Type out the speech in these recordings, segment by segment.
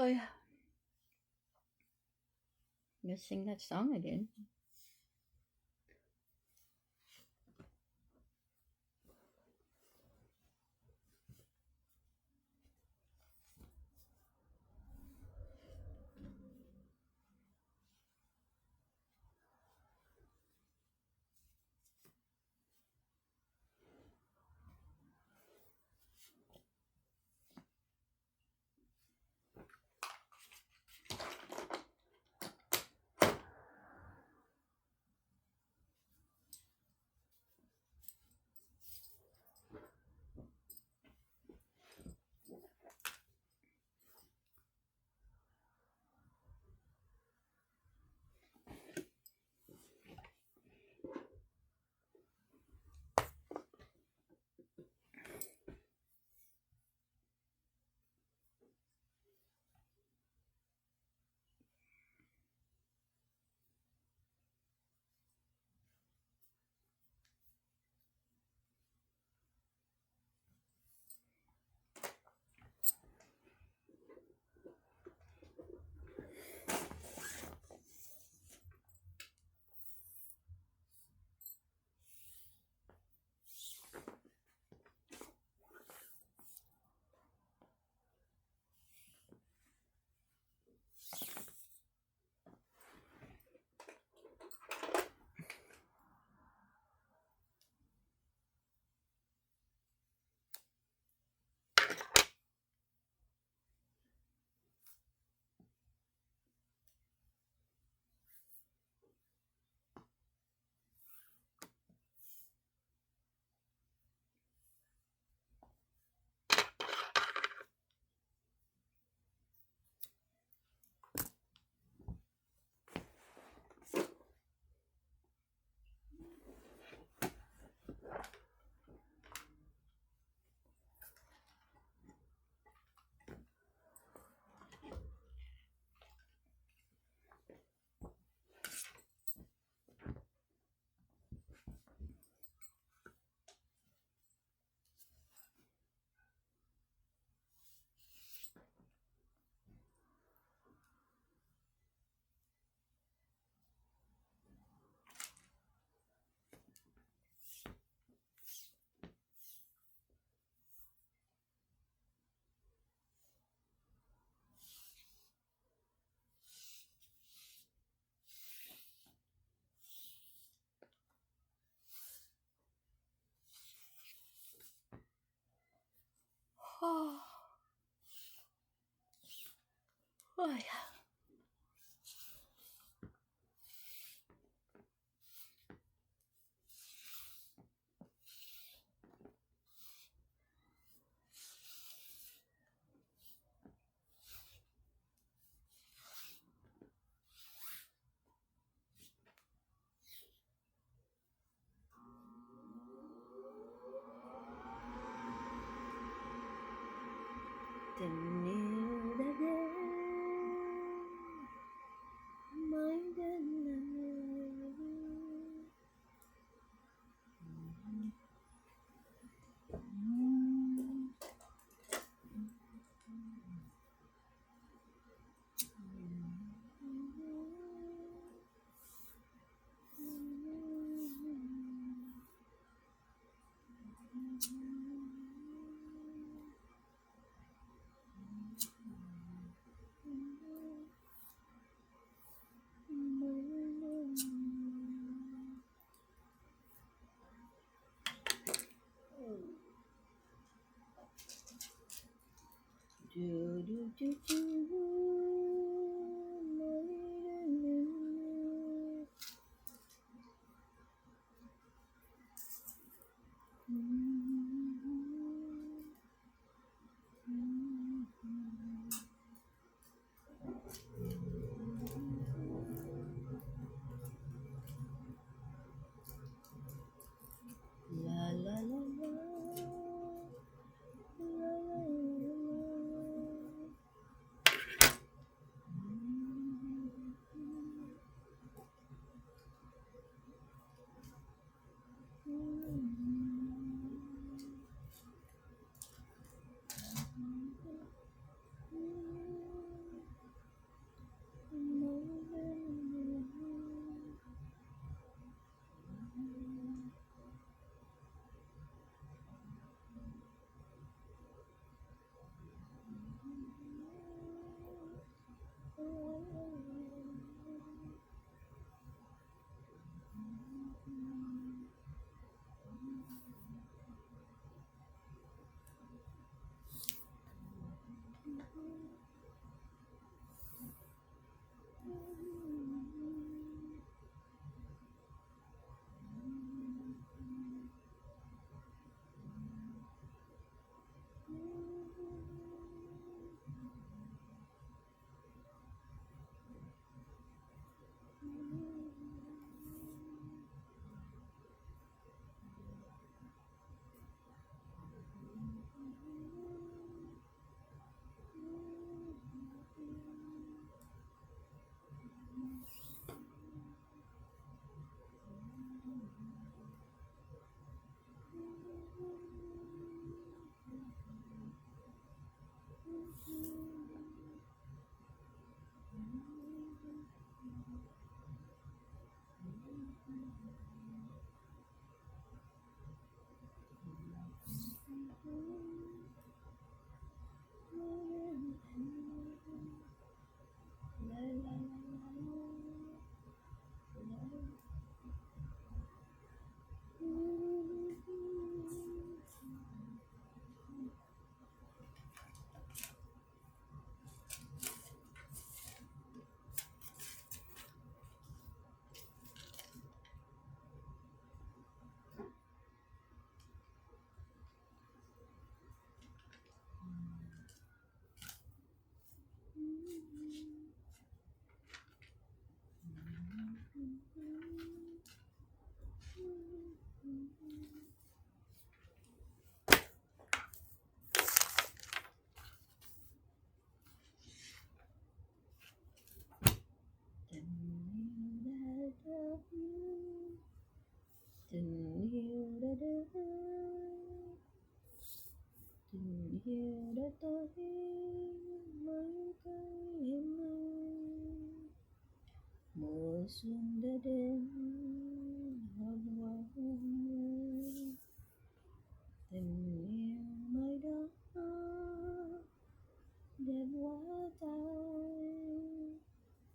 Oh yeah. Let's sing that song again. Oh, oh yeah. The near the day, my do do do la la la la la la la. Tình yêu đã đến, tình yêu đã tới mấy cái em ơi. Mùa xuân đã đến, hồng hoa hồng ơi. Tình yêu mới đó đẹp quá tay,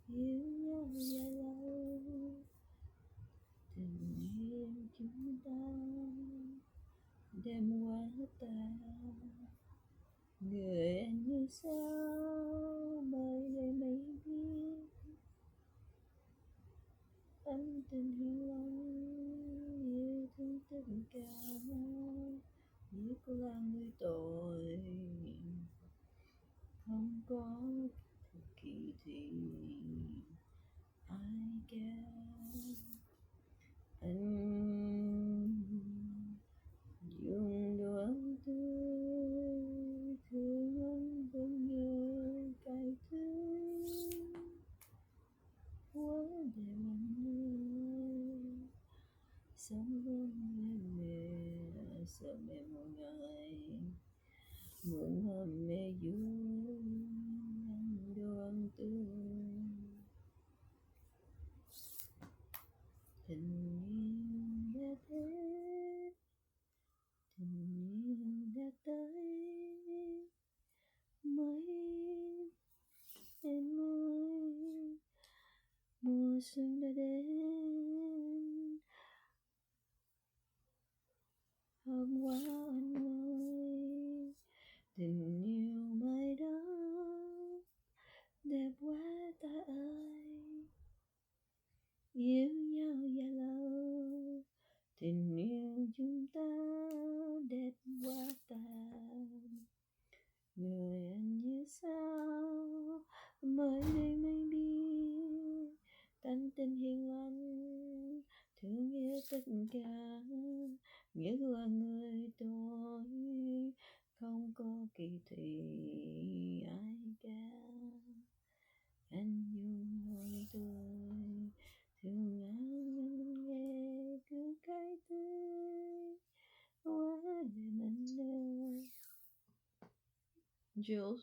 yêu nhau dài lâu. Tình yêu chúng ta đêm quá ta, người anh như sao mới đây mới biết ân tình hiền lành, yêu thương tất cả, biết là người tội không có kỳ thị ai cả. Anh dùng đôi tươi thương anh vẫn như cái tươi quá đẹp anh ơi. Sống với em sợ em một ngày muốn hôm mẹ vui anh đoan tươi. Tình yêu đã thế, tình yêu đã tới mấy em ơi. Mùa xuân đã đến, hôm qua anh ơi. Tình yêu mai đó đẹp quá ta ơi, yêu nhau dài lâu. Tình yêu chúng ta đẹp quá ta, người anh như sao mới đây mới biết tận tình hiền lành, thương yêu tất cả, nghĩa là người tôi không có kỳ thị ai cả. Anh dùng đôi tôi thương anh nghe cứ cái tươi quá đẹp anh ơi. Jules,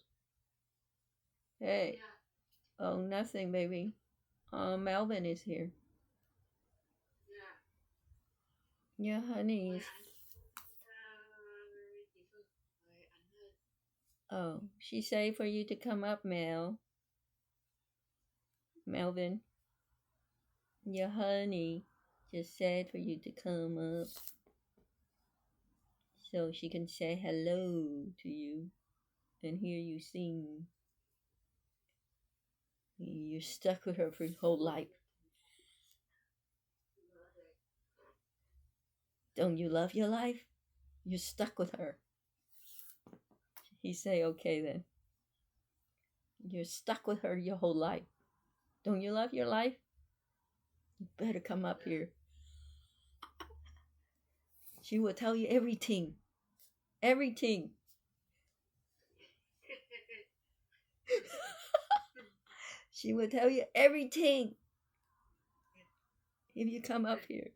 hey. Oh, nothing, baby. Melvin is here. Yeah, honey. Oh, she said for you to come up, Melvin. Your honey just said for you to come up so she can say hello to you and hear you sing. You're stuck with her for your whole life. Don't you love your life? You're stuck with her. He say, okay then. You're stuck with her your whole life. Don't you love your life? You better come up here. She will tell you everything. Everything. She will tell you everything if you come up here.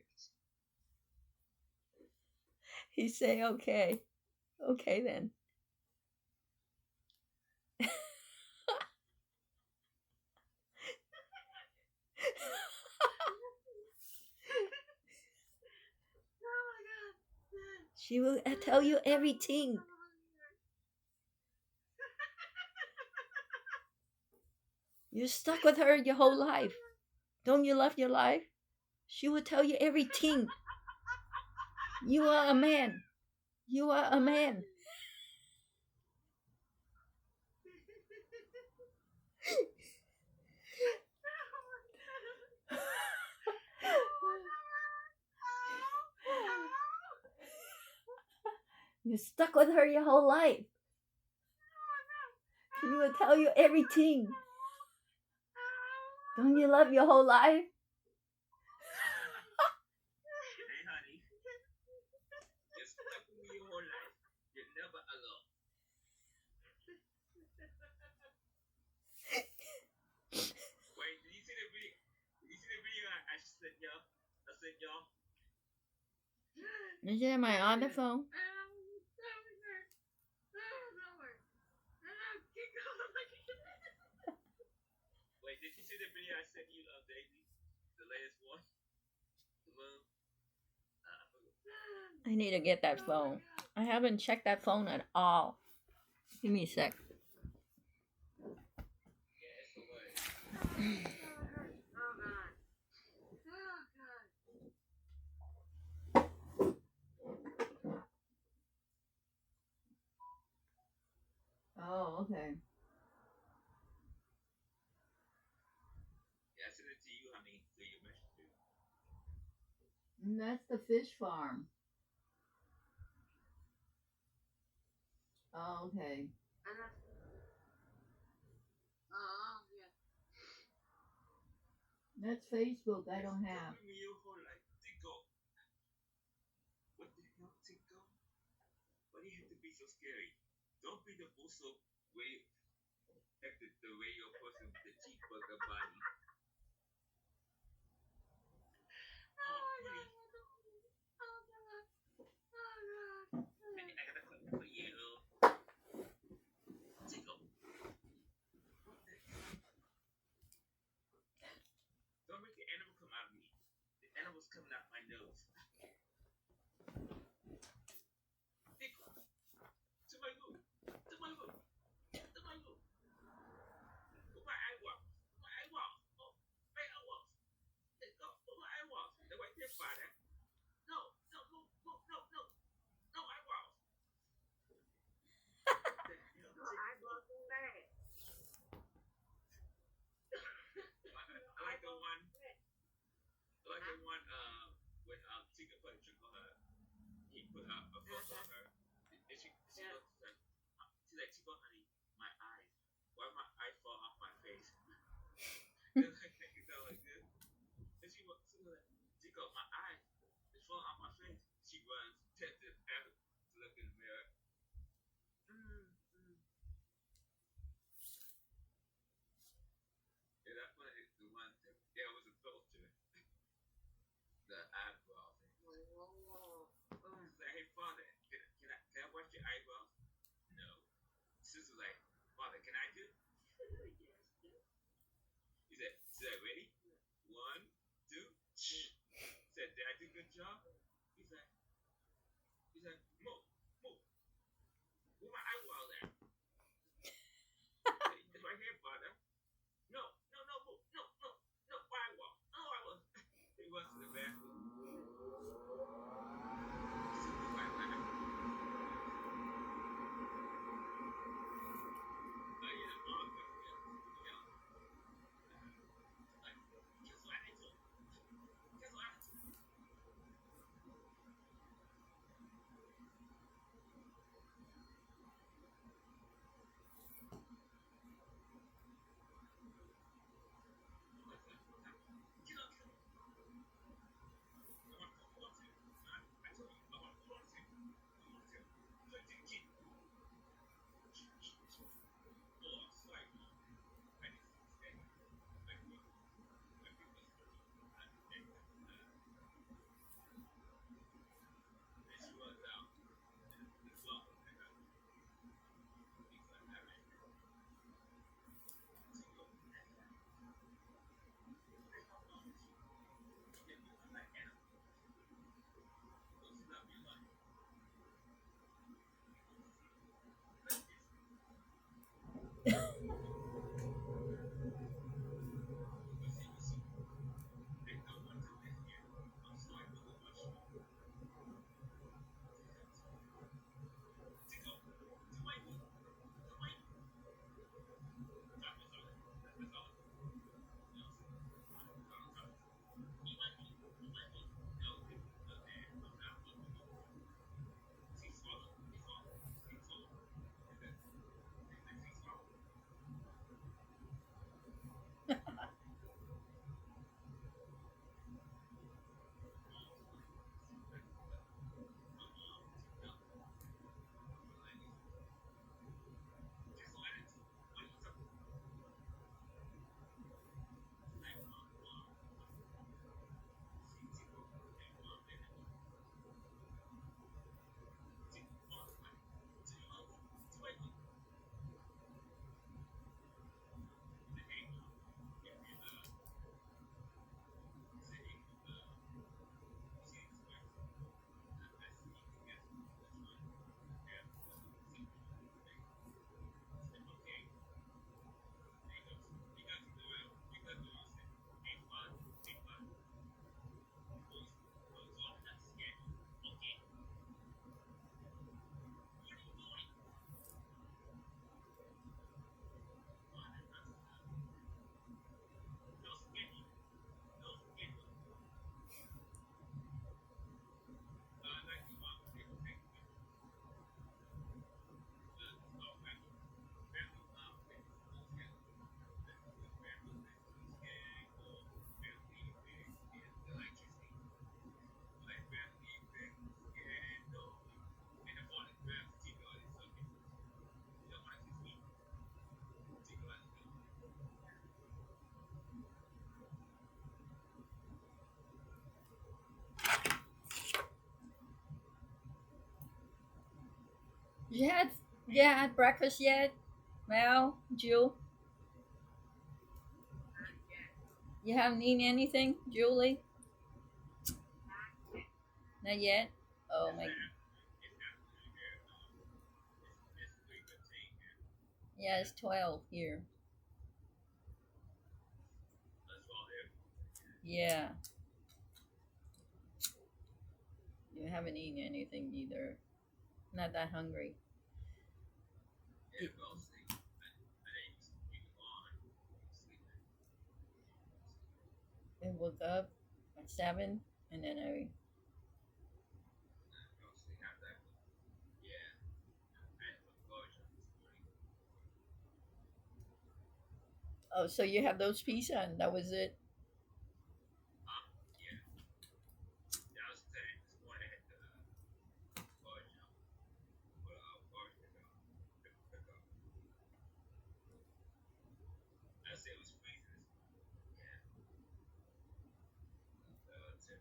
He say, okay. Okay then. She will tell you everything. You're stuck with her your whole life. Don't you love your life? She will tell you everything. You are a man. You are a man. You're stuck with her your whole life. She will tell you everything. Don't you love your whole life? Hey, honey. You're stuck with me your whole life. You're never alone. Wait, did you see the video? Did you see the video I sent y'all? I sent y'all. Is it my other phone? Wait, did you see the video I sent you of Daisy? The latest one? The moon? I need to get that phone. I haven't checked that phone at all. Give me a sec. Yeah, it's the way. Oh, okay. Yeah, I sent it to you, honey, so you message too. That's the fish farm. Oh, okay. That's Facebook. I don't have. Me your whole life. Tico. What the hell, Tico? Why do you have to be so scary? Don't be the also way the radio person with the cheeseburger body. I got a question for you. Tico. What the hell? Don't make the animal come out of me. The animal's coming out my nose. Tico. To my room. To my room. To my room. My eyeball. My eyeball. Oh, my eyeball. Tico. My eyeball. They're right there, father. No, no, no, no, no, no. No eyeball. I like the one when Tika put a trick on her. He put a photo on her. And she looks like she's like, Tika, honey, my eyes. Why my eyes fall off my face? Like this. And she was like, Tika, my eyes is falling off my face. She runs, takes it out to look in the mirror. Yeah, that's one of the ones that there was a filter. The eyebrows. Like, hey, father, can I wash your eyebrows? No. Sister's like, father, can I do it? He said, ready? 1, 2. Said, did I do a good job? He's like, move, move. Where my eyebrows at? It's right here, father. No, no, no, move. No, no, no, eyebrow. No, eyebrow. He runs to the bathroom. You had breakfast yet, Mel, Jill? You haven't eaten anything, Julie? Not yet. Oh It's my. afternoon here. It's 3:15 here. Yeah, it's 12 here. That's all here. Yeah, you haven't eaten anything either. Not that hungry. Yeah, I fell asleep. I didn't even on. Sleeping. I woke up at 7 and then I. I fell asleep after that. Yeah. I had some gorge on this morning. Oh, so you have those pizza and that was it? Yeah. Yeah, I was saying this morning I had the gorge on. But gorge pick up. I say it was freezing this morning. Yeah. Tip.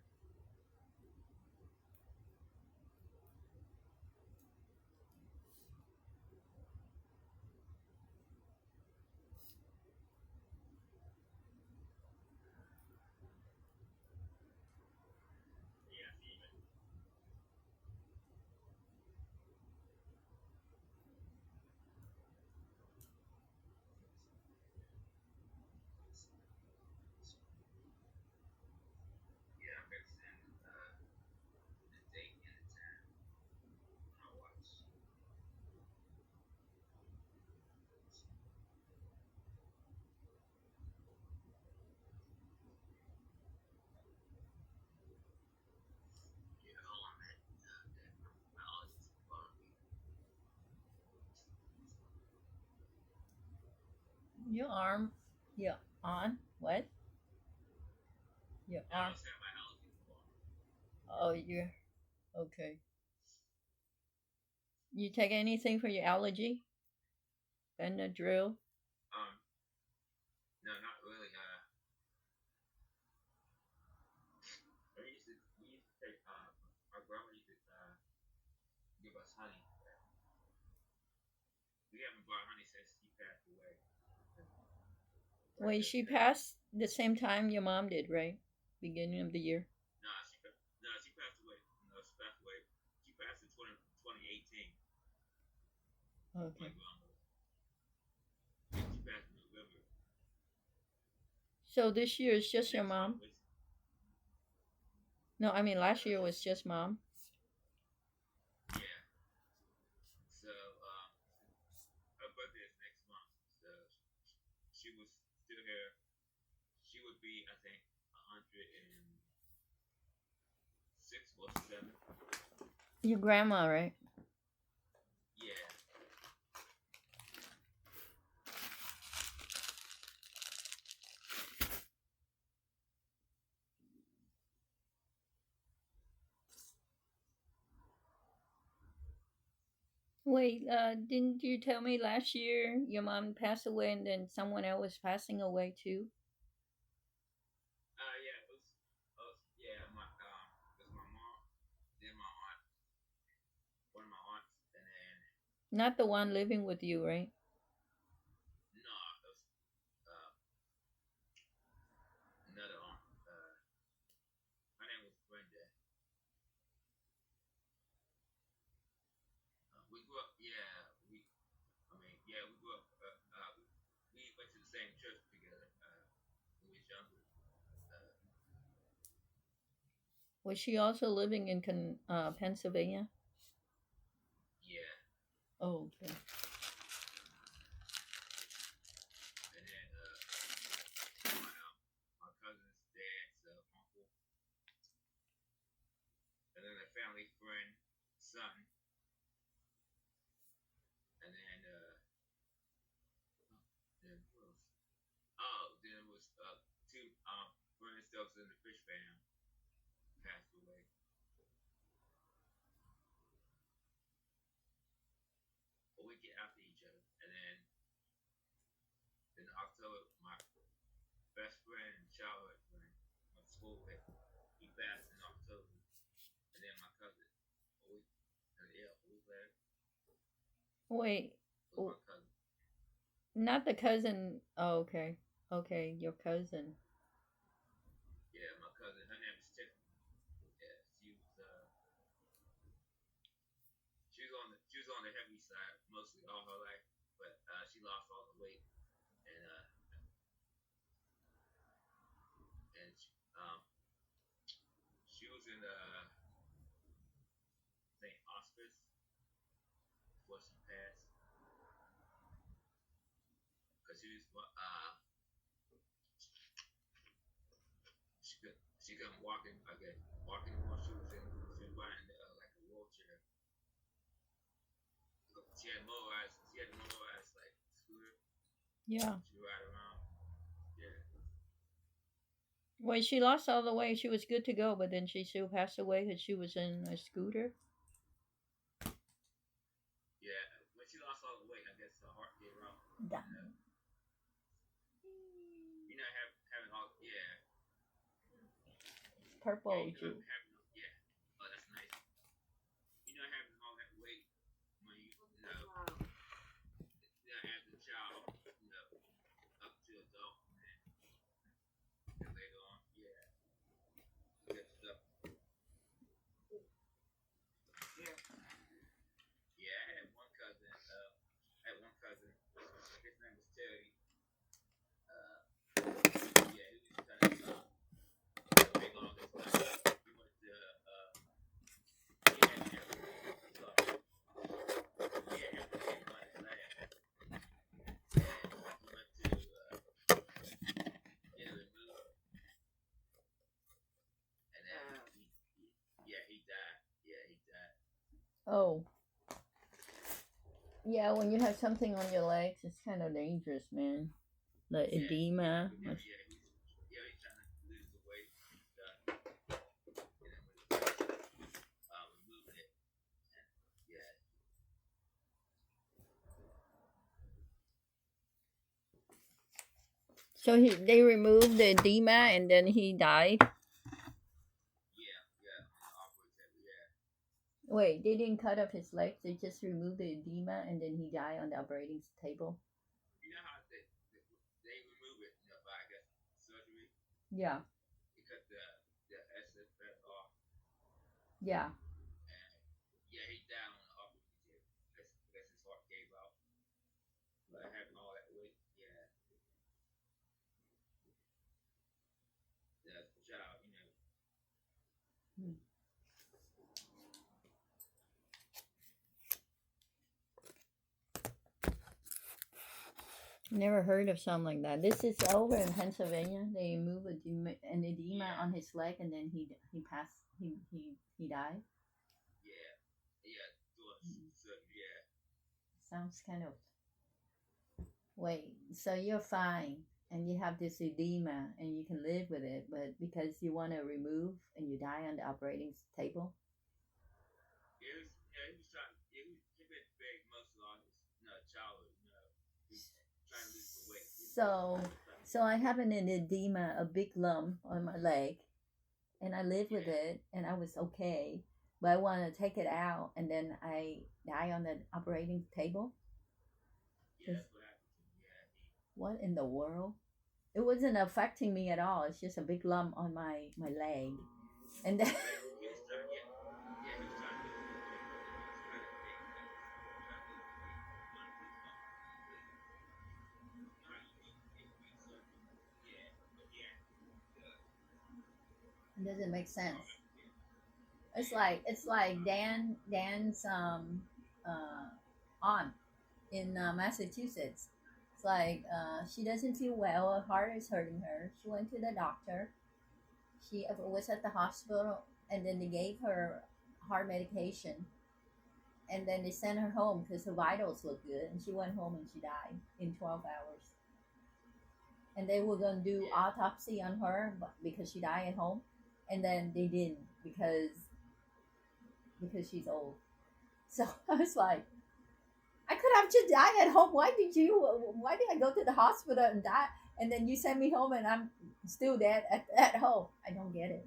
Yeah, even. Yeah, I'm fixing the date and the time on my watch. Yeah, hold on, man. My allergies are bothering me. Your arm. Your on? What? Your Yeah, I arm. was saying my allergies are bothering me. Oh, you're. Okay. You take anything for your allergy? Benadryl? Um, no, not really. We used to take our grandma used to give us honey. We haven't bought honey since she passed away. Right Wait, this she year. passed the same time your mom did, right? Beginning of the year. She passed away. No, she passed away. She passed in 2018. My Okay. grandmother. And she passed in November. So this year is And just your next month mom? was No, I mean last year was just just mom. yeah. So her birthday is next month. So she was still here. She would be, I think, 106 or 7. Your grandma, right? Yeah. Wait, didn't you tell me last year your mom passed away and then someone else was passing away too? Yeah. Yeah. It was my mom, then my aunt, one of my aunts, and then Not the one living with you, right? no, it was uh, another aunt. Her name was Brenda. We grew up. Yeah, we. I mean, yeah, we grew up. We went to the same church together. When we was younger. Uh, Was she also living in Pennsylvania? yeah, Oh, okay. and then my cousin's dad's uncle, and then a family friend, son, and then then who else? Oh, then it was two friends that was in the fish fam passed away a week after each other, and then in October my best friend and childhood friend went to school with, he passed in October, and then my cousin a week, yeah, a week later. Wait, It was my cousin. not the cousin. Oh, okay. Okay, your cousin. Yeah, my cousin. Her name is Tiffany. Yeah, she was on the heavy side mostly all her life, but she lost all the weight and she was in the St. Hospice before she passed because she couldn't walk in again walk anymore. She was riding like a wheelchair. She had a motorized like scooter. Yeah. She would ride around. Yeah. When she lost all the weight, she was good to go, but then she still passed away because she was in a scooter. Yeah. When she lost all the weight, I guess her heart gave out. Damn. You know, having all yeah. Purple Yeah, juice. yeah. Oh, that's nice. You know, having all that weight when as a child, up to adult, and later on, yeah, good stuff. Yeah, I had one cousin. His name was Terry. Yeah, he was kind of big on this life. He went to he had everything. So he had everything on his life. He went to get removed, and then he died. Yeah, he died. Oh. Yeah, when you have something on your legs, it's kind of dangerous, man. The edema. He's trying to lose the weight and stuff. And then when removing it, and yeah. So they removed the edema and then he died. Yeah. Wait, they didn't cut off his legs. They just removed the edema and then he died on the operating table. You know how they remove it, by I guess surgery. Yeah. They cut the excess fat off. Yeah. And yeah, he died on the operating table. I guess his heart gave out. But having all that weight, yeah. That's a child, Never heard of something like that. This is over in Pennsylvania. They remove an edema on his leg and then he passed. He died. Yeah. Sounds kind of. Wait, so you're fine and you have this edema and you can live with it, but because you want to remove and you die on the operating table? He was trying. He been big most of his childhood. He's trying to lose the weight. So I have an edema, a big lump on my leg, and I live with it, and I was okay. But I want to take it out, and then I die on the operating table. Yeah, that's what happened. Yeah. What in the world? It wasn't affecting me at all. It's just a big lump on my leg, and then. He was trying. Yeah, he was trying to lose the weight. He was kind of big. Trying to lose the weight. He wanted to lose all the weight. You know how you get weight surgery? Yeah, but yeah. It doesn't make sense. It's like Dan's aunt in Massachusetts. It's like she doesn't feel well. Her heart is hurting her. She went to the doctor. She was at the hospital, and then they gave her heart medication, and then they sent her home because her vitals looked good, and she went home and she died in 12 hours. And they were gonna do autopsy on her because she died at home, and then they didn't because she's old. So I was like, I could have just died at home. Why did I go to the hospital and die? And then you send me home and I'm still dead at home. I don't get it.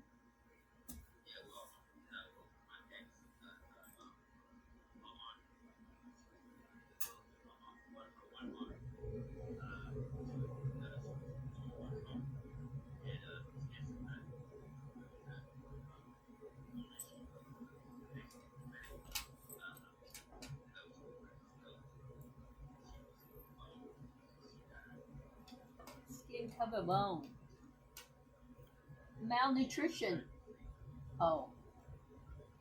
of a bone. Malnutrition. Oh,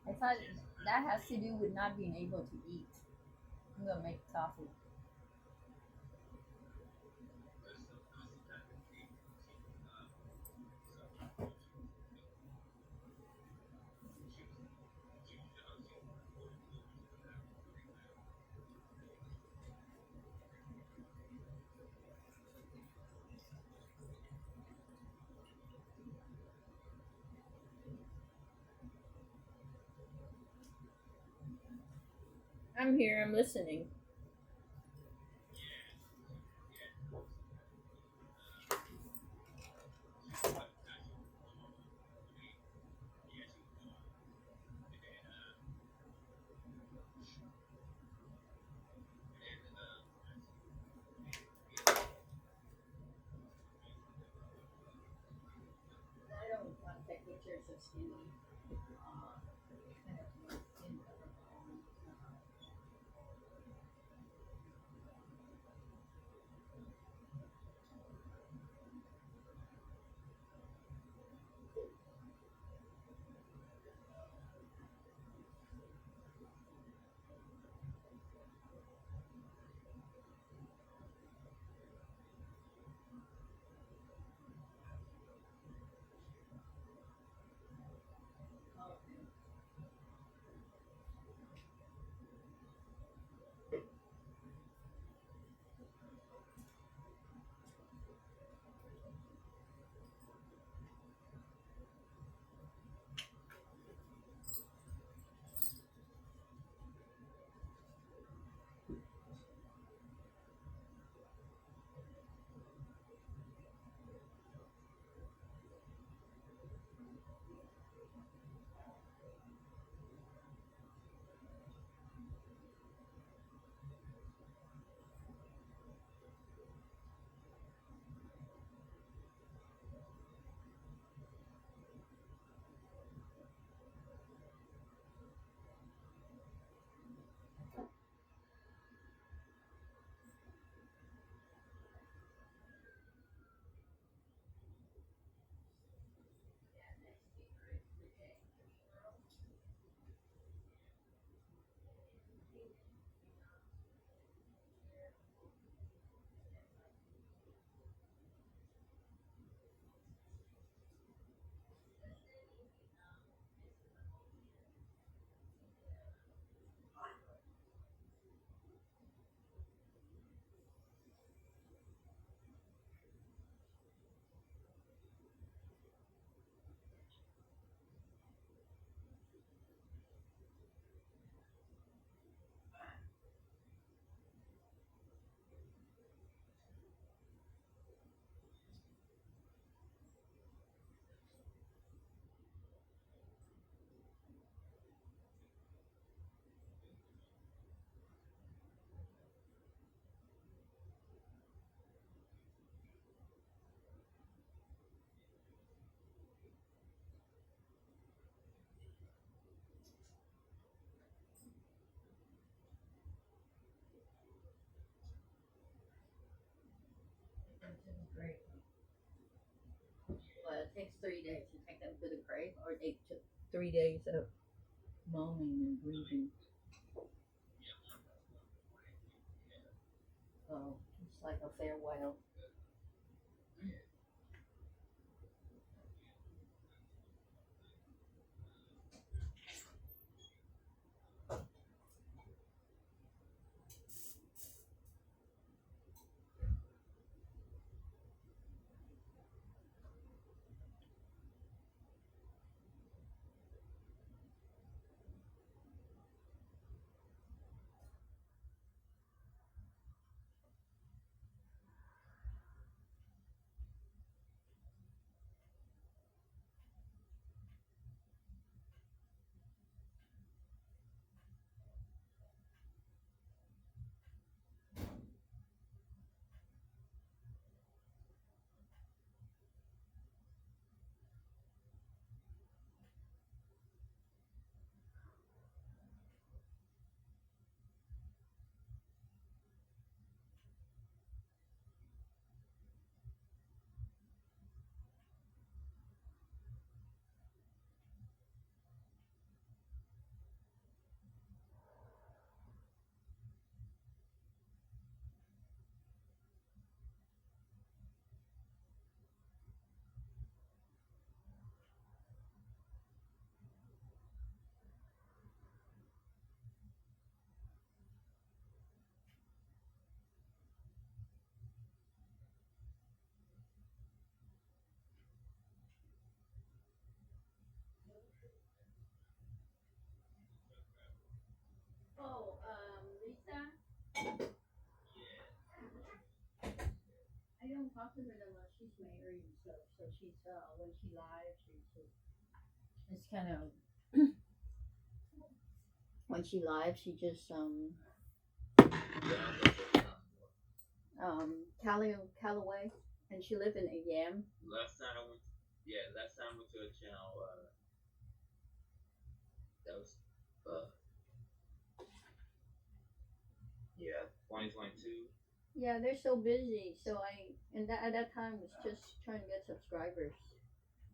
I thought that has to do with not being able to eat. I'm gonna make coffee. I'm here. I'm listening. I don't want to take pictures of skinny. Kind of skin color. Great. Well, it takes 3 days to take them to the grave, or it took 3 days of moaning and grieving. So it's like a farewell. popular than when she's married and stuff. So she's when she lives, it's kind of when she lives, she just Callaway, and she lived in AM. Last time I went to a channel. That was 2022. Yeah, they're so busy. So at that time was just trying to get subscribers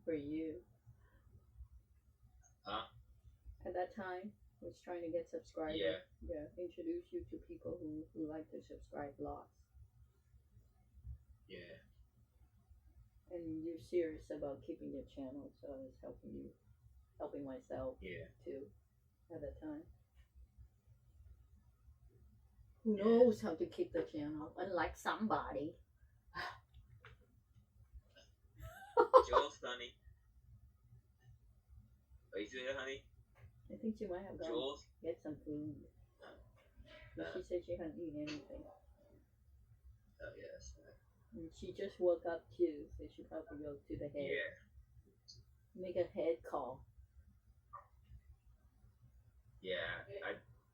for you. Huh? At that time was trying to get subscribers. Yeah, introduce you to people who like to subscribe lots. Yeah. And you're serious about keeping your channel, so I was helping myself. Yeah. Too, at that time. Who knows how to keep the channel? Unlike somebody. Jules, honey. Are you still here, honey? I think she might have gone Jules? get some food. But she said she hadn't eaten anything. Oh, yes. And she just woke up too, so she probably go to the head. Yeah. Make a head call. Yeah.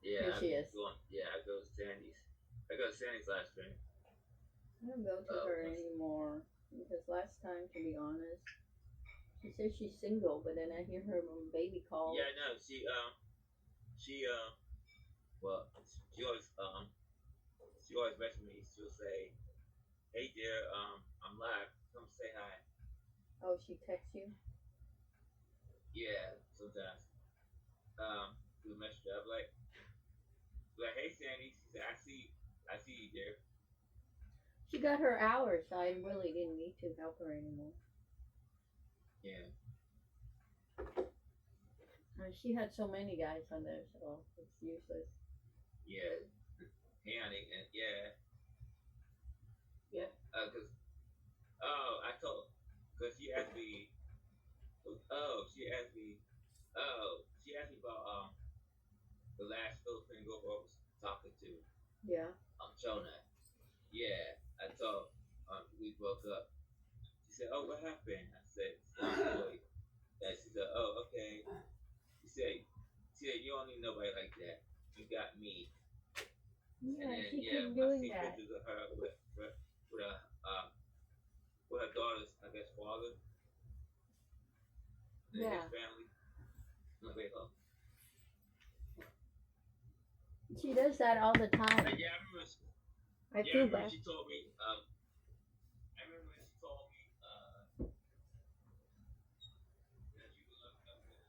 Here she is. I go to Sandy's. I go to Sandy's last stream. I don't go to her anymore because last time, to be honest, she said she's single, but then I hear her baby call. Yeah, no, she always message me. She'll say, "Hey dear, I'm live. Come say hi." Oh, she texts you? Yeah, sometimes. Do a message. I'm like, "Hey Sandy," she said, I see you, dear." She got her hours. So I really didn't need to help her anymore. Yeah. She had so many guys on there, so it's useless. Yeah. And yeah. Yeah. Cause she asked me. She asked me about the last Philippine girl I was talking to. Yeah. Jonah. Yeah. I told we broke up. She said, "Oh, what happened?" I said, "Boy." And she said, "Oh, okay." She said, "You don't need nobody like that. You got me." Yeah, and then, she kept doing I see that. pictures of her with her daughter's, I guess, father. And his family. She does that all the time. Yeah, I remember. I feel bad. She told me. I remember when she told me. That you were looking up with.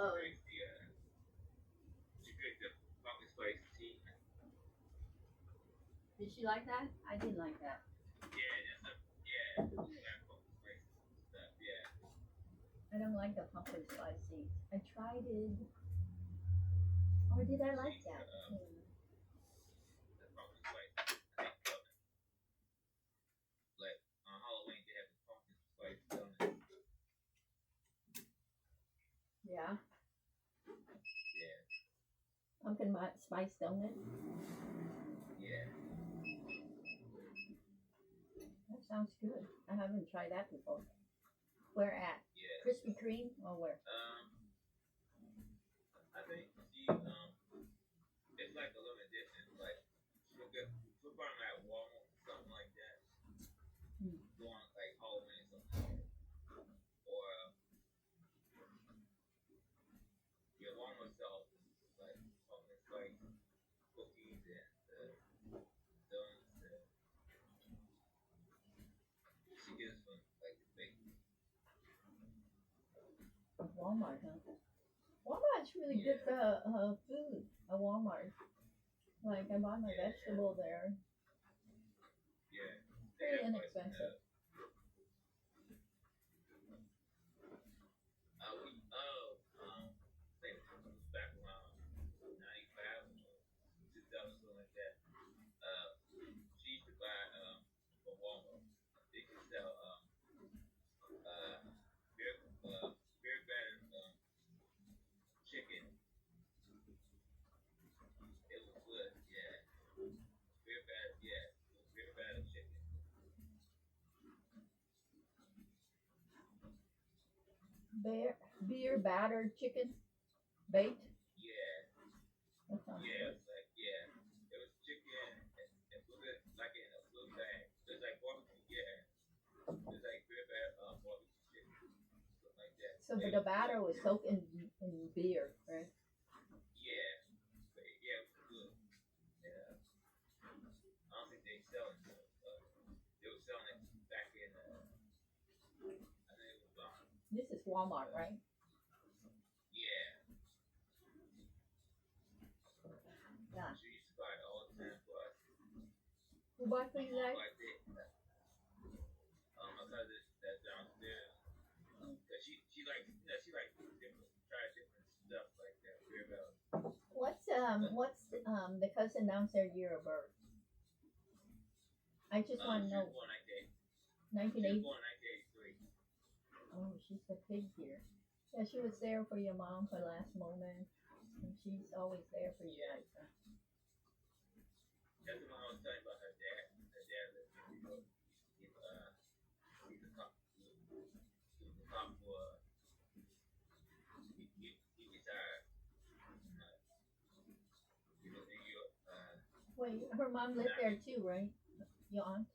Oh. She picked the pumpkin spice tea. Did she like that? I didn't like that. Yeah, pumpkin spice stuff. Yeah. I don't like the pumpkin spice seeds. I tried it. Or did I like that? The pumpkin spice. I think like on Halloween they have the pumpkin spice donut. Yeah. Yeah. Pumpkin spice donut. Yeah. That sounds good. I haven't tried that before. Where at? Yeah. Krispy Kreme or where? I think she it's like a little edition. Like she'll buy them at Walmart, something like that. Going like Halloween or something. Or yeah, Walmart sells like pumpkin spice cookies and donuts. She gets from like the big. Walmart, huh? Walmart's really good for food. A Walmart. Like I bought my vegetable there. Yeah. Pretty inexpensive. Back around 95 or 2000, something like that. She used to buy from Walmart. They could sell beer battered chicken. It was good, yeah. Beer battered, yeah. It was beer battered chicken. Beer battered chicken baked. Yeah. Yeah, it was like it was chicken and put it like in a blue bag. It's like barbecue, yeah. It's like beer battered barbecue chicken, something like that. So but the batter was soaked in beer, right? Yeah. Yeah, it was good. Yeah. I don't think they sell it. They were selling it back in. I think it was gone. This is Walmart, right? Yeah. Yeah. She used to buy it all the time for us. Who bought for you guys? My cousin that's downstairs. Cause she likes try different stuff like that. Beer bells. What's the cousin downstairs year of birth? I just want to know. She was born 1980. 1983. Oh, she's the pig here. Yeah, she was there for your mom for last moment, and she's always there for you guys. Huh? That's the one I was telling you about her dad. Her dad lived in New York. He's a cop. He was a cop for. He retired. He was in New York. Wait, her mom lived there too, right? Your aunt?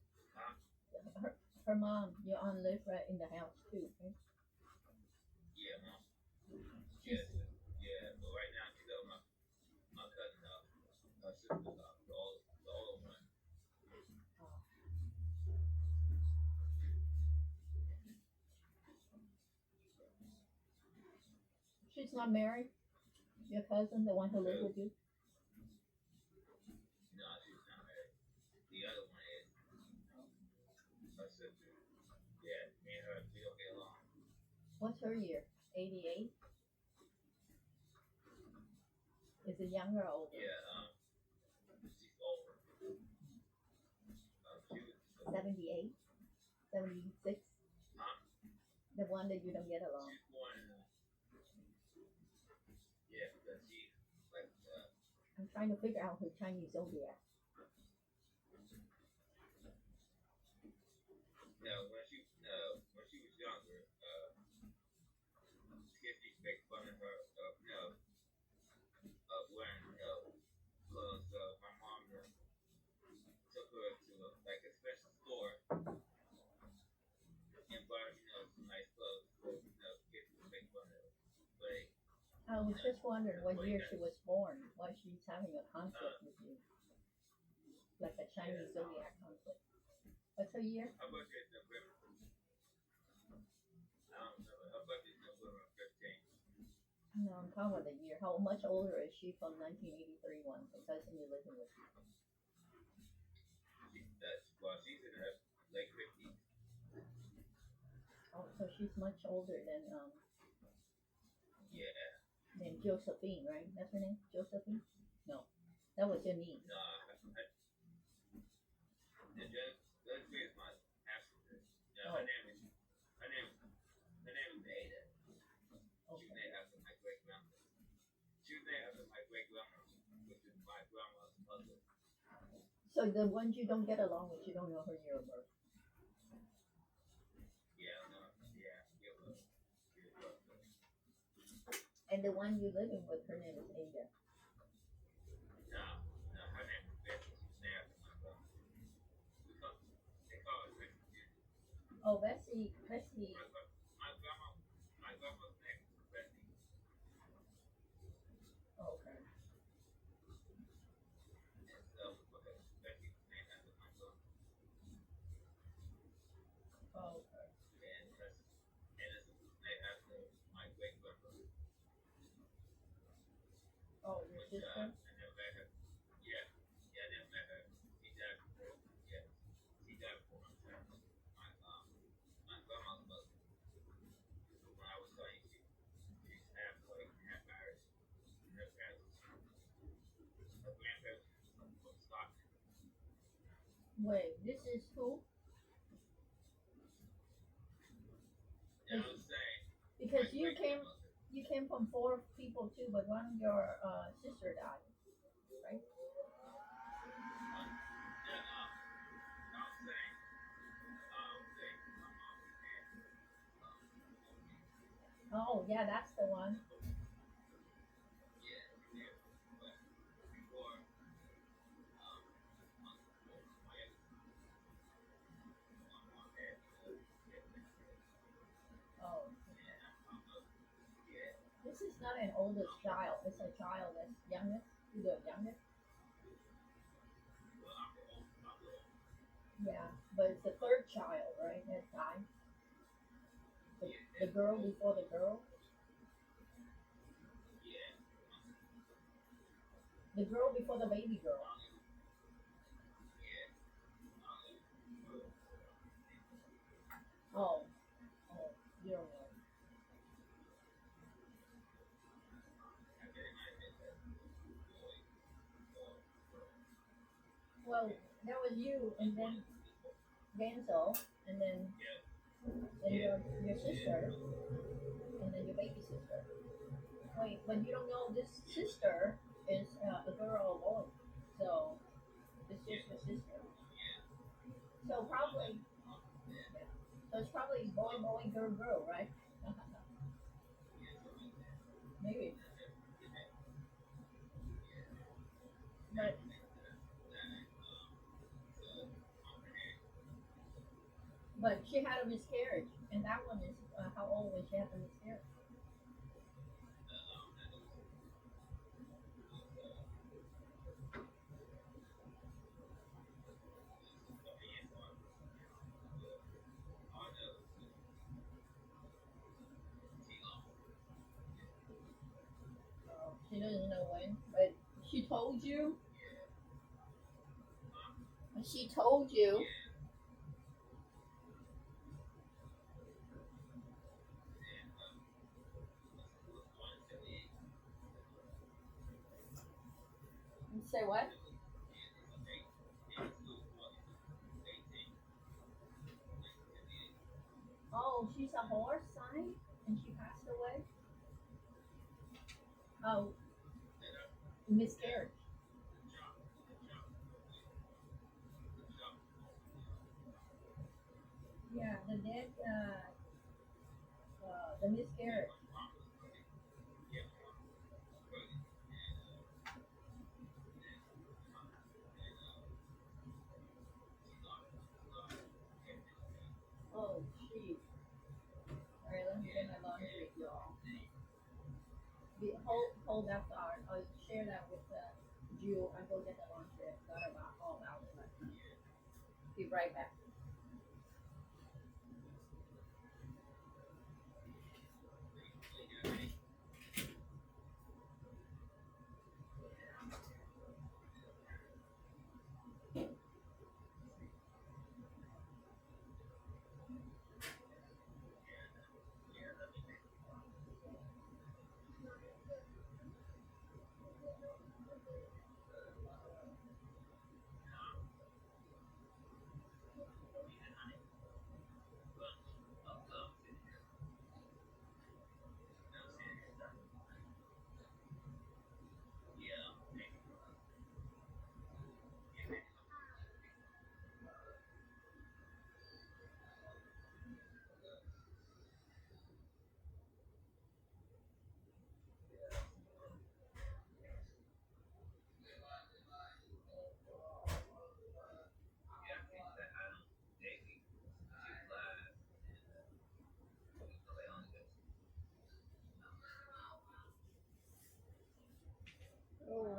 Her mom, your aunt lived right in the house too, right? Yeah, mom. Yeah, but right now she's at my cousin house. Her sister's house, the older one. She's not married? Your cousin, the one who lived with you? No, she's not married. The other one is her sister. Yeah, me and her, we don't get along. What's her year? 88? Is it younger or older? Yeah, she's older. She was 78? 76? The one that you don't get along. She's born in yeah, because she's like I'm trying to figure out her Chinese zodiac. When she was younger, kids used to make fun of her wearing clothes. So my mom took her to like a special store and bought some nice clothes so kids would make fun of her. But I was just wondering what year she was born. Why she's having a conflict with you, like a Chinese zodiac conflict. What's her year? Her birthday is November. I don't know. Her birthday is November 15th. No, I'm talking about the year. How much older is she from 1983 one? The cousin you're living with. She's in her late 50s. Oh, so she's much older than Yeah. than Josephine, right? That's her name, Josephine. No, that was your niece. No, Josephine is my half sister. No, Oh. her name is Ada. Okay. She was named after my great grandmother. She was named after my great grandmother, which is my grandma's mother. So the ones you don't get along with, you don't know her year of birth. Yeah, no, yeah. And the one you're living with, her name is Ada. No, her name is Bessie. She was named after my grandma. They call her Bessie. Oh, Bessie. My grandma's name is Bessie. Okay. And so, because Bessie was named after my grandma. Oh, okay. And this was named after my great grandmother. Oh, your Which, sister? I never met her. Yeah, I never met her. She died before. Yeah, she died before my time. My grandma's mother. When I was young, she's half white, half Irish. Her parents, her grandparents from Scotland. Wait, this is who? Yeah, I was saying. Because you came from 4 people too, but one of your sister died, right? Oh, yeah, that's the one. Oh. This is not an oldest child. It's a child that's youngest. You're the youngest. Yeah, but it's the third child, right? That died. The girl before the girl. The girl before the baby girl. Oh, you don't know. Well, that was you, and then Denzel, and then your sister, and then your baby sister. Wait, but you don't know this sister is a girl or boy, so it's just your sister. So probably, so it's probably boy, boy, girl, girl, right? Maybe. But she had a miscarriage, and that one is how old when she had the miscarriage? She doesn't know when, but she told you. She told you. Say what? Oh, she's a horse sign, and she passed away. Oh, miscarriage. Yeah, the dead, the miscarriage. Oh, jeez. All right, let me get my laundry, y'all. Hold that thought. I'll share that with Jew. I go get the laundry. I got about all out of it. Be right back.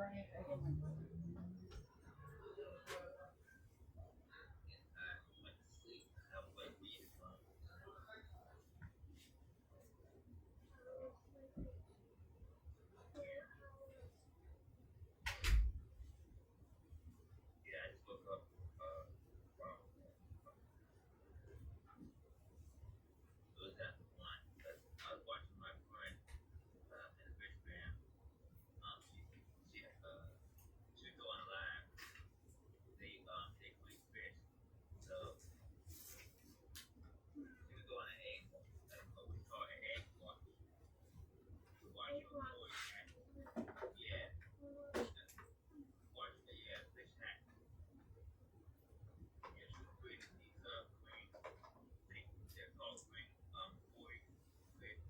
Yeah, I just woke up from it was at one because I was watching my friend in the fish fam. She was going live. They clean fish, so she was doing an egg, what we call an egg wash. Wash your toy hat. Yeah, wash the fish hat. Yeah, she was creating these green. They're called green boy fish,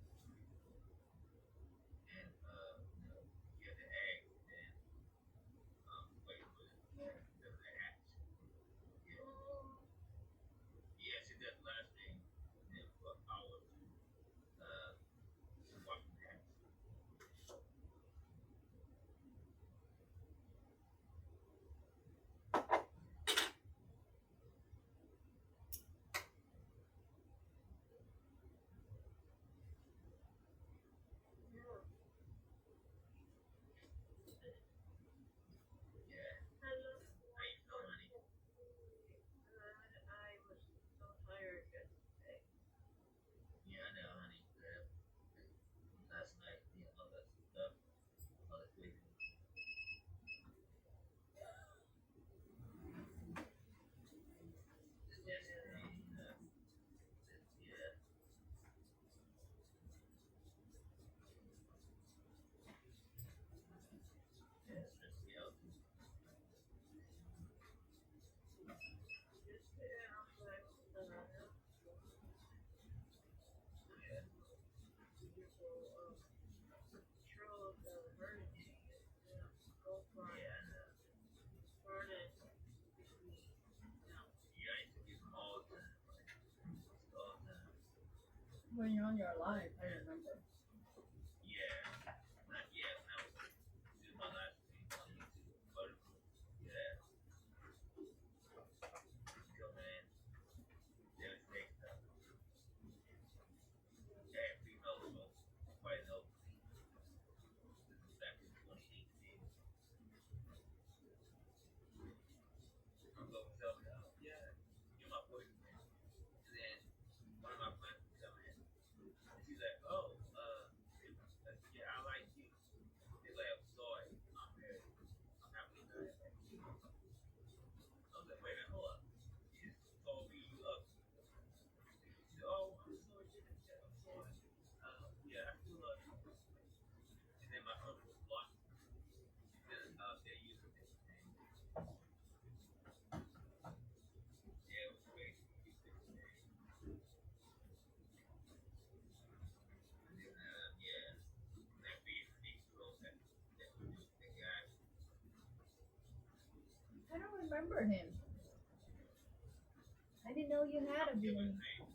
and yeah, the egg and wait for the hatch. Yeah. Yeah, she did last thing for hours. Watching that. Yeah. How you feel, honey? Yeah, I know, honey. Last night, all that stuff, all that sleeping. Yesterday, yeah, yeah, stressed me out. Yeah, yeah, I know. Yeah, I used to get them all the time. All the time. When you're on your live, I remember. Yeah, not yet. When I was doing my last thing on YouTube, but yeah, come in, there was next stuff. Yeah, female show, quite no. This was back in 2018. I'm going to tell me, oh, yeah, you're my boyfriend. And then one of my friends would come in, and she's like, oh, yeah, I like you. He's like, I'm sorry, I'm married. I'm happily married. I was like, wait a minute, hold up. You just told me you love me. She said, oh, I'm sorry, yeah, I'm sorry. Yeah, I still love you. And then my phone was blocked. Because they're using different names. Yeah, it was crazy. Use different names. And then, yeah, that being these girls that were just the guy. I don't remember him. I didn't know you had a Give beard. his name.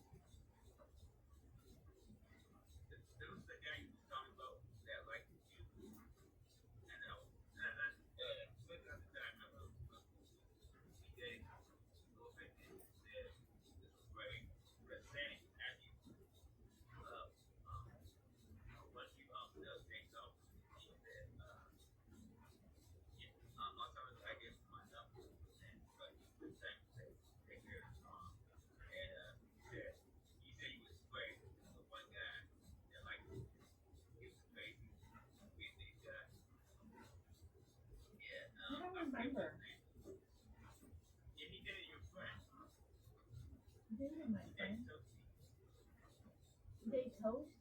There was the guy you was talking about that liked you. And quick at the time, I was we did a little bit and said this was great. But Sandy had you once you does things off, she said, yeah, I'll tell her I gave my number and but you would take care of the song. And he said he was great. The one guy that liked you, he was crazy. We these guys. Yeah, I don't I forget remember. his name. Yeah, he did it your friend. David, my He friend. dated Toasty. They toast?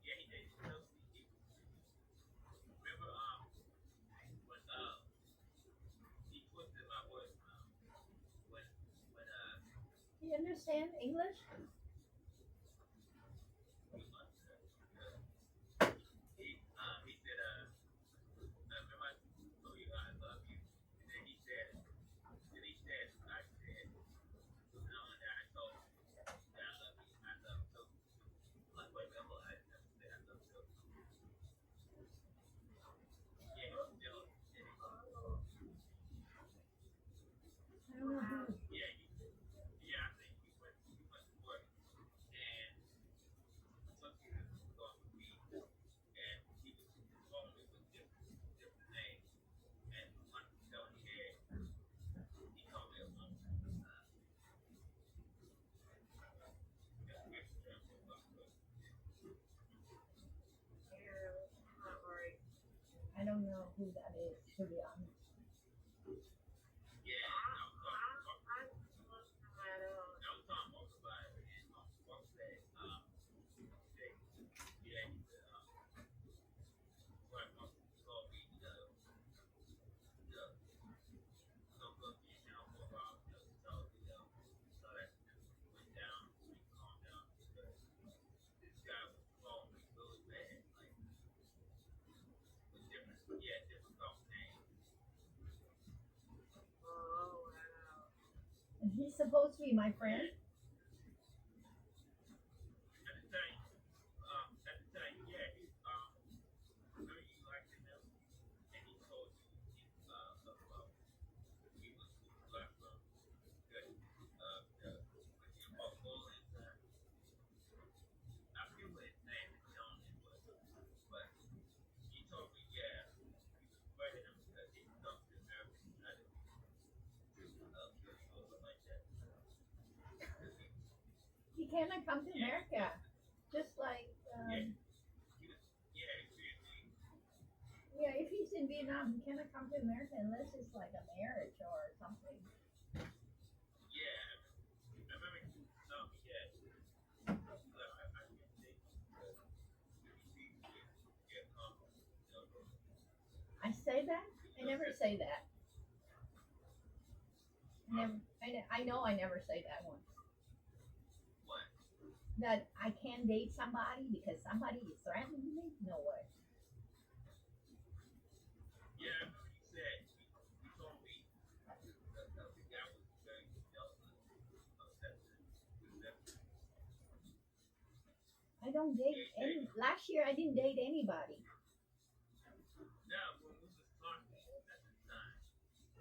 Yeah, he dated Toasty. Remember when he twisted my voice when You understand English? he said remember I told you I love you and then he said I said I told him that I love Toasty. I'm like wait a minute I never said I love Toasty. Yeah, who that is, to be honest. Yeah, I was talking most about it, and Mark said, they, yeah, what Mark told me, don't go to your channel for a while, so that went down, so we calmed down, because this guy was calling me really bad, like, with different, different thought names. And he's supposed to be my friend. At the time, yeah, remember you liked him, and he told you, about, he was black from, good, about bullying, I forget what his name is, telling him was, but he told me, yeah, he was fighting him because he come to America, United, to, kill you or something like that. He cannot come to America. Just like, Yeah, he was, yeah, seriously, yeah, if he's in Vietnam, he cannot come to America unless it's like a marriage or something. yeah, I remember he was telling me, yeah, I can't take him because he get I say that? I never say that. I know I never say that once. what? That I can date somebody because somebody is threatening me? No way. Yeah, I remember he said, he told me the guy was very jealous of that. I don't date any. Last year I didn't date anybody. Now, when we was talking at the time,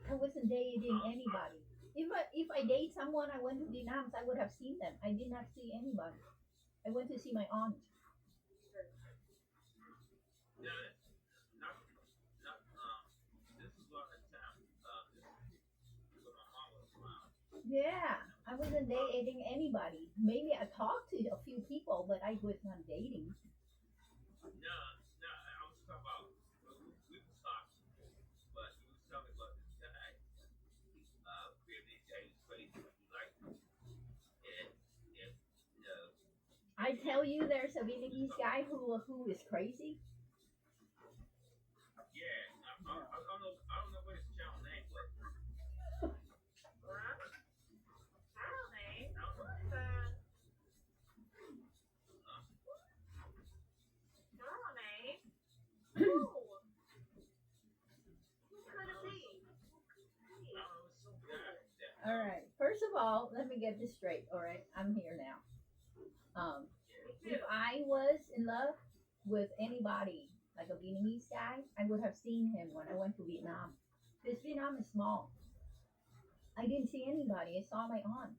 I wasn't dating anybody. If I date someone, I went to Vietnam, I would have seen them. I did not see anybody. I went to see my aunt. yeah, not, this was around the time, this when my mom was around. Yeah, I wasn't dating anybody. Maybe I talked to a few people, but I was not dating. No, I was talking about, we was talking, but he was telling me about this guy, previously, he was crazy, he liked him, and, I tell you, there's a Vietnamese guy who is crazy. yeah, I don't know what his channel name was. All right. First of all, let me get this straight. All right, I'm here now. If I was in love with anybody, like a Vietnamese guy, I would have seen him when I went to Vietnam. Because Vietnam is small. I didn't see anybody. I saw my aunt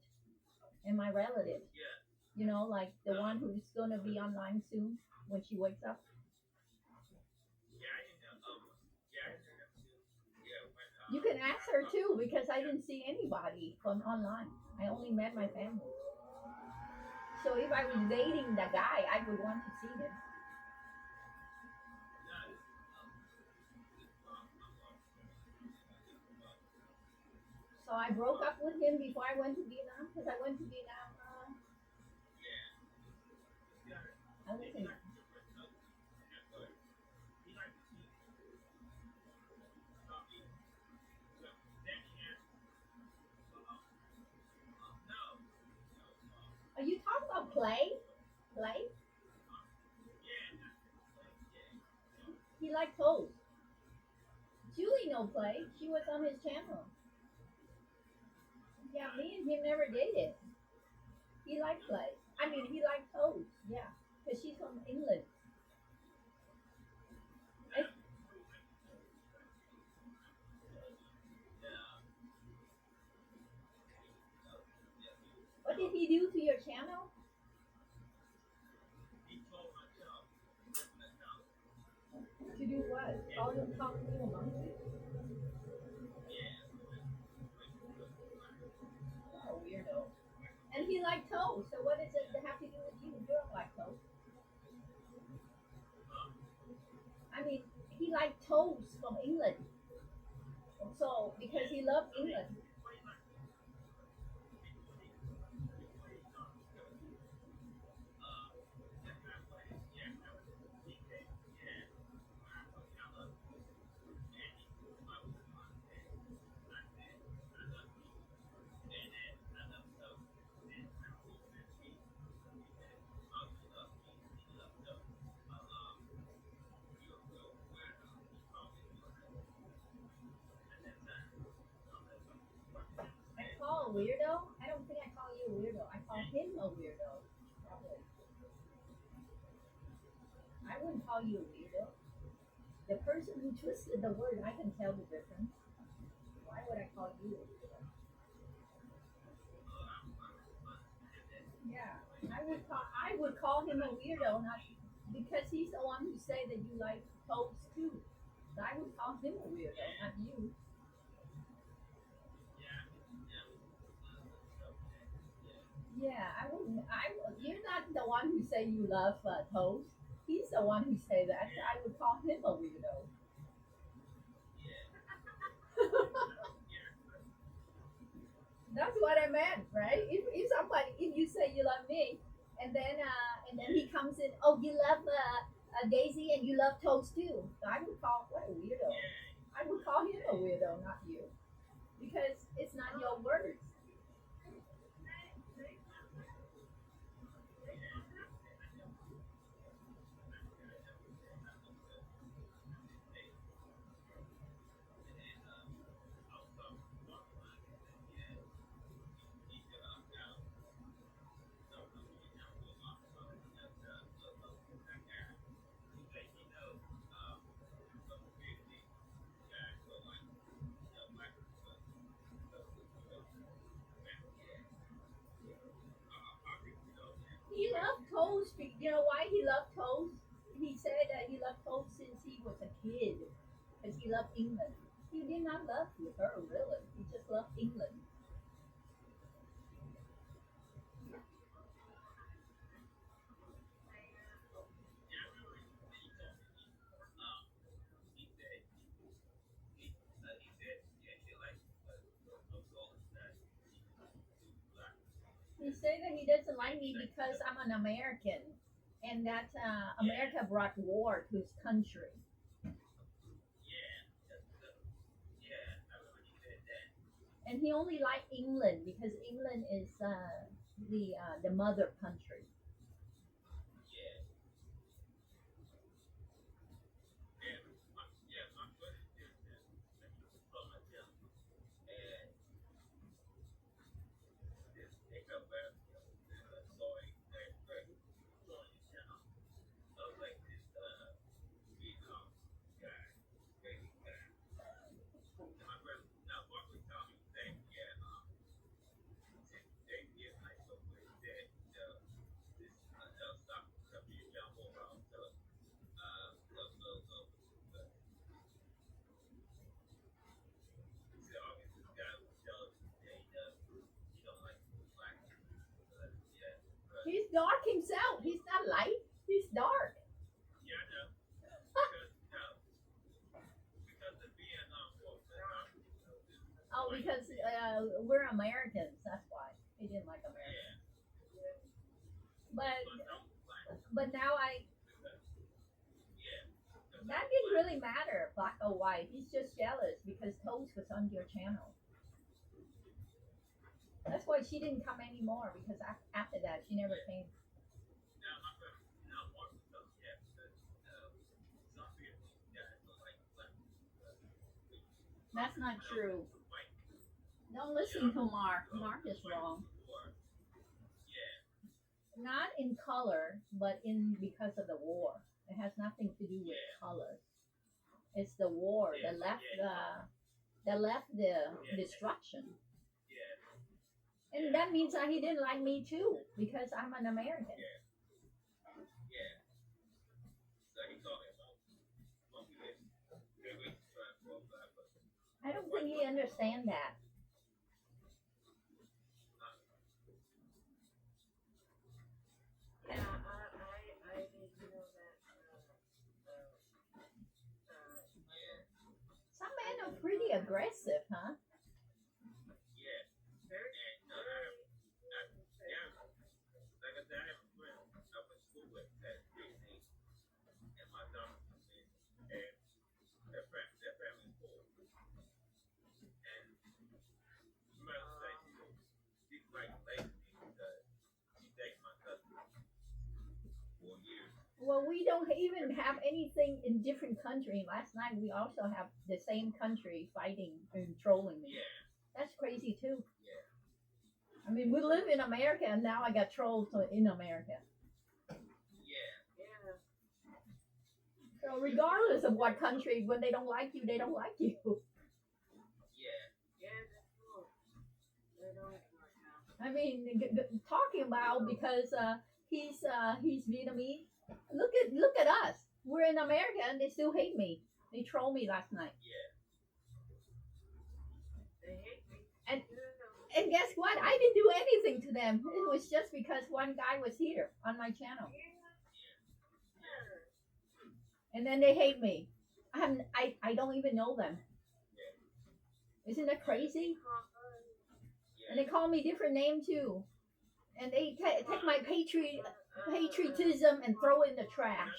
and my relatives. Yeah. You know, like the one who's gonna be online soon when she wakes up. You can ask her too because I didn't see anybody from online. I only met my family. So if I was dating the guy, I would want to see him. So I broke up with him before I went to Vietnam because I went to Vietnam. I was in. Are you talking about play? Play? He liked toes. Julie no play. She was on his channel. Yeah, me and him never dated. He liked play. I mean, he liked toes. Yeah, because she's from England. What did he do to your channel? To do what? Call him talk to you a monkey? Oh, weirdo. And he liked toes. So what does it have to do with you? You don't like toes. I mean, he he liked toast from England. So because he loved England. I call a weirdo. I don't think I call you a weirdo. I call him a weirdo. Probably. I wouldn't call you a weirdo. The person who twisted the word, I can tell the difference. Why would I call you a weirdo? Yeah, I would call him a weirdo, not because he's the one who say that you like toast too. So I would call him a weirdo, not you. Yeah, I wouldn't. You're not the one who say you love toast. He's the one who say that. So I would call him a weirdo. That's what I meant, right? If somebody, if you say you love me, and then he comes in, oh, you love Daisy and you love toast too. So I would call what a weirdo. I would call him a weirdo, not you, because it's not your words. He loved toast. You know why he loved toast? He said that he loved toast since he was a kid, because he loved England. He did not love her really. He just loved England. He said that he doesn't like me because I'm an American, and that America brought war to his country. And he only liked England because England is the mother country. He's dark himself. He's not light. He's dark. Oh, because we're Americans. That's why he didn't like Americans. But now I that didn't really matter, black or white. He's just jealous because Toast was on your channel. That's why she didn't come anymore because after that she never came. That's not true. Don't listen to Mark. Mark is wrong. Not in color, but in because of the war. It has nothing to do with color. It's the war that left the destruction. And that means that he didn't like me too because I'm an American. I don't think he understands that. very aggressive, huh? Yeah. And yeah, like I said, I have a friend I went to school with that Disney and my daughter and their family is poor. And you might as well say she's like lazy because she dated my cousin for years. Well, we don't even have anything in different country. Last night we also have the same country fighting and trolling me. Yeah, That's crazy too. yeah, I mean, we live in America, and now I got trolls in America. yeah, So regardless of what country, when they don't like you, they don't like you. yeah. I mean, talking about because he's Vietnamese. Look at us. We're in America, and they still hate me. They trolled me last night. Yeah. And guess what? I didn't do anything to them. It was just because one guy was here on my channel, and then they hate me. I don't even know them. Isn't that crazy? And they call me different name too. And they take my patriotism and throw it in the trash.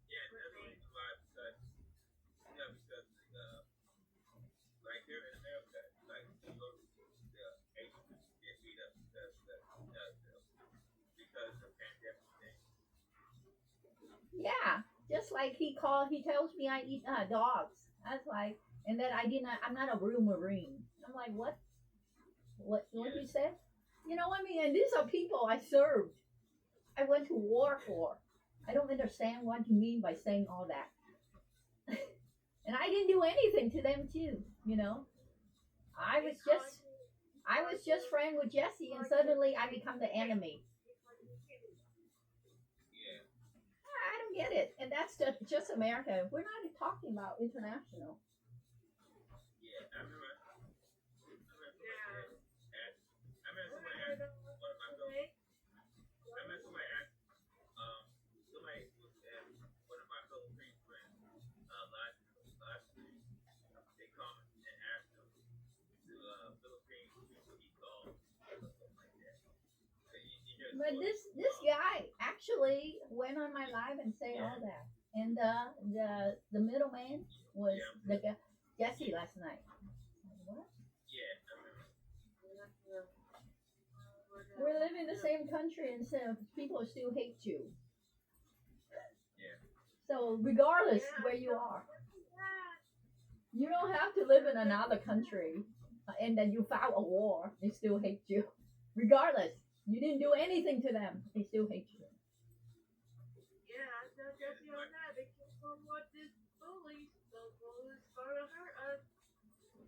Yeah, that's the reason why because like here in America, like you go to the Asians get beat up because of pandemic thing. Yeah, just like he tells me I eat dogs. That's like, and that I'm not a real Marine. I'm like, what? What you said? You know what I mean? And these are people I served. I went to war for. I don't understand what you mean by saying all that. And I didn't do anything to them too. You know, I was just friend with Jesse, and suddenly I become the enemy. Yeah. I don't get it. And that's just America. We're not talking about international. Yeah, I remember somebody asked one of my fellow. I remember somebody asked somebody was at one of my Philippine friends last week. They called and asked him to Philippine people he called or something like that. So you hear But this guy actually went on my live and say all that. And the middleman was the guy, Jesse last night. What? Yeah, I remember. We live in the same country, and so people still hate you. Yeah. So regardless where you are, you don't have to live in another country, and then you file a war, they still hate you. Regardless, you didn't do anything to them, they still hate you.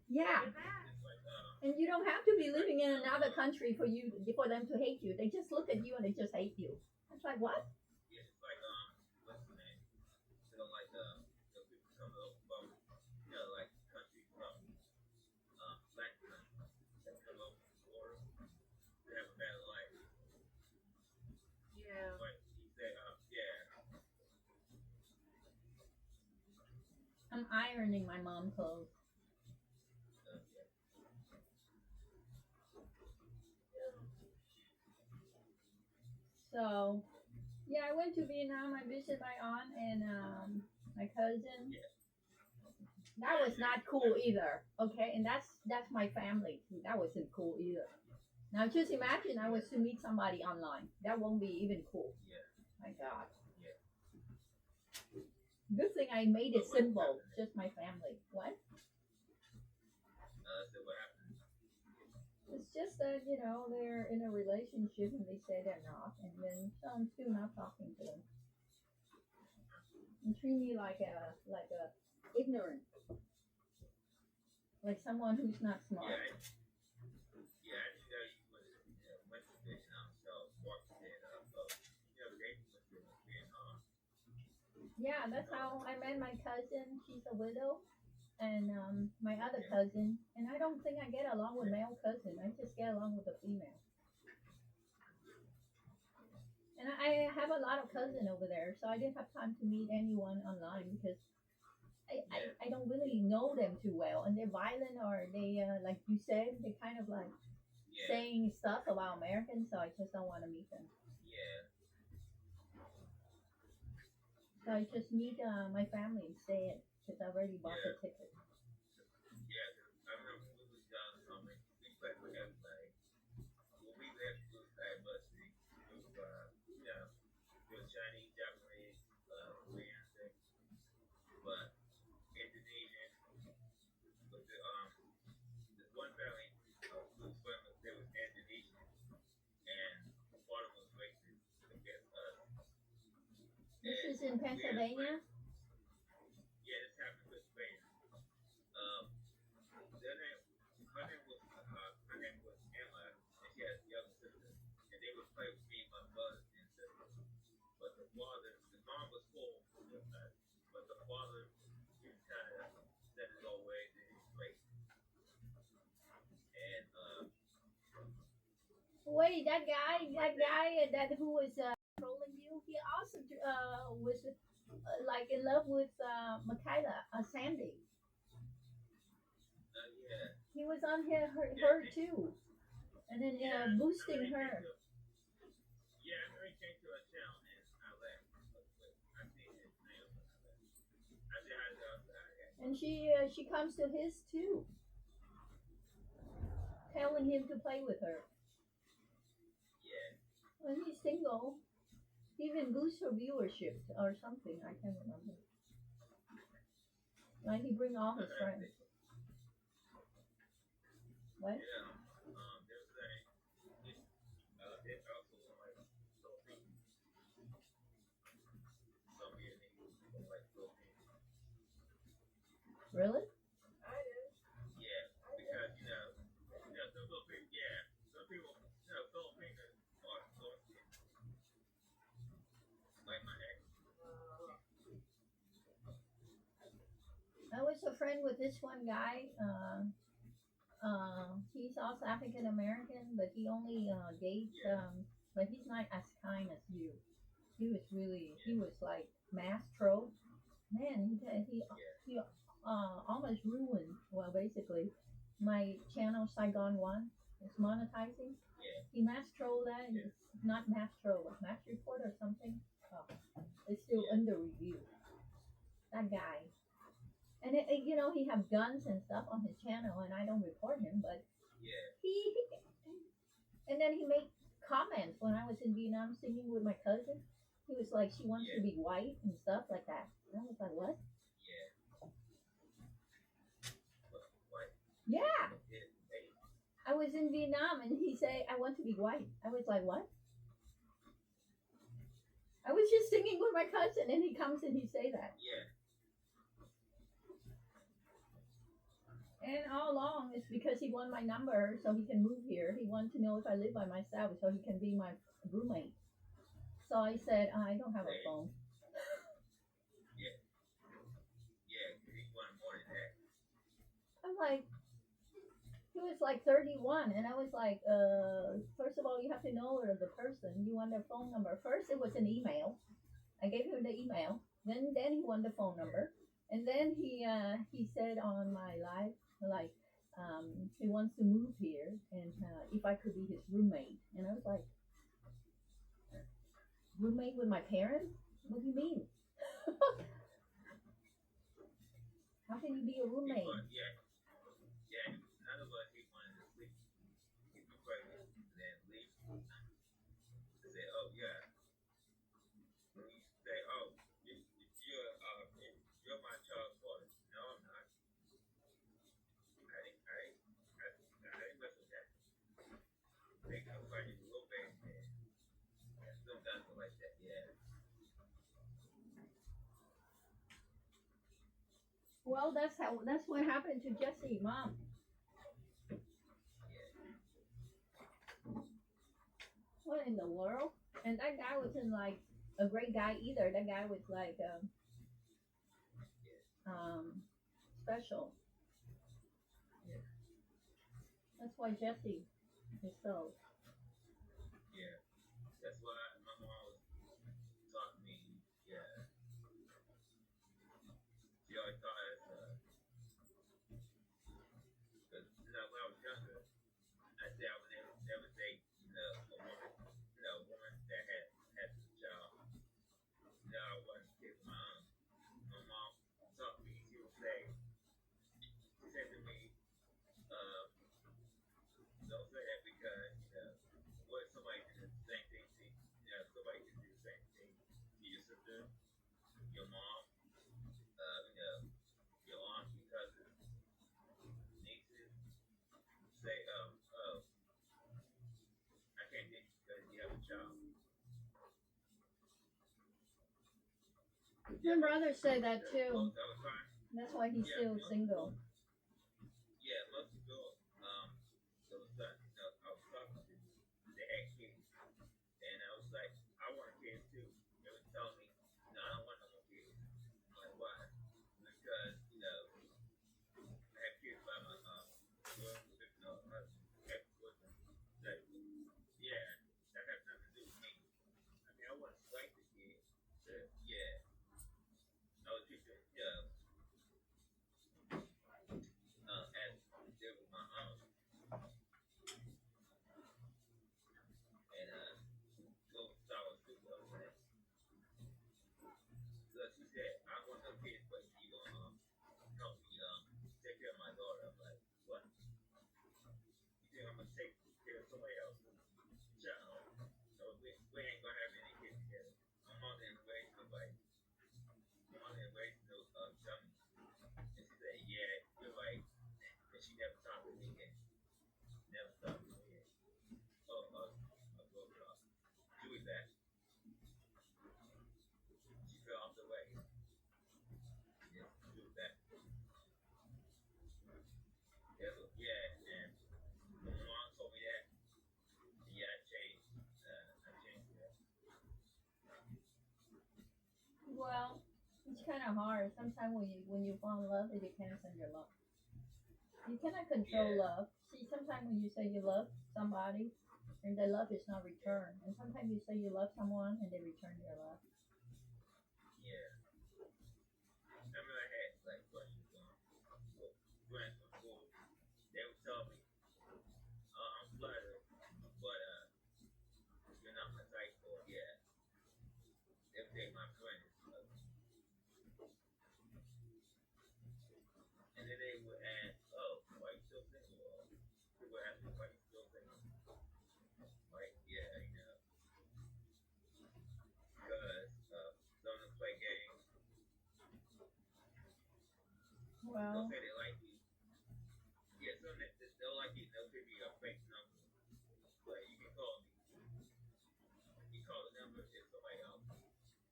Yeah, It's like and you don't have to be living in another country for them to hate you. They just look at you and they just hate you. It's like what? yeah, it's like what's the name? Like the people coming over from like countries from Latin countries that come over to Florida to have a better life. But he said, I'm ironing my mom clothes. So, yeah, I went to Vietnam. I visited my aunt and my cousin. That was not cool either. Okay, and that's my family too. That wasn't cool either. Now just imagine I was to meet somebody online. That won't be even cool. Yeah. My God. Yeah. Good thing I made it simple. Just my family. What? So what happened? It's just that they're in a relationship and they say they're not, and then so I'm still not talking to them. And treat me like a ignorant, like someone who's not smart. Yeah, I knew that you went to Vietnam, so walked it up. So they went to Vietnam. Yeah, that's how I met my cousin. She's a widow. And my other cousin, and I don't think I get along with male cousin. I just get along with a female. And I have a lot of cousin over there, so I didn't have time to meet anyone online because I don't really know them too well, and they're violent or they like you said, they kind of like Yeah. saying stuff about Americans, so I just don't want to meet them. Yeah. So I just meet my family instead because I already bought the ticket. Yeah. I remember when we was young, we played with everybody. When we left, it was diversity. It was, there was Chinese, Japanese, Korean, but Indonesian. But this one family, was from, there was Indonesian, and part of them was racist against us. This And is in we had Pennsylvania. friends. Yeah, this happened in Pennsylvania. Their name, her name was Emma, and she had a younger sister, and they would play with me and my brothers and sisters. But the father, the mom was full, but the father, he was kind of set his own ways and he's straight. And Wait, that guy that who was trolling you, he also was like in love with Michaela, Sandy. yeah, He was on her too, and then yeah, boosting her. Yeah, I know he came to our town and I left. I seen his name and I left. I said hi to outside. And she comes to his too, telling him to play with her. Yeah. When he's single, he even boosts her viewership or something. I can't remember. Like he bring all his friends. What? Yeah. There was there's also some like Philippines. Some Vietnamese people like Philippines. Really? Yeah, because some Philippines, some people, Filipinos are Philippines. Like my ex. I was a friend with this one guy. He's also African American, but he only dates. But he's not as kind as you. He was like mass troll. Man, he almost ruined. Well, basically, my channel Saigon One is monetizing. Yeah. He mass trolled that. It's not mass troll, mass report or something. Oh, it's still under review. That guy. And he have guns and stuff on his channel, and I don't report him, but Yeah. and then he made comments when I was in Vietnam singing with my cousin. He was like, she wants to be white and stuff like that. And I was like, what? Yeah. What? Yeah. I was in Vietnam, and he said, I want to be white. I was like, what? I was just singing with my cousin, and he comes and he say that. Yeah. And all along, it's because he won my number so he can move here. He wanted to know if I live by myself so he can be my roommate. So I said, I don't have a phone. Yeah. Yeah, he wanted more than that. I'm like, he was like 31, and I was like, first of all, you have to know the person. You want their phone number. First, it was an email. I gave him the email. Then he wanted the phone number. And then he said on my live, like, he wants to move here, and if I could be his roommate. And I was like, roommate with my parents? What do you mean? How can you be a roommate? Yeah. None of us, he wanted to sleep. He'd be pregnant, then leave. Say, oh, yeah. Say, oh, you're my child's father. No, I'm not. I didn't mess with that. They can find you a little bit, and some guys are like that, yeah. Well, that's what happened to Jesse, mom. What in the world? And that guy wasn't like a great guy either. That guy was like special. That's why Jesse is so. Yeah, that's why my mom taught me. Yeah, she always taught your mom, your aunt, your cousins, nieces, say, oh, I can't date you because you have a child. My brother said that too. Most of the time, That's why he's still single. most people, so it's like, I was talking to, they had kids, and I was like, I want a kid too. They would tell me, no, I don't want no more kids. I'm like, why? Because, I have kids by my, ex-boyfriend. Like, yeah, that has nothing to do with me. I mean, I want to swipe the kid, but yeah, I was just, as there was my aunt, and, go sour soup over there. So she said, I want no kids, but you gonna, help me, take care of my daughter. I'm like, what? You think I'm gonna take care of somebody else's child? No, we ain't gonna have any kids together. My mom didn't raise nobody. My mom didn't raise no, dummy. And she said, yeah, you're right. And she never talked to me again. Never talked to me again. Oh, Dewey back. She fell off the way. Yeah, Dewey back. Yeah, and my mom told me that. Yeah, I changed. I changed that. Well, it's kind of hard. Sometimes when you fall in love, it depends on your love. You cannot control love. See, sometimes when you say you love somebody, and the love is not returned, and sometimes you say you love someone and they return your love. Yeah. I remember I had like questions on friends from school. They would tell me, I'm flattered, but you're not my type, or yeah, if they my friends. And then they would ask, oh, why you still single? Or people would ask me, why you still single? Like, yeah, because some of them play games. They'll Well, say they like you. Yeah, some they'll like you, they'll give you a fake number. Like, you can call me. You call the number, it's somebody else.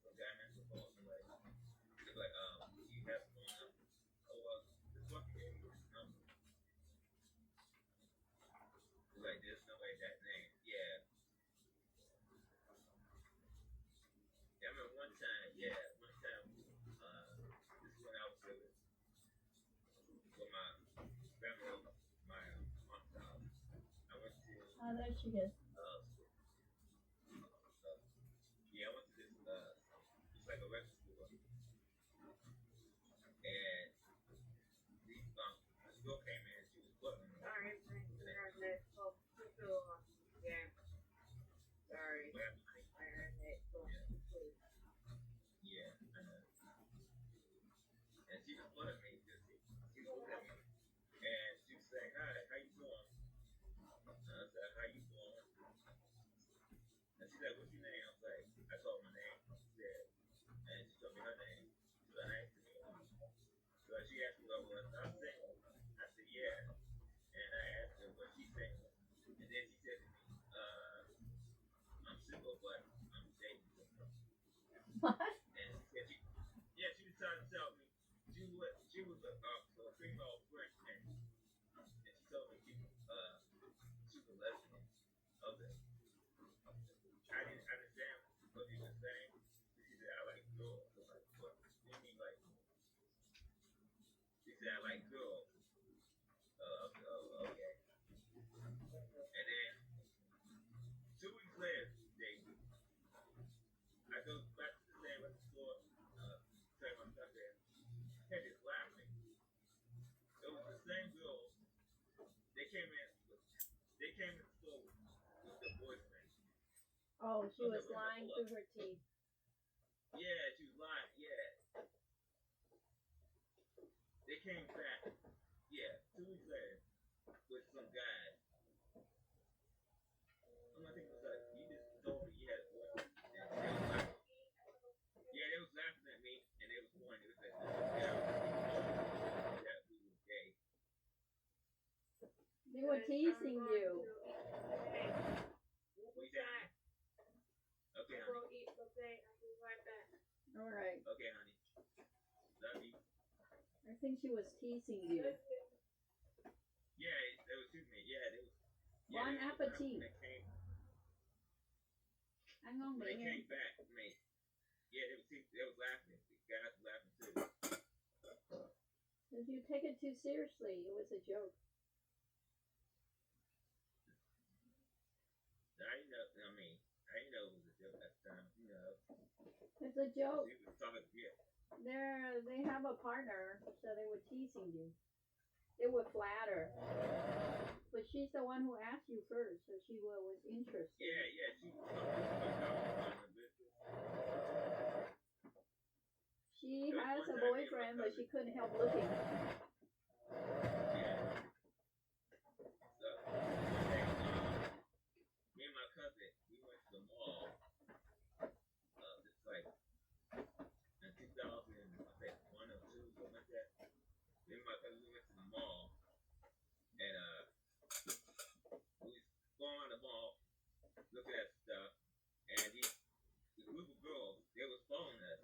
Some guy has to call somebody. They're like, you have phone number. Oh, well, this one gave me this number. It's like, there's nobody that name. Yeah. Yeah, I remember one time, this is when I was living with my family, my aunt's house. I went to, oh, there she is. yeah, I went to this, it's like a record store. And this girl came in, she was flirting with me. Sorry, my internet. Oh, yeah. Sorry, What happened? my internet. Yeah, I know. And she was flirting me, she looked at me. And she was saying, hi, how you doing? And I said, how you doing? And she said, what's your name? I was like, I told her my name. She said, and she told me her name. She was nice to me. So she asked me what was I single? I said, yeah. And I asked her, was she single? And then she said to me, I'm single, but I'm dating someone. What? And she said, she was trying to tell me she was a female friend, and she told me she was a lesbian. Okay. I didn't understand what she was saying. She said, I like girls. I'm like, what do you mean like? She said, I like girls. Okay. And then 2 weeks later, I go back to the same store, same stuff there. I just laughing. It was the same girl. They came in the store with their boyfriend. Oh, she was lying through her teeth. Yeah, she was lying. Yeah. They came back. Yeah, 2 weeks later with some guy. I'm not thinking you just told me you had a boyfriend. And they was laughing. Yeah, they was laughing at me, They were teasing you. What you saying? Okay, I'm honey. gonna eat buffet. I'll be right back. All right. Okay, honey. Love you. I think she was teasing you. Yeah, they was shooting me. Yeah, they was. Bon they was appetit. Hang on, When they baby. came back, I mean, yeah, they was laughing. The guys were laughing too. If you take it too seriously, it was a joke. I didn't know. I mean, I didn't know it was a joke at the time. You know, It's a joke. she was talking. Yeah, They have a partner, so they were teasing you. They would flatter. But she's the one who asked you first, so she was interested. yeah. She was talking about business. She has a boyfriend, but she couldn't help looking. Yeah. So one day, me and my cousin, we went to the mall. It's like in 2000, I think 1 or 2, something like that. Me and my cousin, we went to the mall, and we was going around the mall, looking at stuff, and the group of girls, they was following us.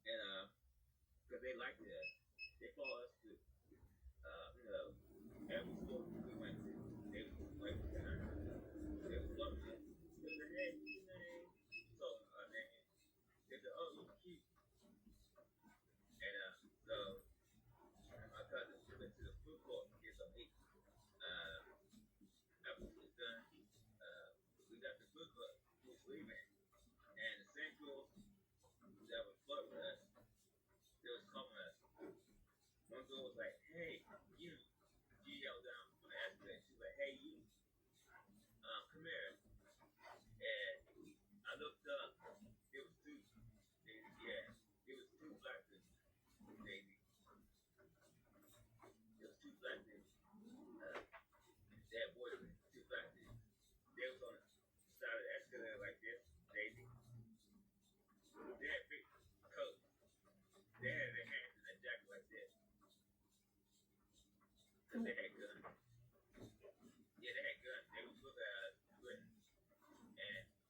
And because they liked us, they followed us to, every store we went to. They was like, they was loving us. They said, hey, what's your name? So our name. They said, oh, you're cute. And so my cousin, we went to the food court to get some meat. After we was done, we got the food court. We was leaving, and the same girls that was flirting with us, they was calling us. One girl was like, hey, you. She yelled down on the escalator. She was like, hey, you. Come here. And I looked up. It was two. It was two black dudes, Daisy. It was two black dudes. They had boyfriends, two black dudes. They was on the side of the escalator like this, Daisy. They had big coats. They had their hands in their jacket like this. Because they had guns. Yeah, they had guns. They was looking at us, and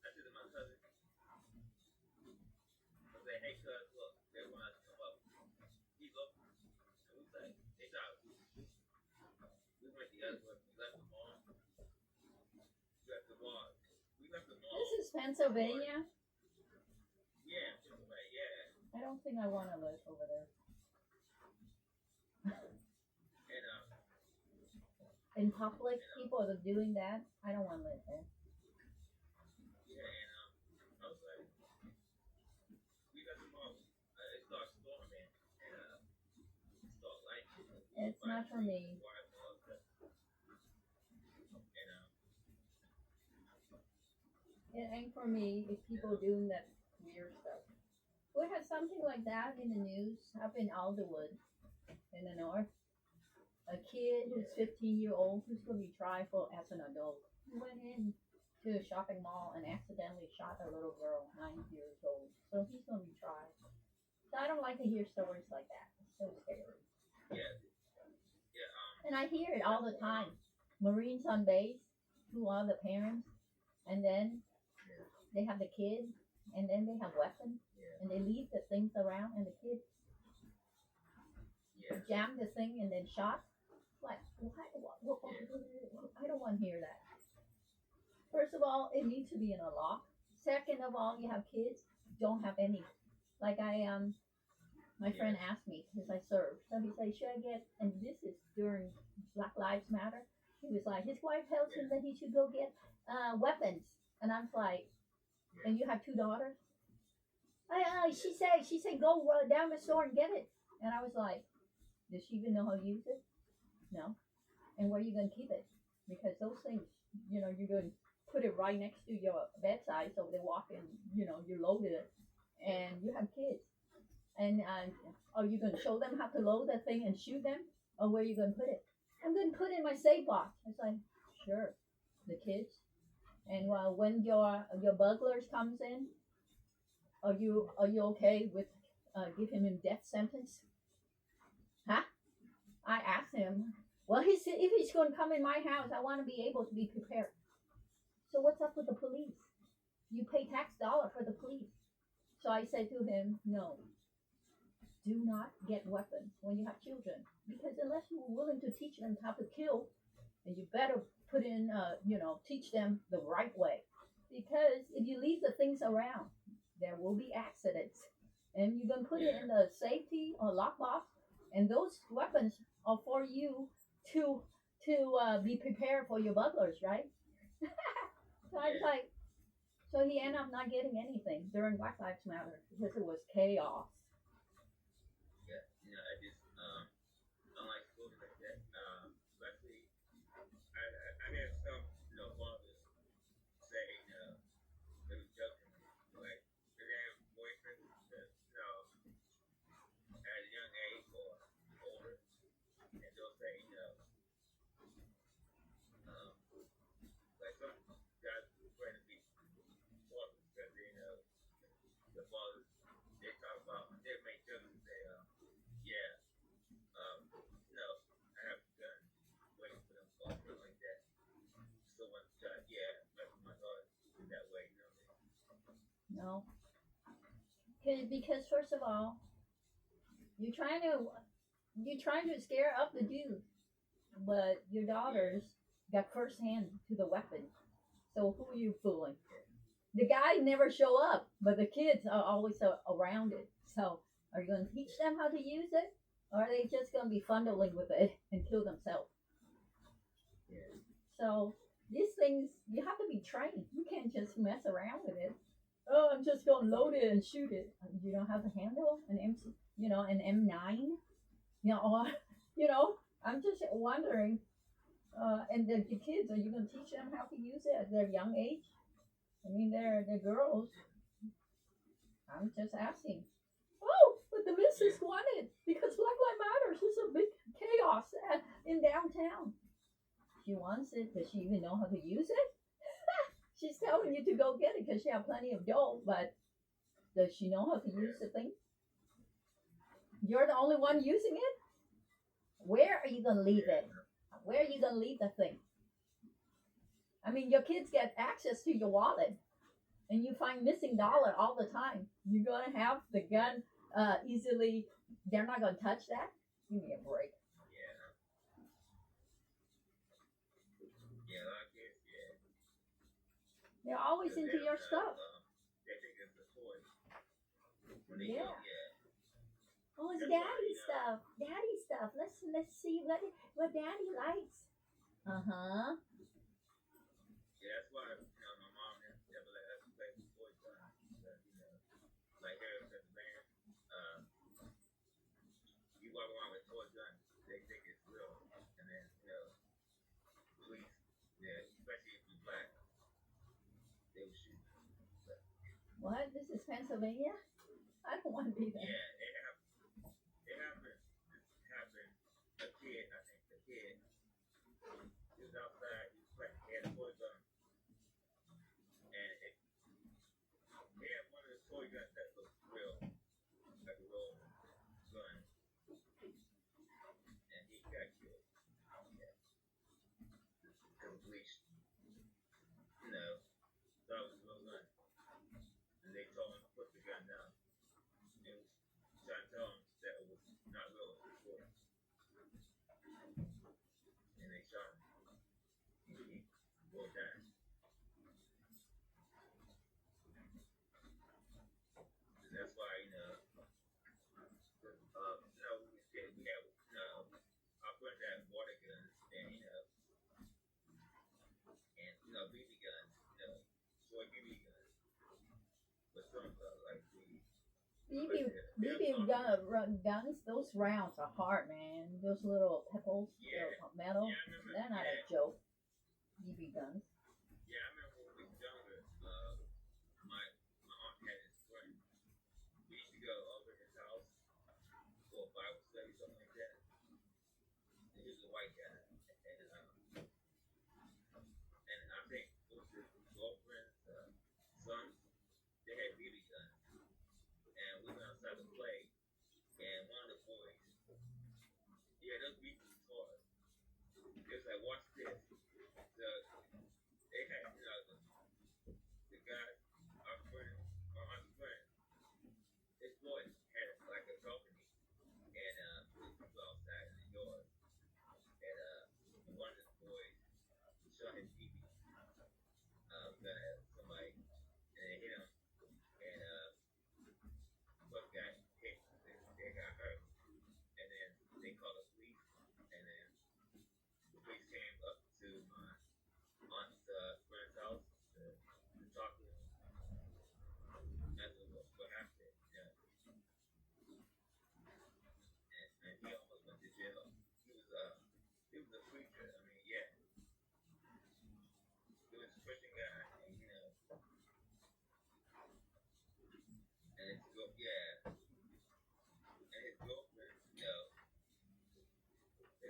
I said to my cousin, I was like, hey, cuz, look, they want us to come up. He looked, and we was like, they thought we went the other way. We left the mall. We left the mall. This is Pennsylvania. Yeah, Pennsylvania, yeah. I don't think I want to live over there. And In public, people are doing that. I don't want to live there. yeah, and I was like, we left the mall. It started storming, and it started lightning. It's not for me. It ain't for me if people doing that weird stuff. We had something like that in the news up in Alderwood in the north. A kid who's 15-year-old who's going to be tried for as an adult. He went in to a shopping mall and accidentally shot a little girl, 9 years old. So he's going to be tried. So I don't like to hear stories like that. It's so scary. And I hear it all the time. Marines on base who are the parents, and then they have the kid, and then they have weapons, and they leave the things around, and the kid jammed the thing and then shot. Like, what? I don't want to hear that. First of all, it needs to be in a lock. Second of all, you have kids, don't have any. Like my friend asked me, because I served, so he said, should I get, and this is during Black Lives Matter, he was like, his wife tells him that he should go get weapons. And I'm like, and you have 2 daughters? She said, go down the store and get it. And I was like, does she even know how to use it? No. And where are you going to keep it? Because those things, you're going to put it right next to your bedside, so they walk in, you loaded it, and you have kids. And are you going to show them how to load that thing and shoot them? Or where are you going to put it? I'm going to put it in my safe box. It's like, sure, the kids. And when your burglars comes in, are you okay with giving him death sentence? Huh? I asked him, well, he said if he's going to come in my house, I want to be able to be prepared. So what's up with the police? You pay tax dollar for the police. So I said to him, no, do not get weapons when you have children, because unless you're willing to teach them how to kill, and you better put in, teach them the right way. Because if you leave the things around, there will be accidents, and you're gonna put it in the safety or lockbox, and those weapons are for you to be prepared for your burglars, right? So I was like, so he ended up not getting anything during Black Lives Matter because it was chaos. Yeah, I just I like schools like that. Especially I had some fathers say they were joking like they have boyfriends that at a young age or older, and they'll say like some guys prefer to be fathers because the fathers they talk about they make jokes and say yeah no I have a gun waiting for them or something like that. So when yeah my daughter is that way No, because first of all, you're trying to scare up the dude, but your daughters got first hand to the weapon. So who are you fooling? The guy never show up, but the kids are always around it. So are you going to teach them how to use it, or are they just going to be fondling with it and kill themselves? Yeah. So these things you have to be trained. You can't just mess around with it. Oh, I'm just going to load it and shoot it. You don't have to handle an an M9, or I'm just wondering. And the kids, are you going to teach them how to use it at their young age? I mean, they're girls. I'm just asking. Oh, but the missus wanted because Black Lives Matter is a big chaos in downtown. She wants it. Does she even know how to use it? She's telling you to go get it because she has plenty of dough, but does she know how to use the thing? You're the only one using it? Where are you going to leave it? Where are you going to leave the thing? I mean, your kids get access to your wallet, and you find missing dollar all the time. You're going to have the gun easily. They're not going to touch that? Give me a break. Yeah, like it, yeah. They're always into your stuff. They think it's a toy. Yeah. Oh, it's daddy stuff. Daddy stuff. Let's see what daddy likes. Uh-huh. Yeah, that's why my mom never let us play with toy guns. Because, like here in Pennsylvania, you walk around with toy guns, they think it's real. And then, police, yeah, especially if you're black, they will shoot you. What? This is Pennsylvania? I don't want to be there. Yeah, it happened. A kid, I think, he was outside, he was playing, he had a toy gun. And he had one of the toy guns that looked real, like a real gun. And he got killed. Yeah. The police, thought it was a real gun. And they told him to put the gun down. They was trying to tell him that it was not real, it was real. And they shot him. He broke down. And that's why, we have, our friends have water guns and, BB guns, toy BB guns. But some, like guns, those rounds are hard, man. Those little pebbles, metal, they're not a joke. BB guns. Yeah, I remember when we were younger, my aunt had his friend. We used to go over his house for a Bible study, something like that. And he was a white guy. And I think it was his girlfriend's sons. They had BB guns. And we went outside to play. And one of the boys, those BB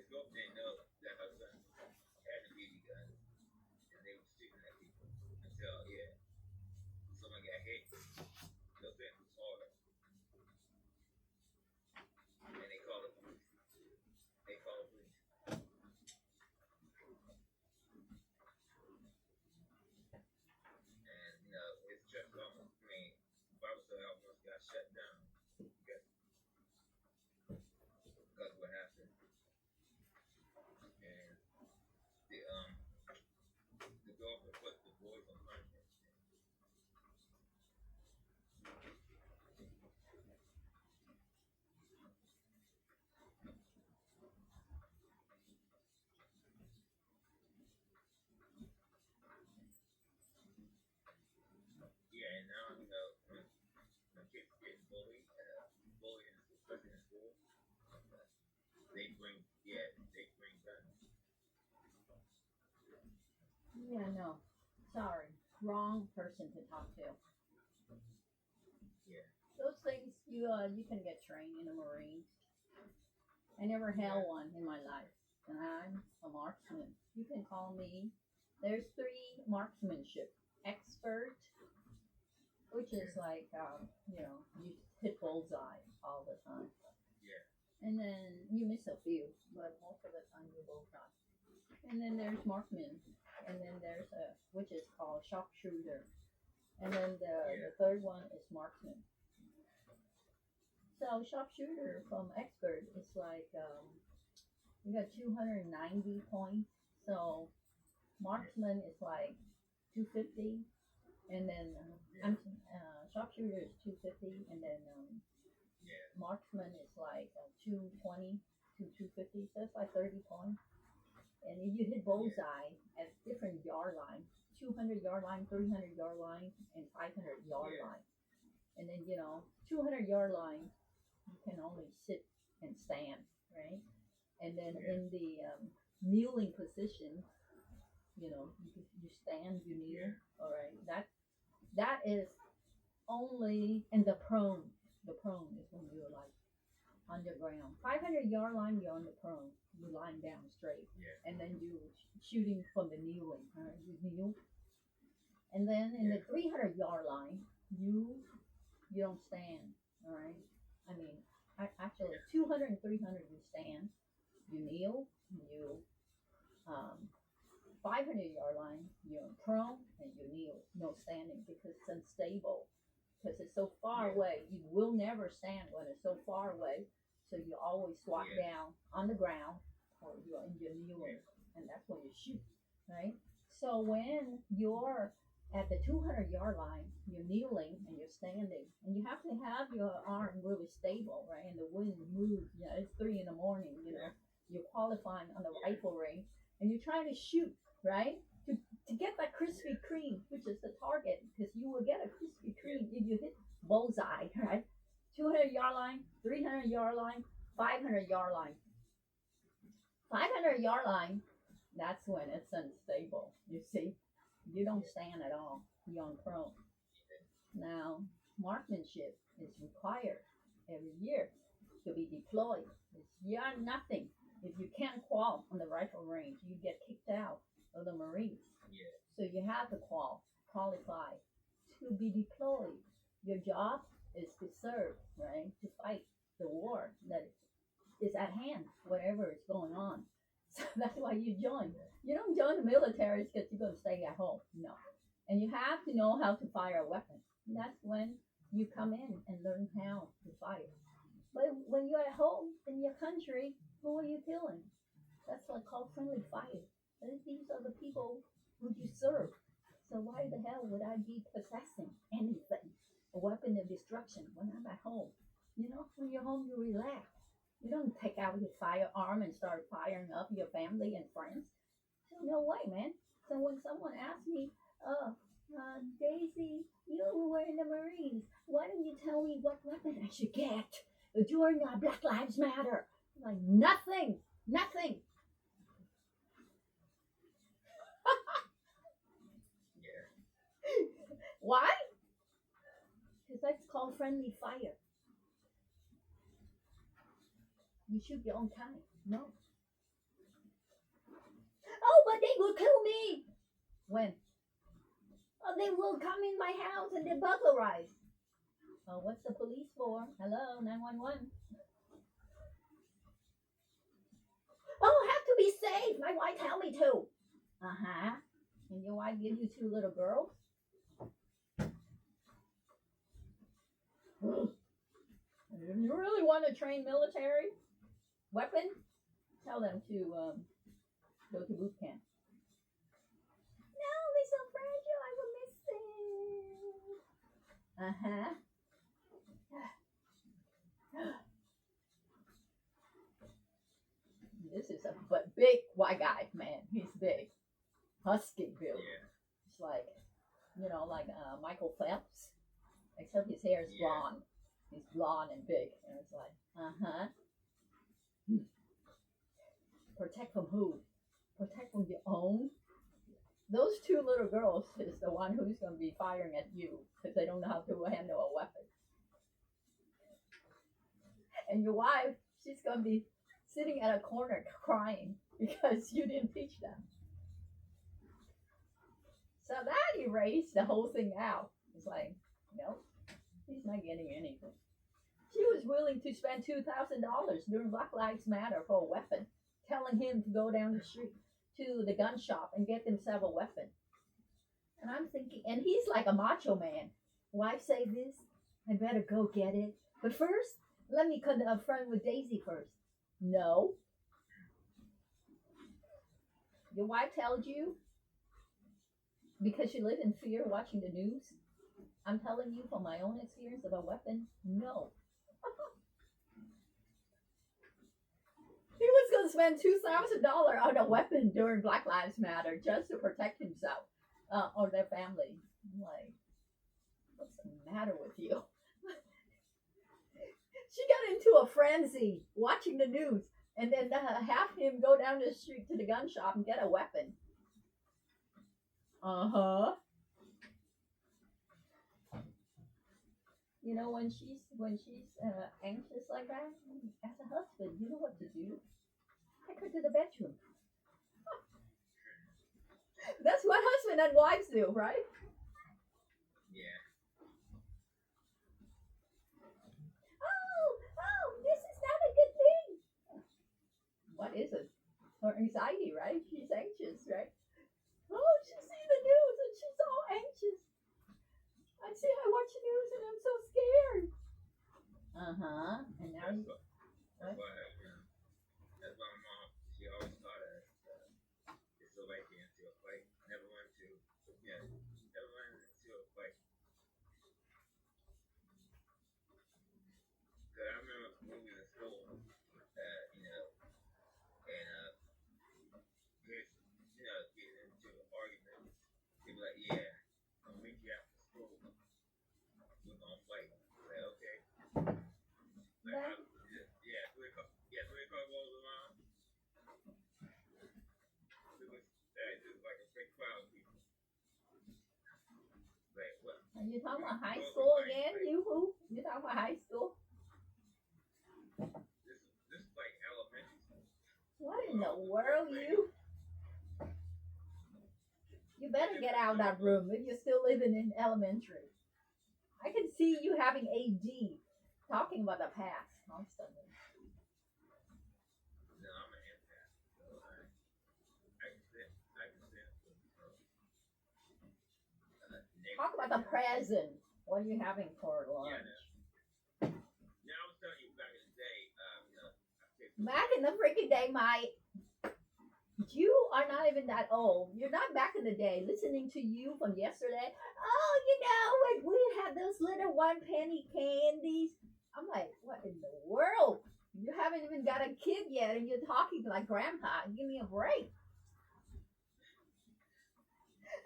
girlfriend didn't know that her son had a BB gun, and they were shooting at people until someone got hit. Girlfriend was hard, and they called the police. And his church almost, Bible study almost got shut down because what happened. And the girlfriend put the boys on punishment. Yeah, and now when kids get bullied, especially in school, they bring guns. Yeah, no. Sorry. Wrong person to talk to. Yeah. Those things you can get trained in the Marines. I never held one in my life. And I'm a marksman. You can call me. There's 3 marksmanship. Expert, which is like you hit bullseye all the time. Yeah. And then you miss a few, but most of the time you bullseye. And then there's marksman. And then there's which is called sharpshooter. And then the third one is marksman. So sharpshooter from expert is like you got 290 points. So marksman is like 250, and then sharpshooter is 250, and then marksman is like 220 to 250. So it's like 30 points. And if you hit bullseye at different yard line, 200 yard line, 300 yard line, and 500 yard line. And then 200 yard line, you can only sit and stand, right? And then in the kneeling position, you stand, you kneel. All right, that is only in the prone. The prone is when you're like on the ground. 500 yard line, you're on the prone. You're lying down straight, and then you shooting from the kneeling. Right? You kneel, and then in the 300 yard line, you don't stand. All right. I mean, actually, 200 and 300 you stand, you kneel, you 500 yard line, you're prone and you kneel, no standing because it's unstable, because it's so far away. You will never stand when it's so far away, so you always squat down on the ground or you're in your kneeling, and that's when you shoot, right? So when you're at the 200 yard line, you're kneeling and you're standing, and you have to have your arm really stable, right? And the wind moves. It's 3 in the morning. You're qualifying on the rifle range, and you're trying to shoot, right? To get that Krispy Kreme, which is the target, because you will get a Krispy Kreme if you hit bullseye, right? 200 yard line, 300 yard line, 500 yard line. 500 yard line, that's when it's unstable. You see. You don't stand at all. You're on prone. Now, marksmanship is required every year to be deployed. You're nothing. If you can't qual on the rifle range, you get kicked out of the Marines. Yeah. So you have to qualify to be deployed. Your job is to serve, right? To fight the war that is at hand, whatever is going on. So that's why you join. You don't join the military because you're going to stay at home. No. And you have to know how to fire a weapon. And that's when you come in and learn how to fire. But when you're at home in your country, who are you killing? That's what's called friendly fire. These are the people who you serve. So why the hell would I be possessing anything, a weapon of destruction, when I'm at home? When you're home, you relax. You don't take out your firearm and start firing up your family and friends. So no way, man. So when someone asks me, Daisy, you were in the Marines, why don't you tell me what weapon I should get during Black Lives Matter? I'm like, nothing. Why? Because that's called friendly fire. You shoot your own kind. No. they will kill me. When? Oh, they will come in my house and they burglarize. Oh, what's the police for? Hello, 911. Oh, I have to be safe. My wife tell me to. Uh-huh. And your wife give you 2 little girls? You really want to train military weapon? Tell them to go to boot camp. No, they're so fragile. I will miss them. Uh-huh. This is a big white guy, man. He's big. Husky build. Yeah. It's like, like Michael Phelps. Except his hair is blonde. He's blonde and big. And it's like, uh-huh. Protect from who? Protect from your own? Those 2 little girls is the one who's going to be firing at you because they don't know how to handle a weapon. And your wife, she's going to be sitting at a corner crying because you didn't teach them. So that erased the whole thing out. It's like, nope, he's not getting anything. She was willing to spend $2,000 during Black Lives Matter for a weapon, telling him to go down the street to the gun shop and get himself a weapon. And I'm thinking, and he's like a macho man. Wife say this, I better go get it. But first, let me confront with Daisy first. No. Your wife tells you because you live in fear watching the news. I'm telling you from my own experience of a weapon, no. He was going to spend $2,000 on a weapon during Black Lives Matter just to protect himself or their family. I'm like, what's the matter with you? She got into a frenzy watching the news and then have him go down the street to the gun shop and get a weapon. Uh-huh. When she's anxious like that, as a husband, you know what to do. Take her to the bedroom. That's what husband and wives do, right? Yeah. Oh, this is not a good thing. What is it? Her anxiety, right? She's anxious, right? Oh, she sees the news and she's all anxious. I watch the news and I'm so scared. Uh-huh. And now That's why my mom, she always taught us it's the way into a fight. Never run into a fight. Cause I remember moving to school, and kids, getting into arguments. They be like, yeah, I'll meet you after school. We're gonna fight. Like, okay. Like, yeah, 3 o'clock rolls around. It was like a big crowd of people. Like, what? are you talking about high school again? You who? You talking about high school? This is like elementary school. What in the world, you? You better get out of that room if you're still living in elementary. I can see you having AD, talking about the past constantly. No, I'm an empath, so I can sit. Talk about the present. What are you having for lunch? Yeah, I was telling you back in the day, Back in the freaking day, Mike. You are not even that old. You're not back in the day. Listening to you from yesterday. Oh, when we had those little 1-penny candies. I'm like, what in the world? You haven't even got a kid yet, and you're talking like grandpa. Give me a break.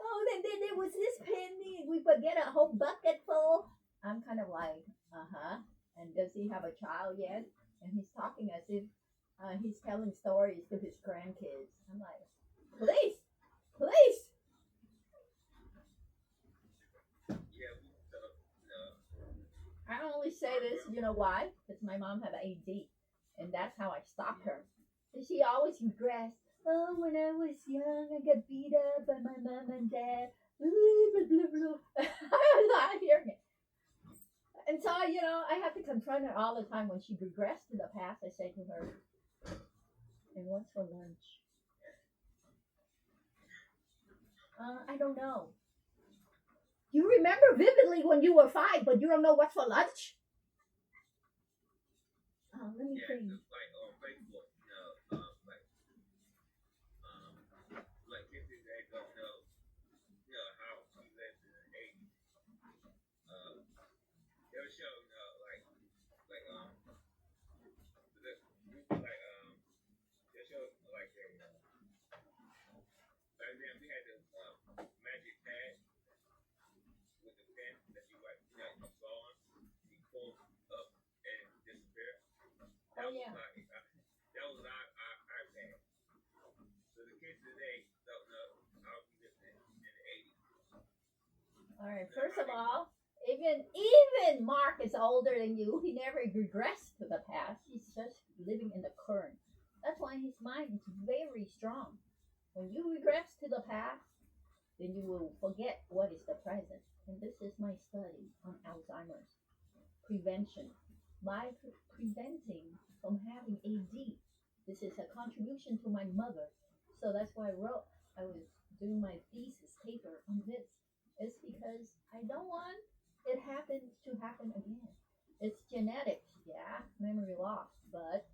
Oh, then there was this penny. We could get a whole bucket full. I'm kind of like, uh-huh. And does he have a child yet? And he's talking as if he's telling stories to his grandkids. I'm like, please. Yeah, I only say this, you know why? Because my mom had AD, and that's how I stopped her. And she always regrets. Oh, when I was young, I got beat up by my mom and dad. Blah, blah, blah. I was not hearing it. And so, I have to confront her all the time when she regressed to the past. I say to her, and what's for lunch? I don't know. You remember vividly when you were 5, but you don't know what's for lunch? Let me think. Just like on Facebook, like kids that don't know, how we lived in the 80s. They'll show, they'll show like back then we had this magic pad with the pen that you like, you saw on, you pull up and disappear. That was Yeah. That was our iPad. So the kids today don't know how we lived in the 80s. All right. First of all, even Mark is older than you. He never regressed to the past. He's just living in the current. That's why his mind is very strong. When you regress to the past, then you will forget what is the present. And this is my study on Alzheimer's prevention. By preventing from having AD, this is a contribution to my mother. So that's why I was doing my thesis paper on this. It's because I don't want it to happen again. It's genetics, yeah, memory loss, but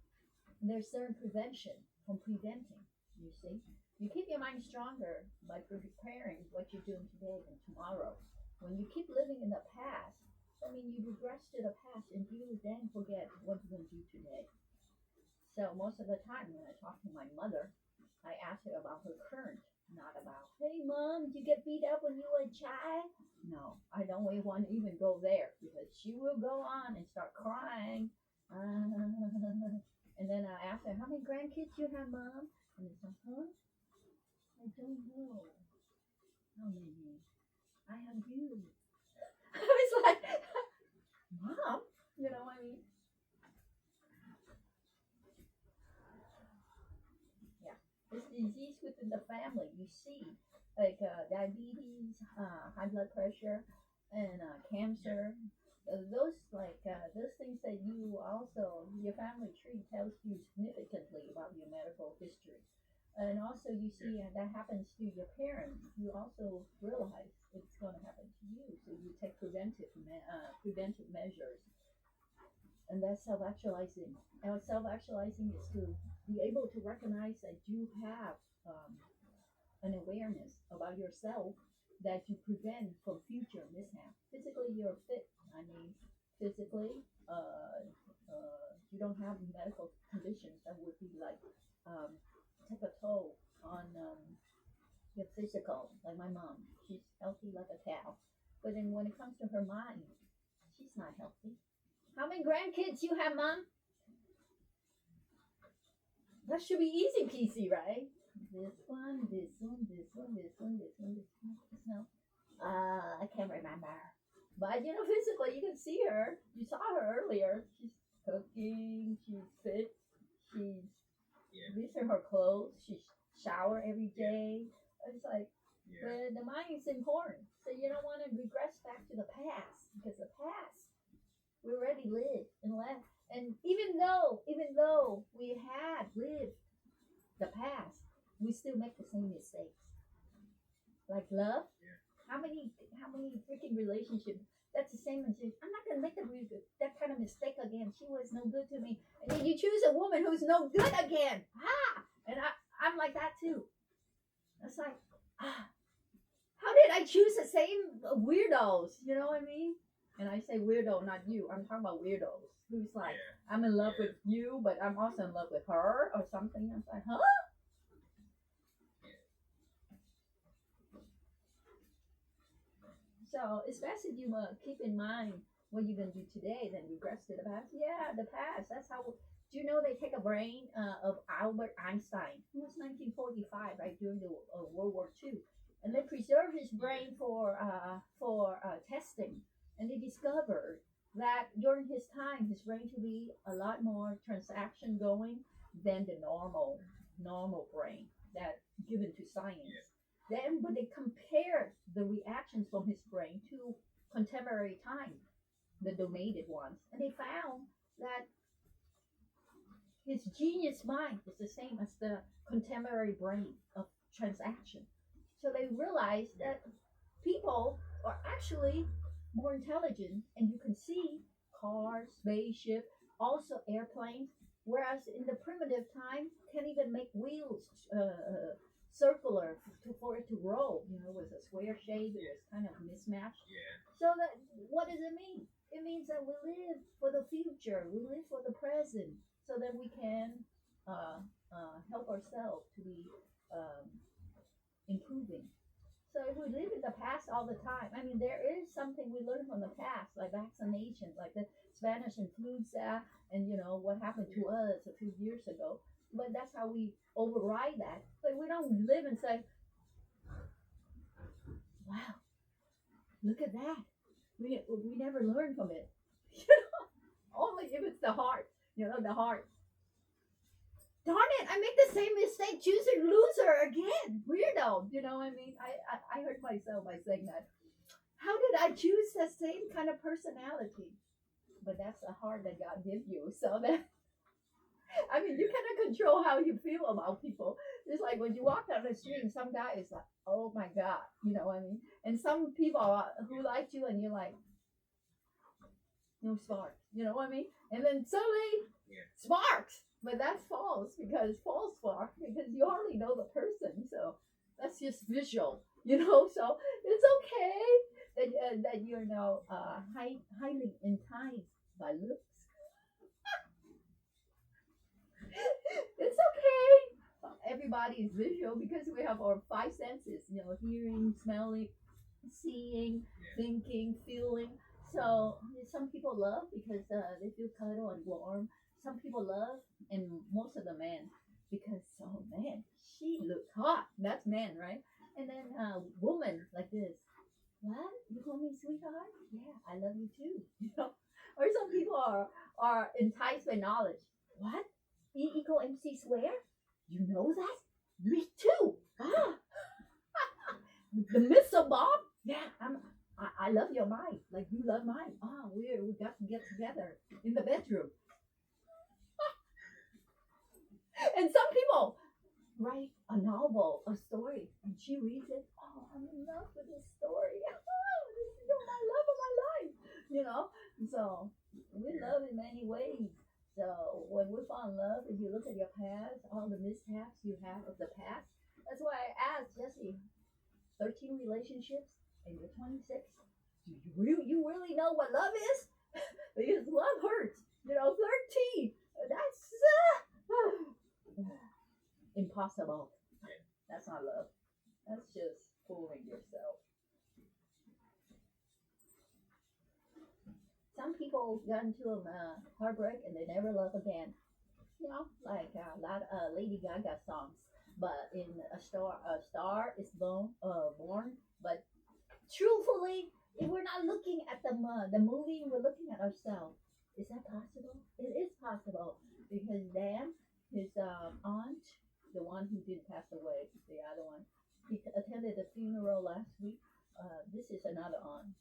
there's certain prevention from preventing, you see. You keep your mind stronger by preparing what you're doing today and tomorrow. When you keep living in the past, you regress to the past and you then forget what you're going to do today. So most of the time when I talk to my mother, I ask her about her current, not about, hey mom, did you get beat up when you were a child? No, I don't want to even go there because she will go on and start crying. And then I ask her, how many grandkids you have, mom? And it's like, huh? I don't know. How many? I have you. I was like, mom, you know what I mean? Yeah, this disease within the family, you see, like diabetes, high blood pressure, and cancer. Those things that your family tree tells you significantly about your medical history. And also, you see that happens to your parents. You also realize it's going to happen to you, so you take preventive measures, and that's self-actualizing. And self-actualizing is to be able to recognize that you have an awareness about yourself that you prevent from future mishap. Physically, you're fit. Physically, you don't have medical conditions that would be like take a toll on your physical. Like my mom, she's healthy like a cow, but then when it comes to her mind, she's not healthy. How many grandkids you have, mom? That should be easy peasy, right? This one, this one, this one, this one, this one, this one. No, I can't remember. But physically, you can see her. You saw her earlier. She's cooking. She's fit. She's these are her clothes. She shower every day. It's like the mind is important. So you don't want to regress back to the past because the past we already lived and left. And even though we had lived the past, we still make the same mistakes. Like love. How many freaking relationships? That's the same as I'm not gonna make that kind of mistake again. She was no good to me, and then you choose a woman who's no good again. And I'm like that too. It's like, how did I choose the same weirdos? You know what I mean? And I say weirdo, not you. I'm talking about weirdos. Who's like, I'm in love with you, but I'm also in love with her or something. I'm like, huh? So it's best if you keep in mind what you're going to do today, then regress to the past. Yeah, the past. That's how. Do you know they take a brain of Albert Einstein? It was 1945, right during the World War II, and they preserved his brain for testing, and they discovered that during his time, his brain to be a lot more transaction going than the normal brain. that given to science. Yeah. Then when they compared the reactions from his brain to contemporary time, the donated ones, and they found that his genius mind is the same as the contemporary brain of transaction. So they realized that people are actually more intelligent, and you can see cars, spaceship, also airplanes. Whereas in the primitive time, can't even make wheels circular for it to roll. You know, it was a square shape. It was kind of mismatched. Yeah. So that what does it mean? It means that we live for the future. We live for the present, so that we can help ourselves to be um, improving. So if we live in the past all the time, I mean, there is something we learn from the past, like vaccinations, like the Spanish influenza, and you know what happened to us a few years ago. But that's how we override that. But we don't live and say, "Wow, look at that." We never learn from it. Only if it's the heart, you know, the heart. Darn it, I made the same mistake choosing loser again. Weirdo. You know what I mean? I hurt myself by saying that. How did I choose the same kind of personality? But that's the heart that God gives you. So that, I mean, you cannot control how you feel about people. It's like when you walk down the street and some guy is like, oh my God. You know what I mean? And some people who like you and you're like, no sparks. You know what I mean? And then suddenly, sparks. But that's false spark because you already know the person. So that's just visual, you know. So it's okay that you're now highly enticed by looks. It's okay. Everybody is visual because we have our five senses. You know, hearing, smelling, seeing, thinking, feeling. So some people love because they feel cuddle and warm. Some people love, and most of the men, because oh man, she looked hot. That's men, right? And then woman like this. What? You call me sweetheart? Yeah, I love you too. You know. Or some people are enticed by knowledge. What? E equal MC square? You know that? Me too. Ah. The missile bomb? Yeah, I love your mind, like you love mine. Oh, we got to get together in the bedroom. And some people write a novel, a story, and she reads it. Oh, I'm in love with this story. Oh, this is my love of my life. You know, so we love in many ways. So when we fall in love, if you look at your past, all the mishaps you have of the past, that's why I asked Jesse, 13 relationships, and you're 26. Do you really know what love is? Because love hurts. You know, 13. That's impossible. That's not love. That's just fooling yourself. Some people got into a heartbreak and they never love again. You know, like a lot of Lady Gaga songs. But in a star is born. But truthfully, if we're not looking at the movie, we're looking at ourselves. Is that possible? It is possible because Dan, his aunt, the one who did pass away, the other one, he attended the funeral last week. This is another aunt.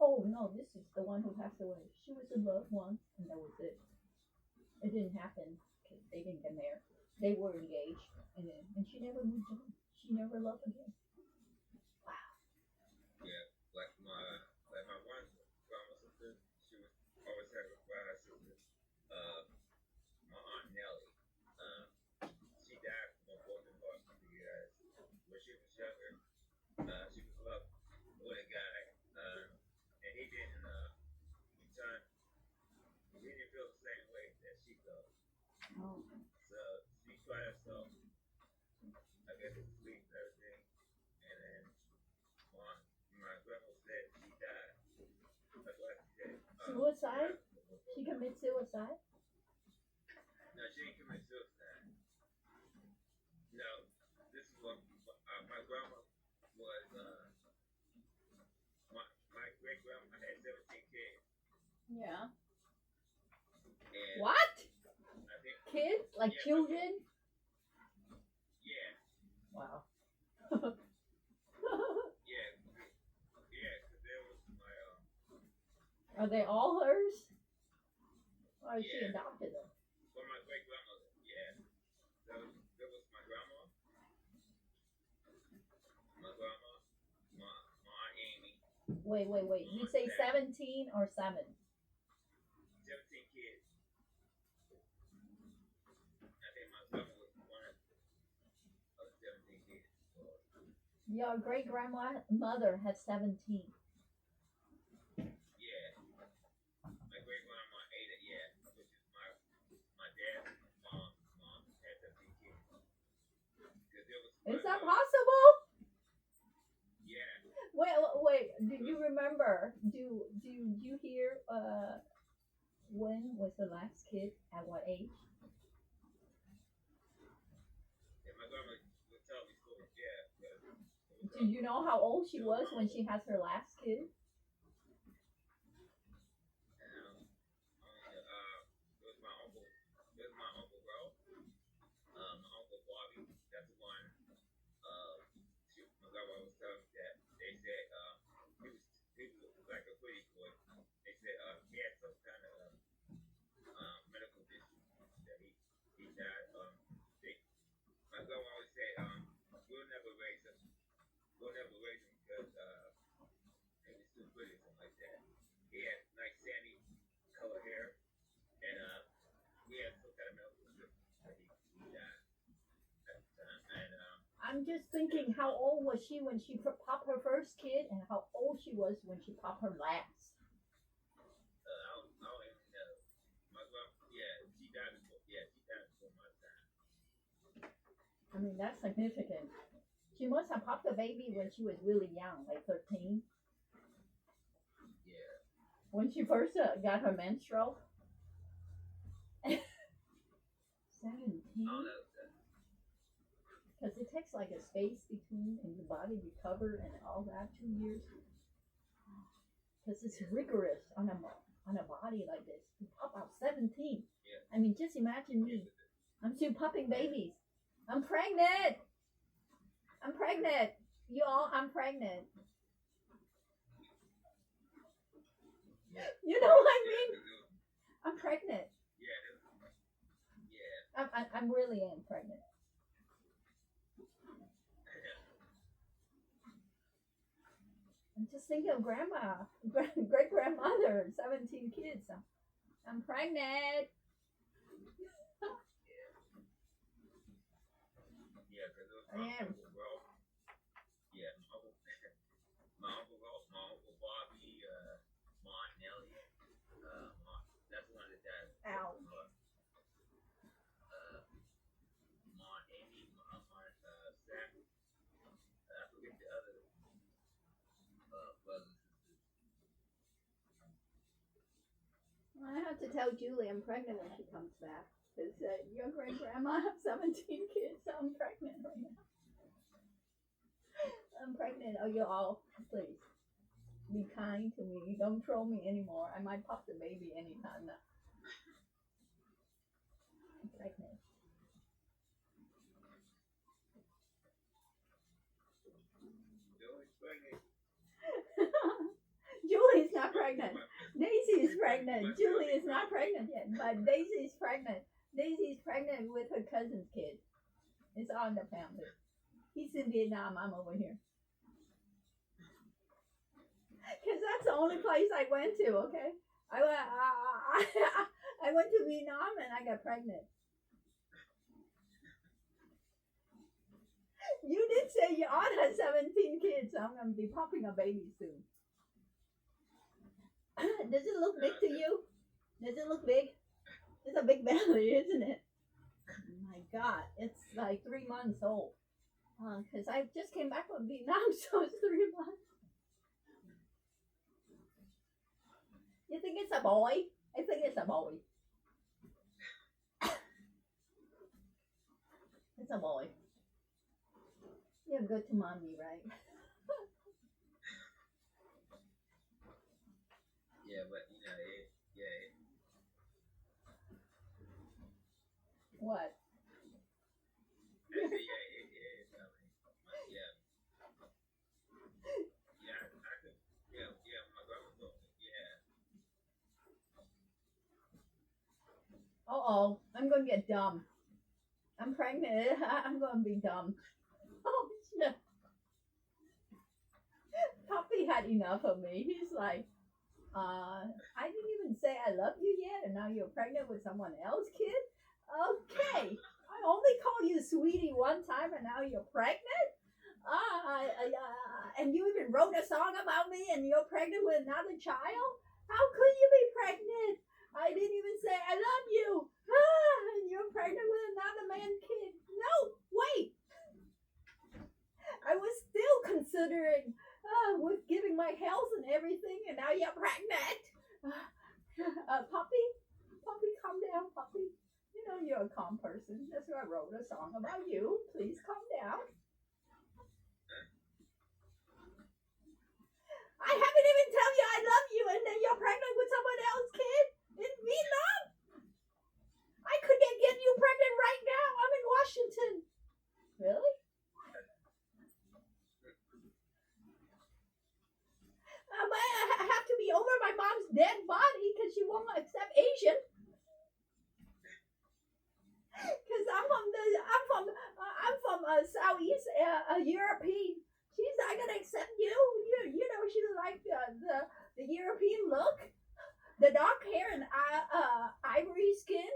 Oh no, this is the one who passed away. She was in love once, and that was it. It didn't happen. They didn't get married. They were engaged, and she never moved on. She never loved again. Wow. Yeah, like my one grandma sister, she was always had a brother sister. My aunt Nellie, she died from a broken heart because when she was younger, she was loved with a guy, and he didn't return. He didn't feel the same way that she felt. Oh. So she cried herself, I guess, to sleep and everything. And then my grandma said she died. That's why she said. Suicide? She committed suicide? No, she didn't commit suicide. No, this is what my grandma was. My great grandma had 17 kids. Yeah. And What? I think, Kids? Like yeah, children? Yeah, because there was my Are they all hers? Or she yeah, adopted them? for my great grandmother. Yeah, there was my grandma, my aunt Amy, Wait. my You aunt say Jack, 17 or 7? 17 kids. I think my grandma was one of 17 kids. So, Your great grandmother had 17. yeah, my great grandma ate it. Yeah, which is my dad's mom had 17 kids. Because there was Is my that possible? yeah. Wait. Do you remember? Do you hear? When was the last kid? At what age? Yeah, my grandma would tell me stories. Yeah, Do you know how old she was when she has her last kid? It was my uncle. It was my uncle Ralph. My uncle Bobby. That's the one. My grandma was telling me that they said he was like a pretty boy. They said he had some kind of medical issue that he died. My grandma always said we'll never raise him. We'll never raise him because he was too pretty or something like that. He had nice sandy color hair and he had some kind of medical issue that he died at the time. And I'm just thinking, how old was she when she popped her first kid, and how old she was when she popped her last? I don't even know. My grandma, yeah, she died before. Yeah, she died before my time. I mean, that's significant. She must have popped the baby when she was really young, like 13. Yeah. When she first got her menstrual. 17? I don't know. Because it takes like a space between and the body recover and all that 2 years. Because it's rigorous on a body like this to pop out 17. Yeah. I mean, just imagine me. I'm still popping babies. I'm pregnant. You all, I'm pregnant. Yeah. You know what I mean? I'm pregnant. Yeah. I'm really am pregnant. I'm just thinking of grandma, great grandmother, 17 kids. I'm pregnant. Yeah, because it was I am. Uncle Ralph. Yeah, my Uncle Ralph, my Uncle Bobby, my Aunt Nellie. That's the one that died. Ow. My Aunt Amy, my Aunt Zach. I forget the other brothers and sisters. I have to tell Julie I'm pregnant when she comes back. Because your great grandma has 17 kids, so I'm pregnant right now. I'm pregnant. Oh, you all, please be kind to me. Don't troll me anymore. I might pop the baby anytime now. I'm pregnant. Julie's pregnant. Julie's not pregnant. Daisy is pregnant. Julie is not pregnant yet, but Daisy is pregnant. Daisy is pregnant with her cousin's kid. It's all in the family. He's in Vietnam. I'm over here. Because that's the only place I went to, okay? I went to Vietnam and I got pregnant. You did say your aunt has 17 kids, so I'm going to be popping a baby soon. Does it look big to you? Does it look big? It's a big belly, isn't it? Oh my God, it's like 3 months old. Because I just came back from Vietnam, so it's 3 months. You think it's a boy? I think it's a boy. It's a boy. You're good to mommy, right? Yeah, but What? Actually, yeah. Uh-oh, I'm gonna get dumb. I'm pregnant. I'm gonna be dumb. Oh shit. Puppy had enough of me. He's like, I didn't even say I love you yet, and now you're pregnant with someone else, kid? Okay. I only call you sweetie one time, and now you're pregnant? And you even wrote a song about me, and you're pregnant with another child? How could you be pregnant? I didn't even say I love you. And you're pregnant with another man's kid. No, wait. I was still considering with giving my health and everything, and now you're pregnant. Puppy, calm down, puppy. You know you're a calm person. That's why I wrote a song about you. Please calm down. I haven't even tell you I love you, and then you're pregnant with someone else, kid. In Vietnam. I could get you pregnant right now. I'm in Washington. Really? I have to be over my mom's dead body because she won't accept Asian. Because I'm from Southeast European. She's not gonna accept you. You know she's like the European look, the dark hair and ivory skin.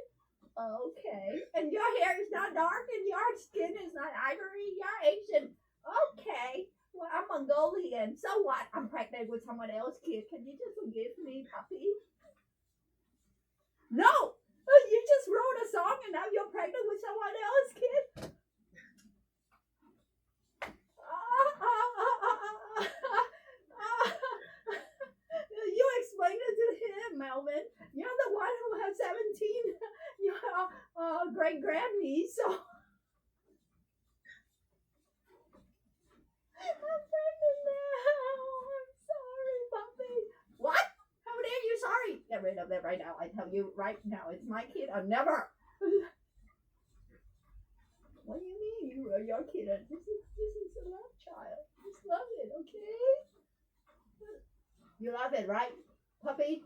Okay, and your hair is not dark and your skin is not ivory. You're Asian. Okay. Well, I'm Mongolian. So what? I'm pregnant with someone else, kid. Can you just forgive me, puppy? No! You just wrote a song and now you're pregnant with someone else, kid? You explain it to him, Melvin. You're the one who has 17 great-grandniece, so... I'm pregnant now. I'm sorry, puppy. What? How dare you? Sorry. Get rid of it right now. I tell you right now. It's my kid. I'll never. What do you mean? You are your kid. This is a love child. Just love it, okay? You love it, right, puppy?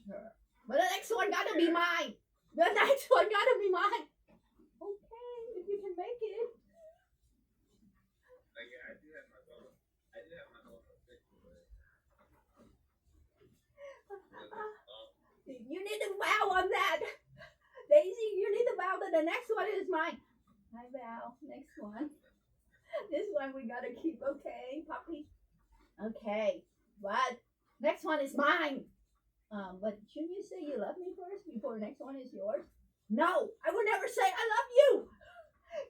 Sure. But the next one gotta be mine. The next one gotta be mine. Okay, if you can make it. Yeah, I do have my daughter. You need to vow on that. Daisy, you need to vow that the next one is mine. I vow. Next one. This one we gotta keep, okay, puppy? Okay. But next one is mine. But shouldn't you say you love me first before the next one is yours? No, I would never say I love you.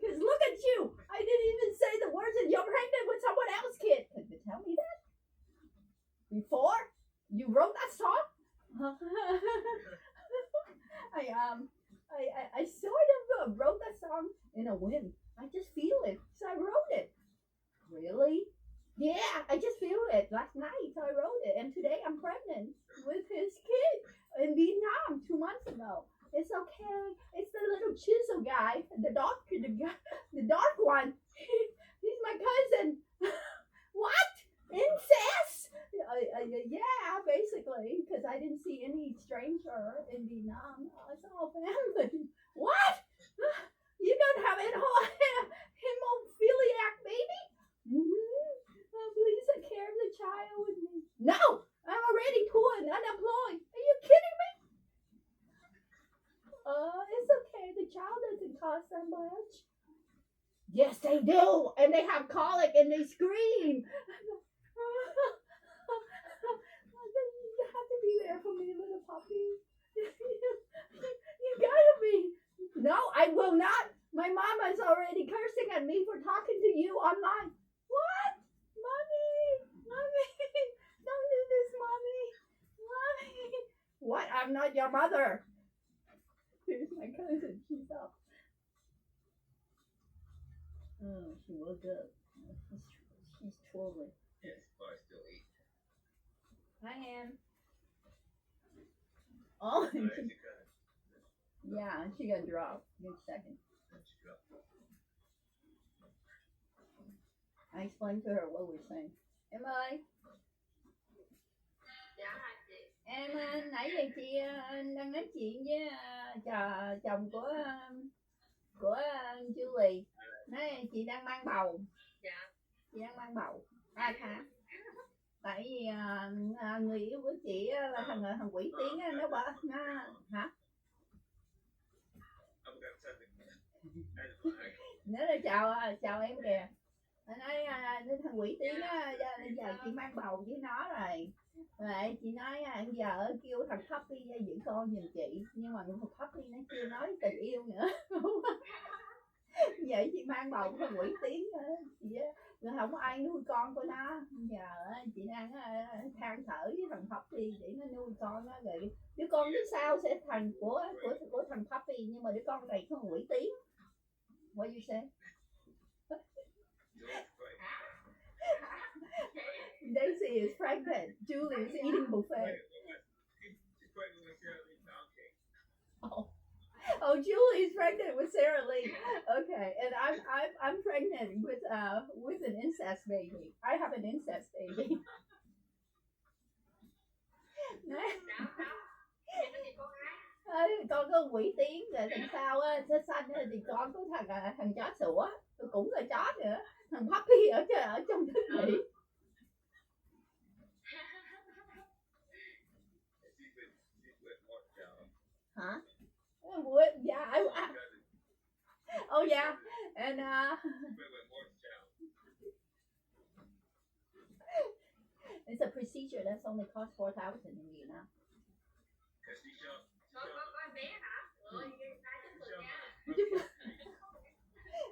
Because look at you. I didn't even say the words that you're pregnant with someone else, kid. Could you tell me that? Before you wrote that song? I sort of wrote that song in a whim. I just feel it. So I wrote it. Really? Yeah, I just feel it. Last night I wrote it. And today I'm pregnant with his kid in Vietnam 2 months ago. It's okay. It's the little chisel guy, the dark one. He's my cousin. What? Incest? Yeah, basically, because I didn't see any stranger in Vietnam. It's all family. What? You don't have a hemophiliac baby? Please take care of the child with me. No, I'm already poor and unemployed. Are you kidding me? It's okay. The child doesn't cost that much. Yes, they do. And they have colic and they scream. You have to be there for me, little puppy. You gotta be. No, I will not. My mama is already cursing at me for talking to you online. What? Mommy. Don't do this, mommy. What? I'm not your mother. Here's my cousin. She's up. Oh, she woke up. She's twirling. Yes, but I still eat. Hi, Ann. Oh, yeah, she got dropped. Good second. I explained to her what we're saying. Em ơi, Em nãy giờ chị đang nói chuyện với chồng của Julie. Nói chị đang mang bầu. Dạ. Chị đang mang bầu 3 tháng. Tại vì người yêu của chị là thằng quỷ tiếng á, nó bảo nó hả? Nó là chào em kìa. Nó nói thằng quỷ tiếng á, giờ chị mang bầu với nó rồi. Rồi chị nói giờ kêu thằng Puppy ra giữ con giùm chị. Nhưng mà thằng Puppy nó chưa nói tình yêu nữa. Vậy chị mang bầu của thằng quỷ tiếng chị rồi không có ai nuôi con của nó. Giờ chị đang than thở với thằng Puppy để nó nuôi con nó, rồi đứa con phía sau sẽ thành của thằng Puppy, nhưng mà đứa con này có thằng quỷ tiếng. What you say? Daisy is pregnant. Julie is eating buffet. Oh, Julie is pregnant with Sarah Lee. Okay, and I'm pregnant with an incest baby. I have an incest baby. Con có quỷ tiếng rồi thằng sau á, nó xanh thì con có thằng chó sủa, cũng là chó nữa. Thằng Puppy ở trong thức nghỉ. Huh? Yeah, oh yeah, and it's a procedure that's only cost 4,000 in Vietnam.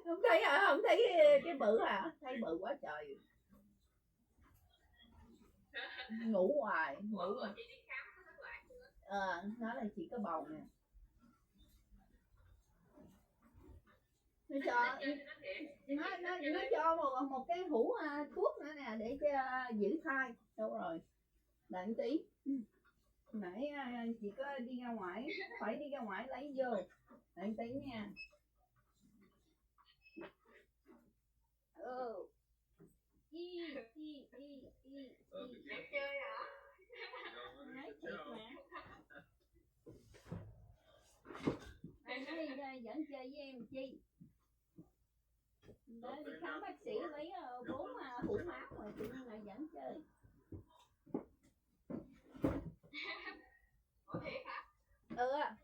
Không thấy hả? Không thấy cái bự hả? Thấy bự quá trời. Ngủ hoài. Nó là chỉ có bầu nè. Nó cho một cái hũ thuốc nữa nè để cho giữ thai. Đâu rồi? Đợi tí. Nãy chị có đi ra ngoài, phải đi ra ngoài lấy vô. Đợi tí nha. Em chơi hả? Nói thiệt mà. Anh nói dẫn chơi với em chi? Đó, đi khám bác sĩ lấy 4 hũ máu mà tự nhiên lại dẫn chơi.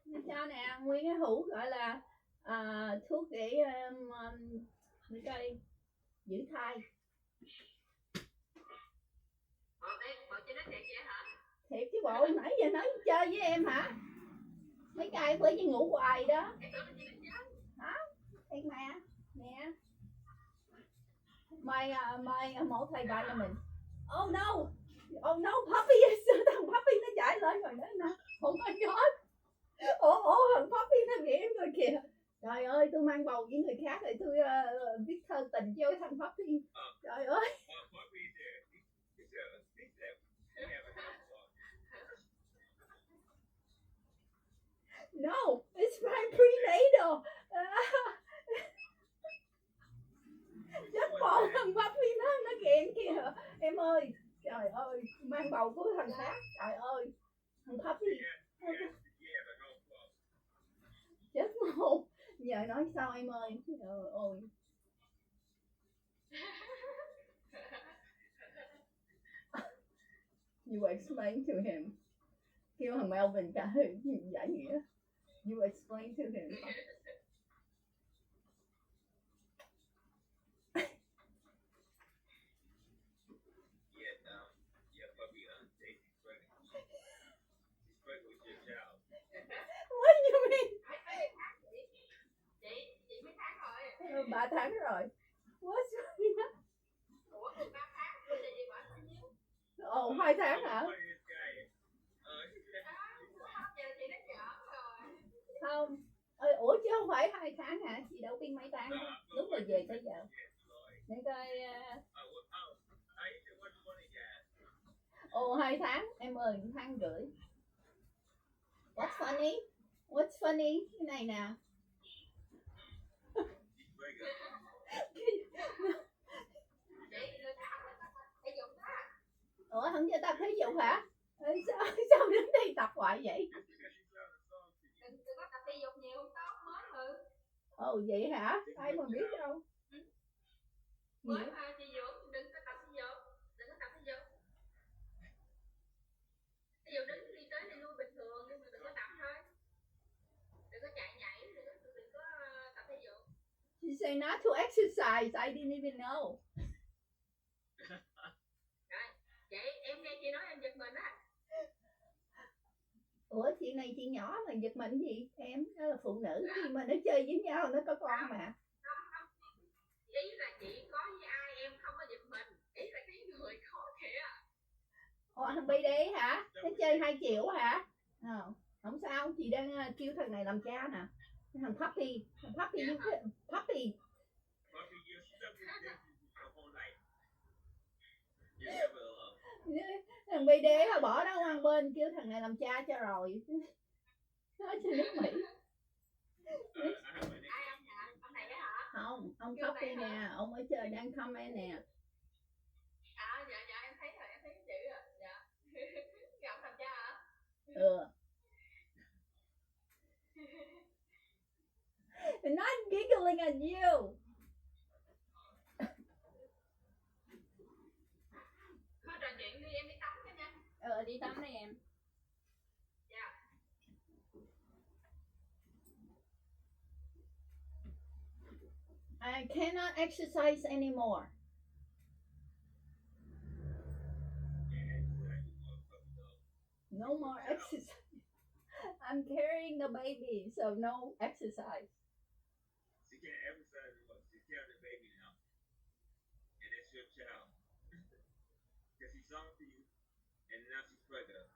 Nó cho nè, nguyên cái hũ gọi là thuốc để coi giữ thai. Thiệt chứ bộ, nãy giờ nói chơi với em hả? Mấy ngày bữa chị ngủ hoài đó. Hả? Thiệt mẹ. Nè. My multivitamin. Oh no, Puppy is thằng Puppy nó chạy lên rồi đó nè. Oh my god. Thằng Puppy nó nghĩ rồi kìa. Trời ơi, tôi mang bầu với người khác rồi tôi viết thơ tình cho thằng Puppy. Trời ơi. No, it's my prenatal. Chết bộ thằng Puppy nó ghiền kìa. Em ơi, trời ơi, mang bầu của thằng khác. Trời ơi, thằng Puppy. Chết bộ. Giờ nói sao em ơi. Trời ơi. You explain to him. Kêu thằng Melvin trả giải nghĩa. You explain to him. What do you mean? 3 tháng rồi. What's going on? 2 tháng hả? Không. Ủa chứ không phải 2 tháng hả? Chị đâu biết mấy tháng đó. Lúc mà về tới giờ. Để coi 2 tháng. Em ơi, 1 tháng rưỡi. What's funny? What's funny? Cái này nè. Ủa không cho tập thể dục hả? Sao đứng biết đâu. Mới mà chị Dũng đừng có tập thể dục, đừng có tập thể dục. Ví dụ đứng đi tới đi lui bình thường nhưng mà đừng có tập thôi. Đừng có chạy nhảy, đừng có tập thể dục. She say not to exercise. I didn't even know. Rồi, chị em nghe chị nói em giật mình á. Ủa chuyện này chuyện nhỏ mà giật mình gì? Em nó là phụ nữ khi mà nó chơi với nhau nó có con mà. Không. Ý là chị có với ai em không có giật mình. Ý là cái người có kìa. Ồ thằng BD hả? Nó chơi 2 triệu hả? Không sao, chị đang kêu thằng này làm cha nè. Thằng Puppy you Puppy. You're stuck with this your whole life. You're never alone. Thằng BD bỏ nó qua bên kêu thằng này làm cha cho rồi. Nói cho nước Mỹ. Ai ông này hả? Không, ông Puppy nè, ông ở chơi đang comment nè. Dạ em thấy rồi, em thấy cái chữ rồi. Dạ. Gặp thằng cha hả? I'm not giggling at you. Thôi trò chuyện đi, em đi tắm cho nha. Đi tắm đây em. Dạ. I cannot exercise anymore. No more exercise. I'm carrying the baby, so no exercise. She can't exercise anymore. She's carrying the baby now. And it's your child. Because she's sung to you, and now she's pregnant.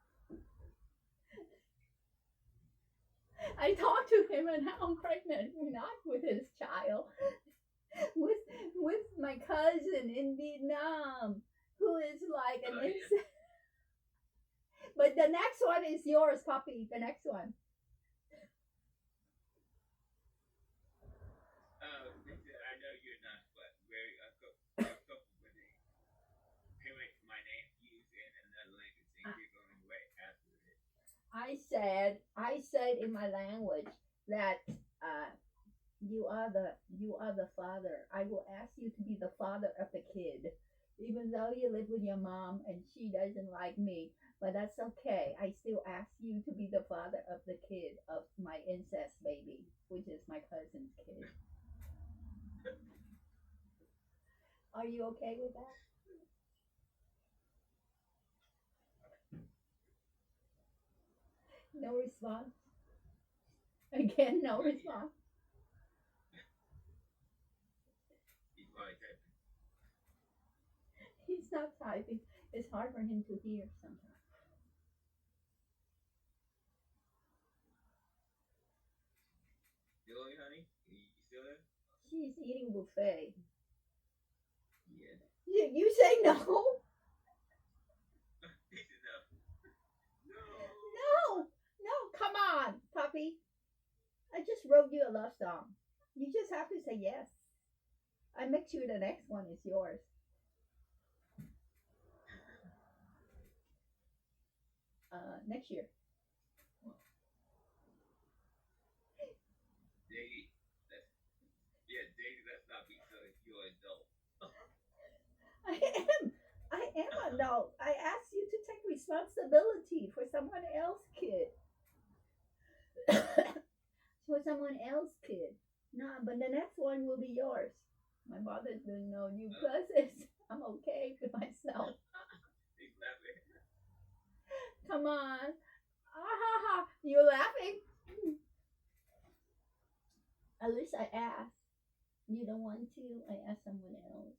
I talked to him and now I'm pregnant, not with his child. With my cousin in Vietnam, who is like an insect. But the next one is yours, Puppy. The next one. I know you're not, but very uncomfortable with it. Hearing my name used in another language and you're going away after it. I said in my language that you are the father. I will ask you to be the father of the kid, even though you live with your mom and she doesn't like me. But that's okay. I still ask you to be the father of the kid of my incest baby, which is my cousin's kid. Are you okay with that? No response. Again, no response. He's probably typing. He's not typing. It's hard for him to hear sometimes. Still here, honey? You still there? She's eating buffet. Yeah. You say no? He said no. No, come on, puppy. I just wrote you a love song. You just have to say yes. I make sure the next one is yours. Next year. Davey, let's not be silly. You're an adult. I am adult. I asked you to take responsibility for someone else's kid. For someone else's kid. No, but the next one will be yours. My mother doesn't know you cousins. I'm okay with myself. He's laughing. Come on. You're laughing? At least I asked. You don't want to? I asked someone else.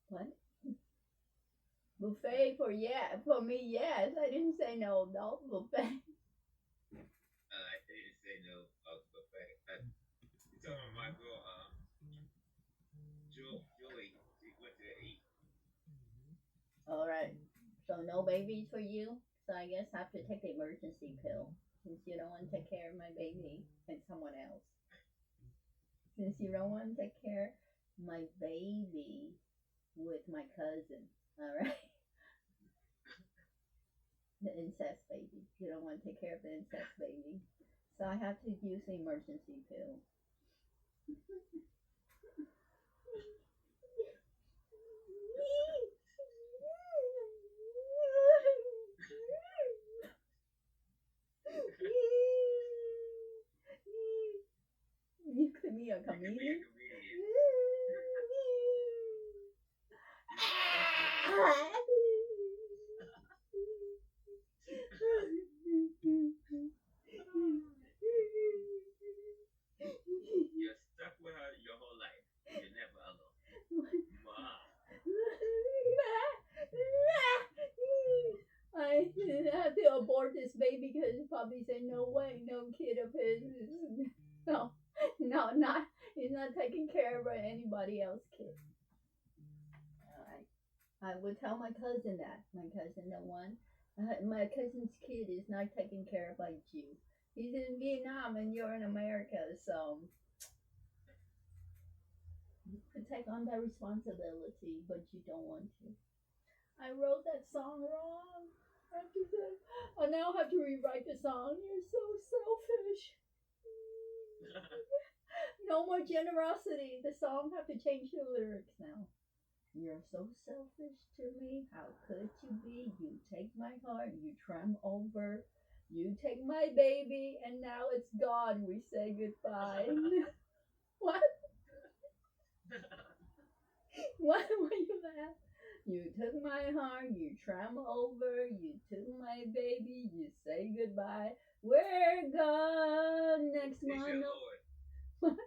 What? Buffet for me, yes. I didn't say no buffet. I didn't say no buffet. You talking about my girl, Julie. She went to eat. Alright. So no babies for you? So I guess I have to take the emergency pill. Since you don't want to take care of my baby and someone else. Since you don't want to take care my baby with my cousin. All right, the incest baby. You don't want to take care of the incest baby, so I have to use the emergency pill. You could be a You could be a comedian. comedian. You're stuck with her your whole life. You're never alone. Mom. I have to abort this baby because he probably said no way, no kid of his. No, no, not. He's not taking care of anybody else's kid. I would tell my cousin that. My cousin, the one, my cousin's kid is not taken care of by you. He's in Vietnam and you're in America, so you could take on that responsibility, but you don't want to. I wrote that song wrong. I now have to rewrite the song. You're so selfish. No more generosity. The song have to change the lyrics now. You're so selfish to me. How could you be? You take my heart. You tramp over. You take my baby, and now it's gone. We say goodbye. What? Why were you laugh? You took my heart, you tramp over, you took my baby, you say goodbye. We're gone. Next It's one. your Lord. What? It's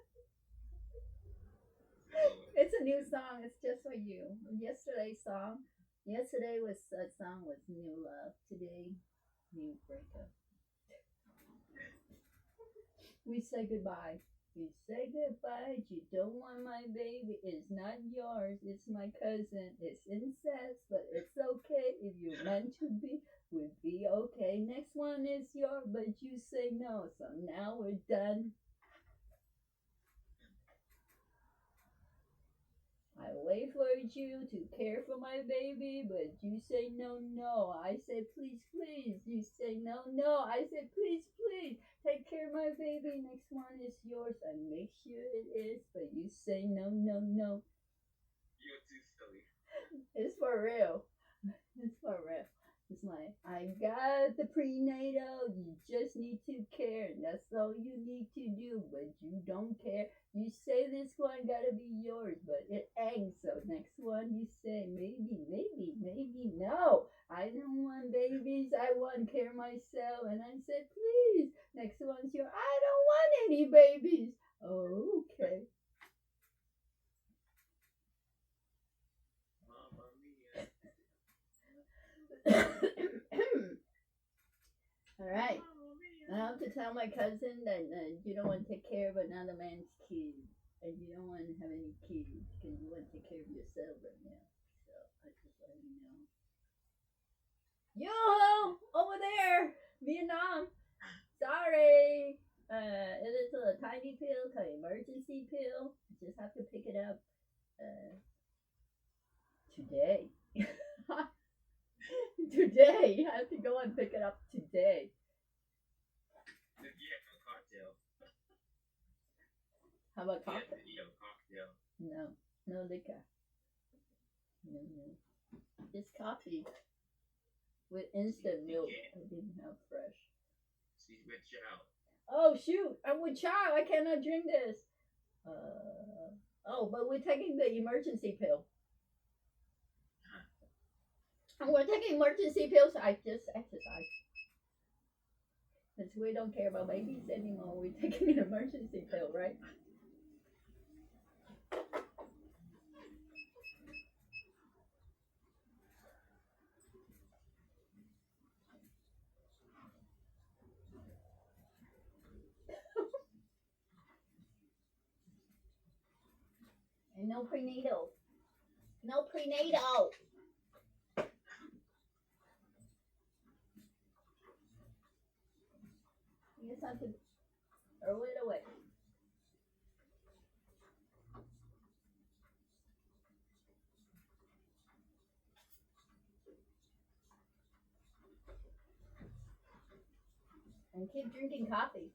your Lord. It's a new song. It's just for you. Yesterday's song. Yesterday was that song was new love. Today, new breakup. We say goodbye. We say goodbye. You don't want my baby. It's not yours. It's my cousin. It's incest, but it's okay if you're meant to be. We'll be okay. Next one is yours, but you say no. So now we're done. I wait for you to care for my baby, but you say no, no. I say please, please. You say no, no. I say please, please. Take care of my baby. Next one is yours. I make sure it is, but you say no, no, no. You're too silly. It's for real. It's for real. It's like, I got the prenatal. You just need to care. And that's all you need to do, but you don't care. You say this one gotta be yours, but it ain't. So next one you say maybe, maybe, maybe no. I don't want babies. I want care myself. And I said, please. Next one's your. I don't want any babies. Oh, okay. Mamma mia. All right. Mamma mia. I have to tell my cousin that you don't want to take care of another man's kid, and you don't want to have any kids because you want to take care of yourself right now. So I just let you know. Yo, over there, Vietnam. Sorry. It is a tiny pill called emergency pill. You just have to pick it up today. Today, you have to go and pick it up today. If you have a cocktail. How about You have coffee? to eat a cocktail. No, no liquor. No, no. Just coffee with instant milk. I didn't have fresh. She's with child. Oh shoot! I'm with child. I cannot drink this. Oh, but we're taking the emergency pill. And we're taking emergency pills. I just exercise. Since we don't care about babies anymore, we're taking an emergency pill, right? And no prenatal. No prenatal. You just have to throw it away. and keep drinking coffee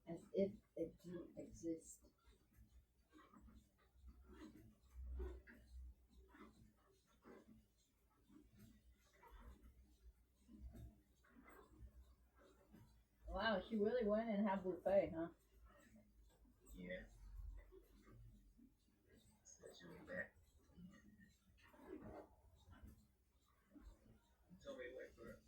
as if it didn't exist. Wow, she really went and had buffet, huh? Yeah. Especially that. Tell me wait for it.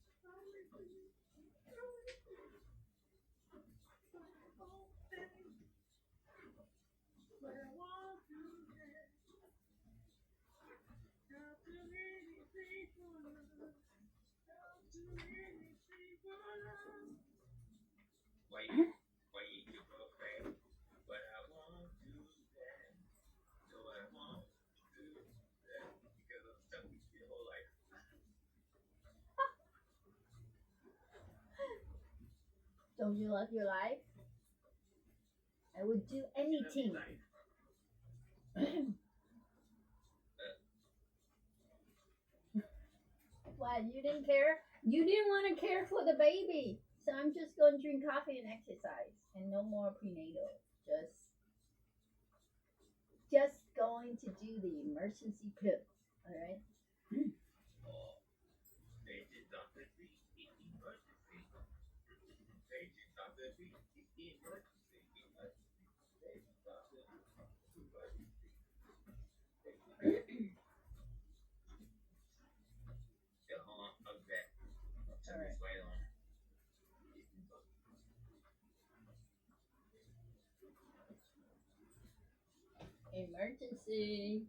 Why you eat your buffet? But I won't do that. No, I won't do that. Because I'm stuck with you your whole life. Don't you love your life? I would do anything. What? You didn't care? You didn't want to care for the baby. So I'm just going to drink coffee and exercise. And no more prenatal. Just going to do the emergency pill. Alright? Oh, patient Dr. B, emergency. Patient Dr. B, emergency. Patient Dr. B, emergency. Yeah, hold on, I'll be back. I'll turn this light on. Emergency.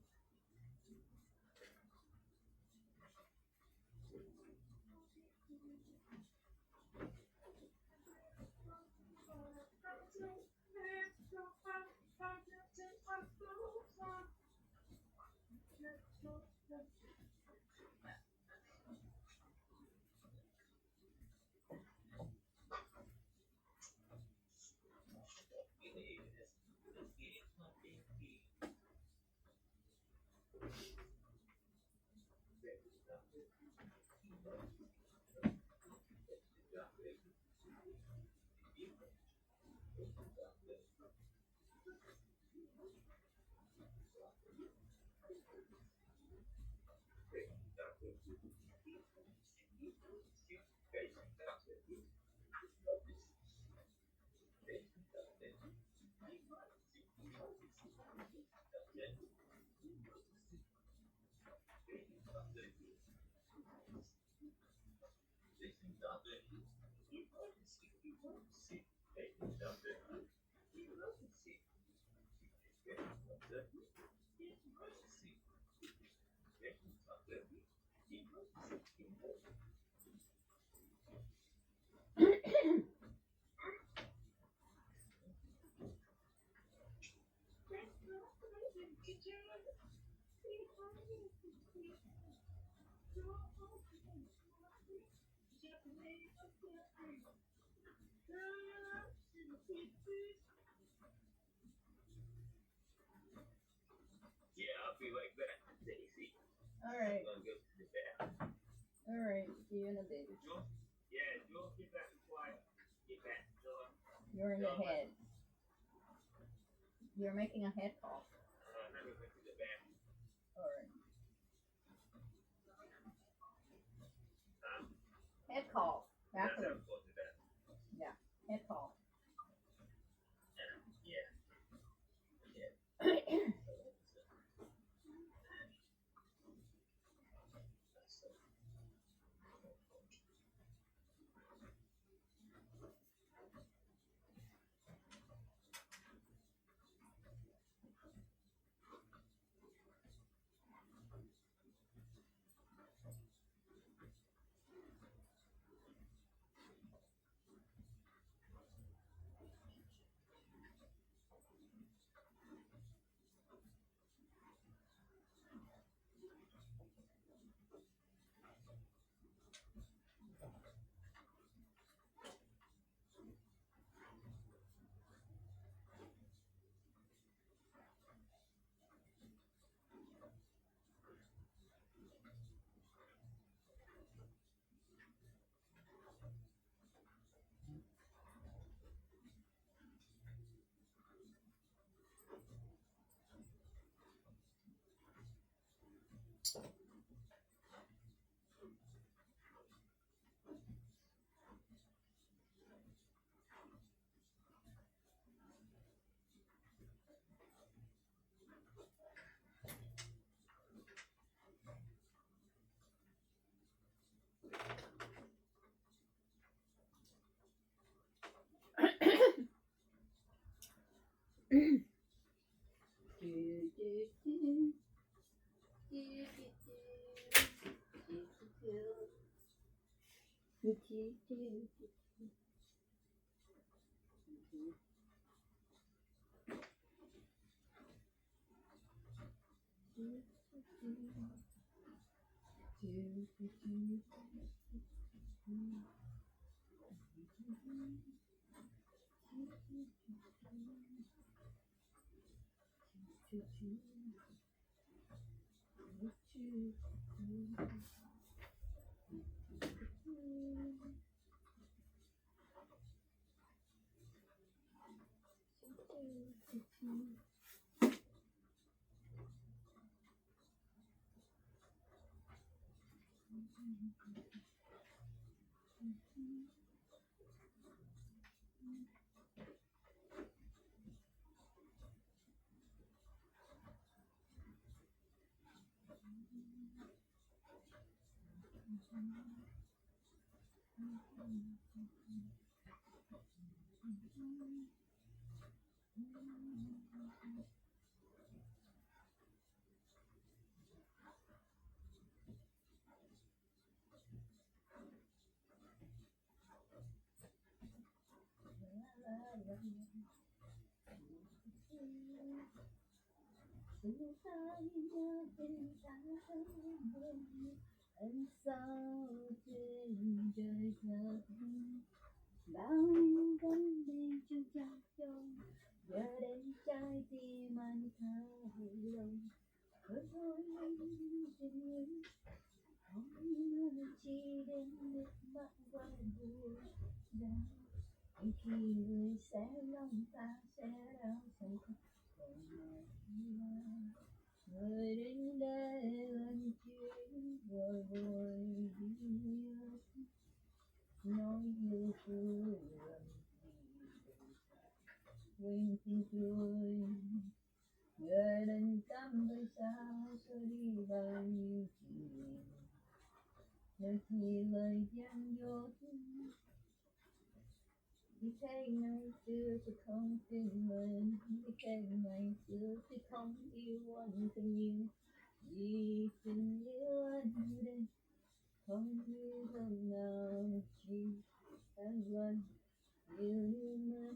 Yeah, I'll be like that, Daisy. Alright. I'm gonna go to the bathroom. Alright. See you in a bit. Joel? Yeah, Joel, get back and quiet. Get back, Joel. You're in the head. You're making a head call. I'm gonna go to the bathroom. Alright. Head call. That's how Bathroom. I'm going to the bathroom. Yeah. Head call. Yeah. Anh sao trên trời thật bao nhiêu vấn đề trong trái trong giờ đây trái tim anh thao lòng thôi tình yêu không ngờ chỉ đến nước mắt và buồn đau khi người sẽ lòng ta sẽ đau sâu khắc người đến đây lần chuyến vội vội đi nói yêu tôi làm quên tình tôi người đành tâm với sao xóa đi bao nhiêu chuyện nơi thì lời gian dối vì thế ngày xưa tôi không tin mình vì thế ngày xưa tôi không yêu anh thật nhiều vì tình yêu anh như đây không yêu hơn nào chỉ anh vẫn yêu như mất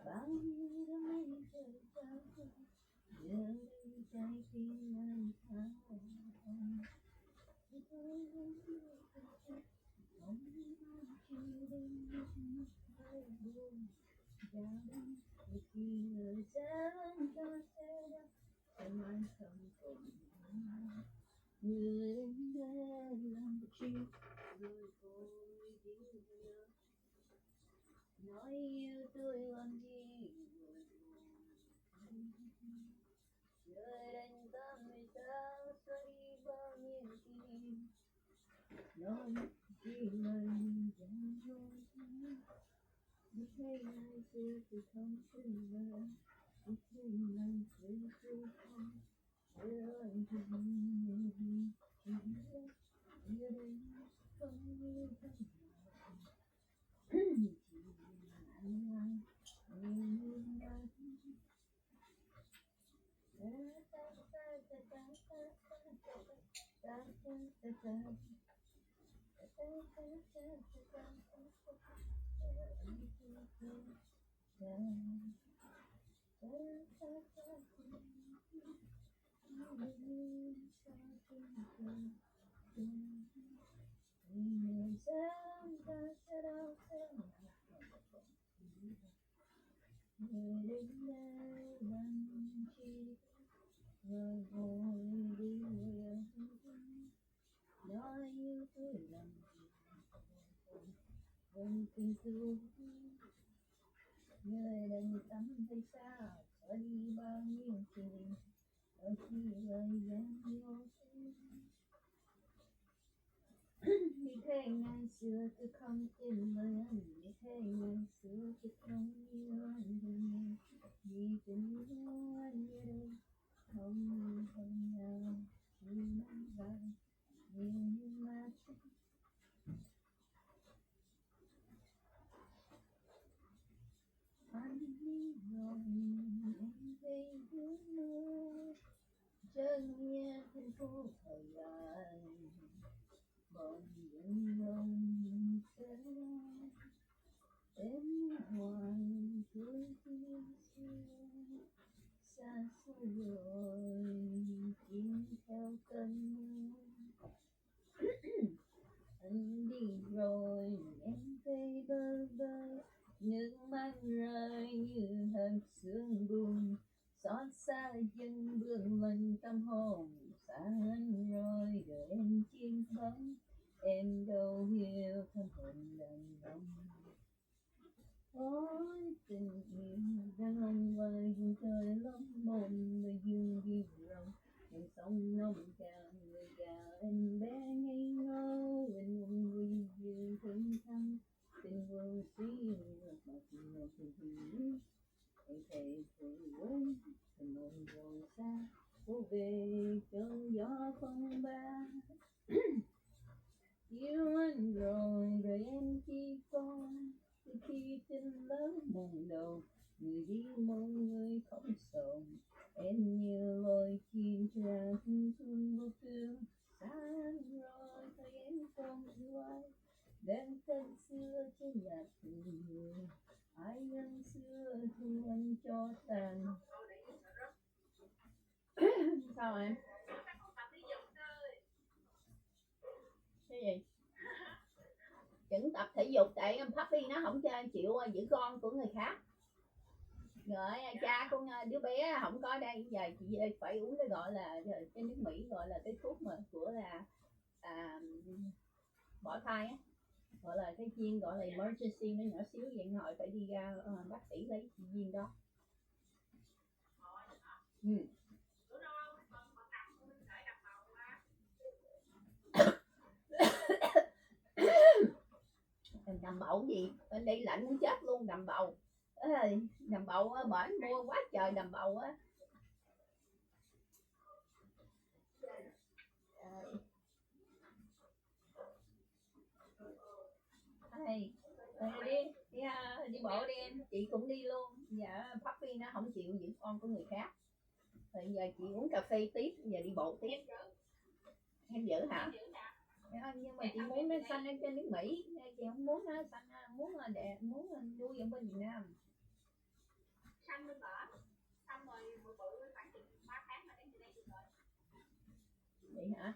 bao nhiêu đam mê trời cao giờ đây trái tim anh thao không không chịu đựng nước mắt hay buồn đau vì khi người sẽ vẫn cho sẽ đau em anh không còn người đến đây làm chi rồi vội đi nói yêu tôi làm gì người đành tâm vì sao xóa đi bao nhiêu kỷ niệm nói chỉ mình chẳng dối biết thế ngày xưa tôi không tin lời biết thế ngày xưa tôi không yêu anh thật nhiều chỉ biết giờ đây không yêu thân chỉ anh yêu người đến đây làm chi rồi vội đi nói yêu tôi làm gì không tình thương người đành tâm hay sao xóa đi bao nhiêu chuyện đôi khi lời gian dối vì thế ngày xưa tôi không tin lời anh vì thế ngày xưa tôi không yêu anh nhiều vì tình yêu anh như đây không phần nào chỉ mang vào nhiều như ma rồi chim theo cơn anh đi rồi em về bơ vơ, nước mắt rơi như hạt sương buồn, xót xa dân vương mình tâm hồn xa anh rồi đời em chim bóng, em đâu hiểu tâm hồn đàn ông. Ôi tình yêu đang lòng vài vùng trời lắm mộng người dương ghi rộng, dòng sông nông cạn người già em bé ngây ngô bên mong vui dương thương thăng, tình vô sĩ ngược mặt ngược tình em thề thề tình mộng rồi xa phố về cơn gió phong ba. Yêu anh rồi đời em chỉ còn từ khi tin lớn mộng đầu, người đi mong người không sầu, em như loài chim ra thương vô phương xa rồi thời em còn yêu ai, đang thân xưa trên nhạc tình người, ai nhân xưa thu anh cho tàn. Sao em? Cái gì? Vẫn tập thể dục tại em Puppy nó không chịu giữ con của người khác. Rồi cha con đứa bé không có đây, giờ chị phải uống cái gọi là cái nước Mỹ gọi là cái thuốc mà của là bỏ thai á, gọi là cái viên gọi là emergency, nó nhỏ xíu vậy, hồi phải đi ra bác sĩ lấy viên đó. Đầm bầu gì bên đây lạnh muốn chết luôn, đầm bầu đầm bầu bởi mua quá trời đầm bầu á. Đi bộ đi em, chị cũng đi luôn. Dạ Puppy nó không chịu giữ con của người khác, rồi giờ chị uống cà phê tiếp, giờ đi bộ tiếp. Em giữ hả? Nhưng mà chị muốn nó sanh ở trên nước Mỹ, chị không muốn nó sanh, muốn nuôi ở bên Việt Nam. Sanh bên bển, xong rồi bự khoảng chừng 3 tháng là đến đây được rồi. Vậy hả?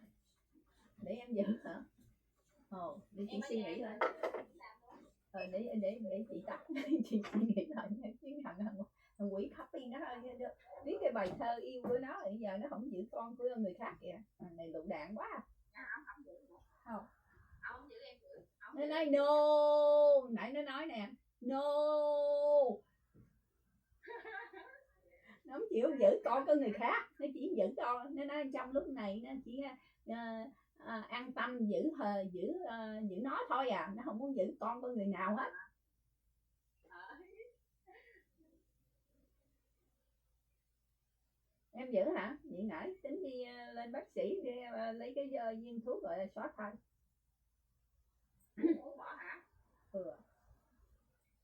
Để em giữ hả? Để chị suy nghĩ lại. Để chị tập chị suy nghĩ lại nha, chứ thằng quỷ Puppy nó biết cái bài thơ yêu của nó, bây giờ nó không giữ con của người khác kìa. Này lựu đạn quá. Không giữ nữa. Không giữ em giữ. Nó nói no, nãy nó nói nè, no. Nó không chịu giữ con của người khác, nó chỉ giữ con, nó nói trong lúc này nó chỉ an tâm giữ nó thôi à, nó không muốn giữ con của người nào hết. Em giữ hả? Vậy nãy tính đi lên bác sĩ đi lấy cái viên thuốc gọi là xóa thai. Bỏ hả?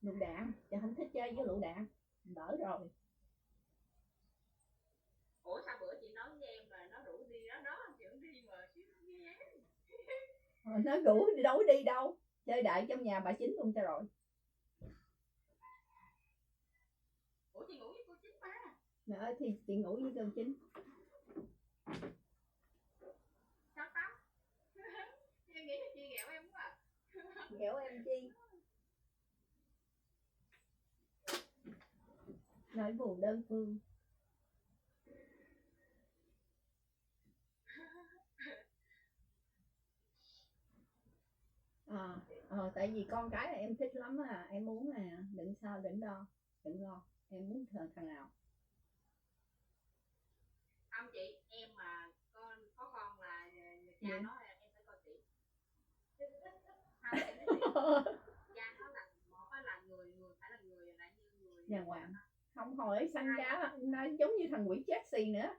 Lựu đạn, chị không thích chơi với lựu đạn, đỡ rồi. Ủa sao bữa chị nói với em là nó rủ đi đó chuyện đi mà chứ nghe. Nó rủ đi đâu đi đâu, chơi đại trong nhà bà Chính luôn cho rồi. Ủa chị ngủ với cô Chính ba? Dạ thì chị ngủ với cô Chính. Sao tóc? Em nghĩ là chị ghẹo em quá. Ghẹo em chi? Nói buồn đơn phương. Tại vì con cái là em thích lắm à, em muốn là đừng lo, em muốn thằng nào. Không chị, em mà có con là cha nói là em phải coi kỹ. Không, em biết cha nó là một là người phải là người lại như người đàng hoàng. Không hỏi sanh ra nó giống như thằng quỷ Chelsea nữa,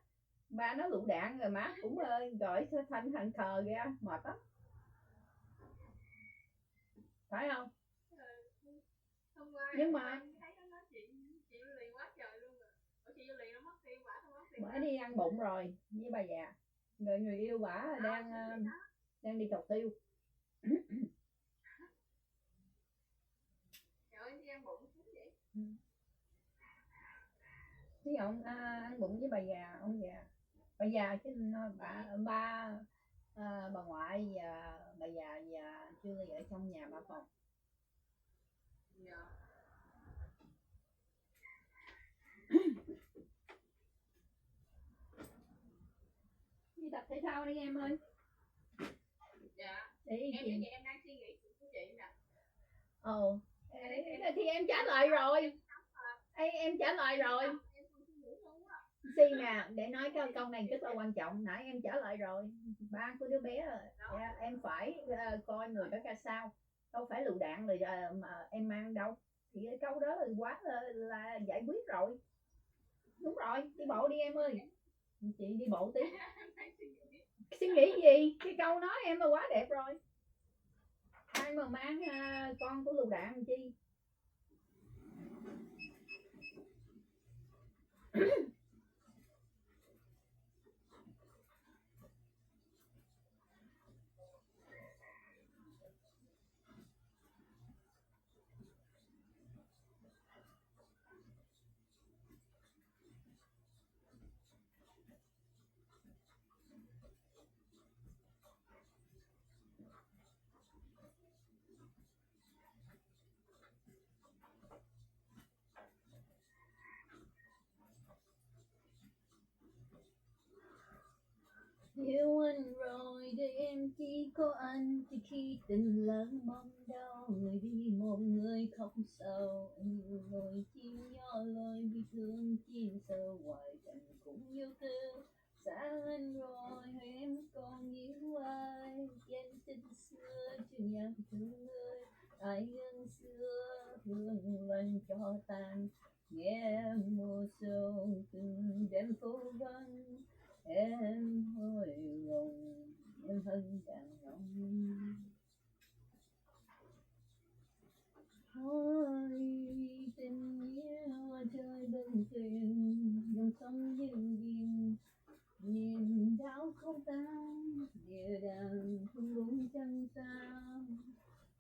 ba nó lựu đạn rồi má cũng gọi thành thằng thờ ra mệt lắm, phải không? Hôm qua Nhưng mà thấy nó nói chị lì quá trời luôn rồi. Ủa chị lì nó mất tiêu bả không mất tiêu. Bả đi ăn bụng rồi với bà già, rồi người yêu bả đang đi trồng tiêu. Trời ơi đi ăn bụng vậy. Thì ông ăn bụng với bà già, ông già, bà già chứ bà ngoại và bà già và Julie ở trong nhà bà phòng. Dạ. Đi tập thể thao đi em ơi. Dạ. Để Em chị. với chị em đang suy nghĩ của chị nè. Ồ. Thì em trả lời rồi. Em trả lời rồi. Xi nè, để nói cái câu này rất là quan trọng. Nãy em trả lời rồi. Ba của đứa bé rồi. Em phải coi người đó ra sao. Đâu phải lựu đạn rồi mà em mang đâu. Thì cái câu đó là quá là giải quyết rồi. Đúng rồi, đi bộ đi em ơi. Chị đi bộ tí. Suy nghĩ gì? Cái câu nói em là quá đẹp rồi. Ai mà mang con của lựu đạn chi. Yêu anh rồi để em chỉ có anh, thì khi tình lỡ mong đau người đi một người khóc sâu. Anh yêu rồi chim nhỏ lời bị thương chim sâu hoài chẳng cũng yêu thương. Xa anh rồi em còn yêu ai, em tình xưa chưa nhắc thương người. Ai ân xưa thương lần cho tan, nghe mùa sâu từng đêm phố vắng. Em hơi lòng em hân càng nồng. Thôi tình yêu trời bên thuyền dòng sông như biển, niềm đau không tan địa đàng không đúng chân sao.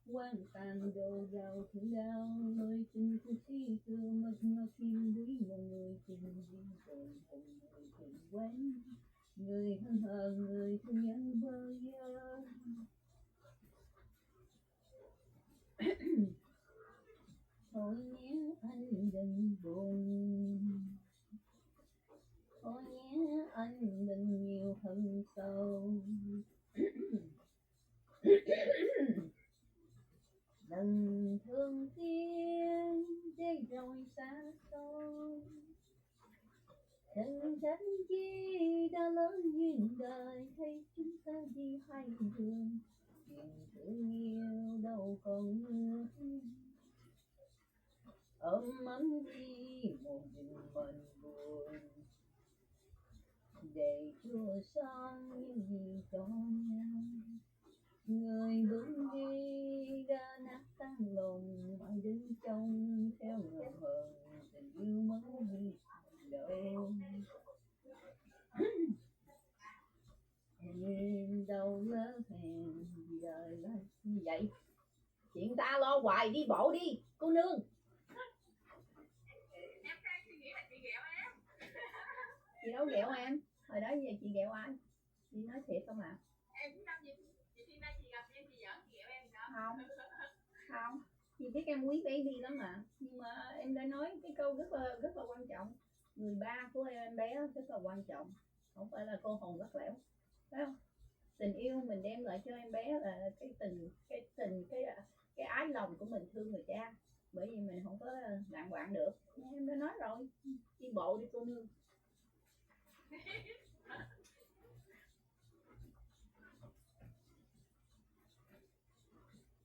Quan tàn đầu gạo thương đau lời tình của khi xưa mất ngọt kim quý một người tình duyên rồi cùng người tình quen. Người hân hờ người thương nhắn bơ vơ. Thôi nhé anh đừng buồn, thôi nhé anh đừng nhiều hận sâu. Đừng thương tiếc để rồi xa xôi. Đừng trách chi đã lớn duyên đời, thấy chúng ta đi hai đường. Chuyện thương yêu đâu còn nữa, ôm ấm chi một mình buồn. Để chua son những gì cho nhau, người bước đi đã nát tan lòng. Ai đứng trông theo ngầm hờn tình yêu mất đi đâu. Em đâu lỡ hẹn gì đời là như vậy. Chuyện ta lo hoài, đi bộ đi cô nương. Em đang suy nghĩ là chị ghẹo em. Chị đâu ghẹo em, hồi đó giờ chị ghẹo ai? Chị nói thiệt không ạ? Em cũng năm chị khi nay chị gặp em chị giỡn chị ghẹo em sao? Không, không. Chị biết em quý baby lắm mà. Nhưng mà em đã nói cái câu rất là quan trọng. Người ba của em bé rất là quan trọng. Không phải là cô hồn lắc lẻo, phải không? Tình yêu mình đem lại cho em bé là cái ái lòng của mình thương người cha. Bởi vì mình không có lạng quạng được. Em đã nói rồi, đi bộ đi cô nương.